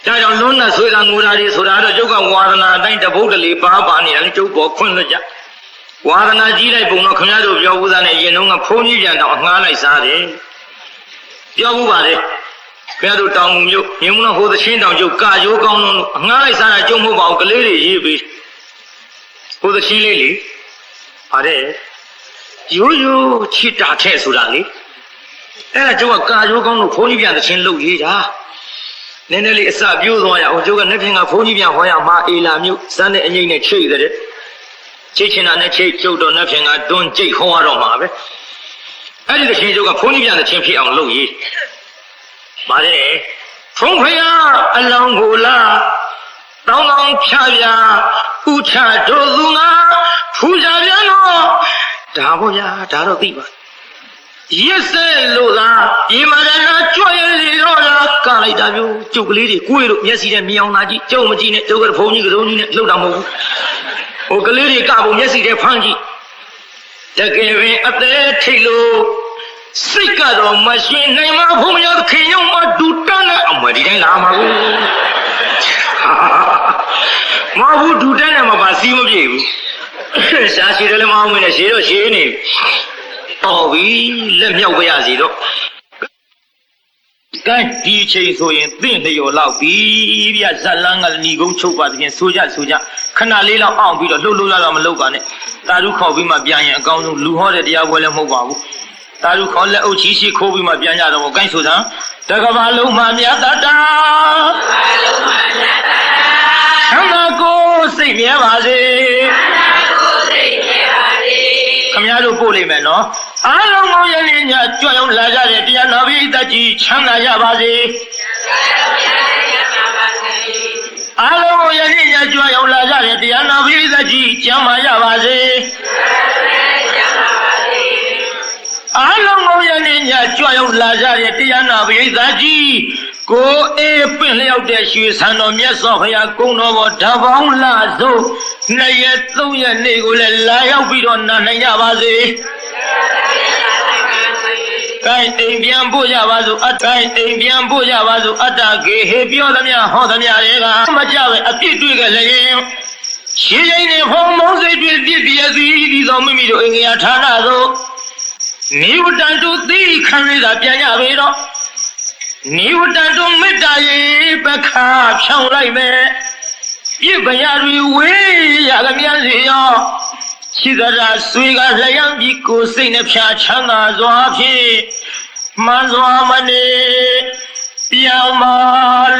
ဒါကြောင့်လွန်းနဲ့ဆွေကငိုတာတွေဆိုတာတော့ကျုပ်ကဝါဒနာအတိုင်းတပုတ်တလေပါနေတာလည်းကျုပ်ပေါ်ခွင့်လွတ်ကြဝါဒနာကြီးလိုက်ပုံတော့ခင်ဗျားတို့ပြောဦးသားနဲ့ရင်တော့ကဖုန်းကြီးပြန်တော့အငှားလိုက်စားတယ်ပြောမှုပါလေခင်ဗျားတို့တောင်မြို့မြင်းမလို့ဟိုသချင်းတောင်ကျုပ်ကာရိုးကောင်းလို့အငှားလိုက်စားတာကျုံမဟုတ်ပါဘူးကလေးတွေရေးပြီးဟိုသချင်းလေးလေပါတယ်ရိုးရိုးချစ်တာထဲဆိုတာလေအဲ့ဒါကျုပ်ကကာရိုးကောင်းလို့ဖုန်းကြီးပြန်သချင်းလုပ်ရေးတာနည်းနည်းလေးအစပြိုးသွားရအောင်ကျုပ်ကနှစ်ဖင်ကဖုန်းကြီးပြန်ဟောရမှာအေလာမြို့စမ်းတဲ့အငိမ့်နဲ့ချိတ်တဲ့ချိတ်ချင်တာနဲ့ချိတ်ကျုပ်တော့နှစ်ဖင်ကတွန်းကြိတ်ဟောရတော့မှာပဲအဲ့ဒီသချင်းကျုပ်ကဖုန်းကြီးပြန်သချင်းဖြစ်အောင်လုပ်ရေးပါတယ်ဖုန်းဖယားအလောင်းကိုလားတောင်းတောင်းဖြာဖြာဥချတို့သူငါဖူကြပြန်တော့ဒါပေါ့ဗျာဒါတော့သိပါရက်စဲလို့လားဒီမှာလည်းကြွရလေတော့လားကလိုက်တာမျိုးကျုပ်ကလေးတွေကိုယ်တို့မျက်စိနဲ့မြင်အောင်သာကြည့်ကျုပ်မကြည့်နဲ့ကျုပ်ကဖုန်းကြီးကစုံကြီးနဲ့လှုပ်တာမဟုတ်ဘူးဟိုကလေးတွေကပုံမျက်စိနဲ့ဖမ်းကြည့်တကယ်ပင်အသေးထိတ်လို့စိတ်ကတော့မရွှင်နိုင်မှာဘုံရခင်ရုံမဒူတန်းနဲ့အမဒီတိုင်းလာမှာကိုမဟုတ်ဘူးဒူတန်းနဲ့မပါစီးမပြေဘူးရှားရှိတယ်လည်းမအောင်မင်းနဲ့ရှည်တော့ရှည်နေတော်ပြီလက်မြောက်ပြရစီတော့ကဲဒီချိန်ဆိုရင်သင့်လျော်လောက်ပြီဗျဇက်လန်းကညီကုန်းချုပ်ပါတကယ်ဆိုကြခဏလေးလောက်အောင်ပြီးတော့လှုပ်လှုပ်လာတော့မလုပ်ပါနဲ့တာရုခေါ်ပြီးမှပြန်ရင်အကောင်းဆုံးလူဟောတဲ့တရားပွဲလည်းမဟုတ်ပါဘူးတာရုခေါ်လက်အုပ်ချီရှိခိုးပြီးမှပြန်ကြတော့ကိုင်းဆိုတာတကဘာလုံးမှမြတ်တာချမ်းသာကိုစိတ်မြဲပါစေခမရတို့ပို့လိမ့်မယ်နော်အားလုံးကောင်းရည်ညကြွရောက်လာကြတဲ့တရားနာပိသကြီးချမ်းသာကြပါစေအားလုံးကောင်းရည်ညကြွရောက်လာကြတဲ့တရားနာပိသကြီးကျမ်းမာကြပါစေအားလုံးကောင်းရည်ညကြွရောက်လာကြတဲ့တရားနာပိသကြီးကိုအေးပင့်လျောက်တဲ့ရွှေဆံတော်မြတ်စွာဘုရားကုန်းတော်ပေါ်ဓာပေါင်းလာစို့2 ရက် 3 ရက်နေ့ကိုလည်းလာရောက်ပြီးတော့နာနိုင်ကြပါစေ။ကိုင်းအိမ်ပြန်ပို့ကြပါစို့အကိုင်းအိမ်ပြန်ပို့ကြပါစို့အတ္တကေဟေပြောသမျှဟောသမျှတွေကမကြပဲအပြစ်တွေ့ကြလည်း ရှင်းရင်နဲ့ဖုံမောင်းစိတ်တွေပြည့်ပြည့်စည်ဒီသောမိမိတို့အင်္ဂါဌာနသို့နိဝတ္တန်တို့သိခံရတာပြန်ကြပေတော့နိဝတ္တန်တို့မေတ္တာရေပခါဖြောင်းလိုက်မယ်ပြည့်ပရာတွေဝေးရကမြန်းစီရောရှိသရာဆွေကလျံပြီးကိုယ်စိတ်နှဖျားချမ်းသာစွာဖြင့်မှန်စွာမနေပြောင်းပါ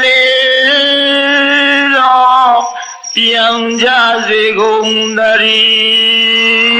လေတော့ပြောင်းကြစေကုန်သတည်း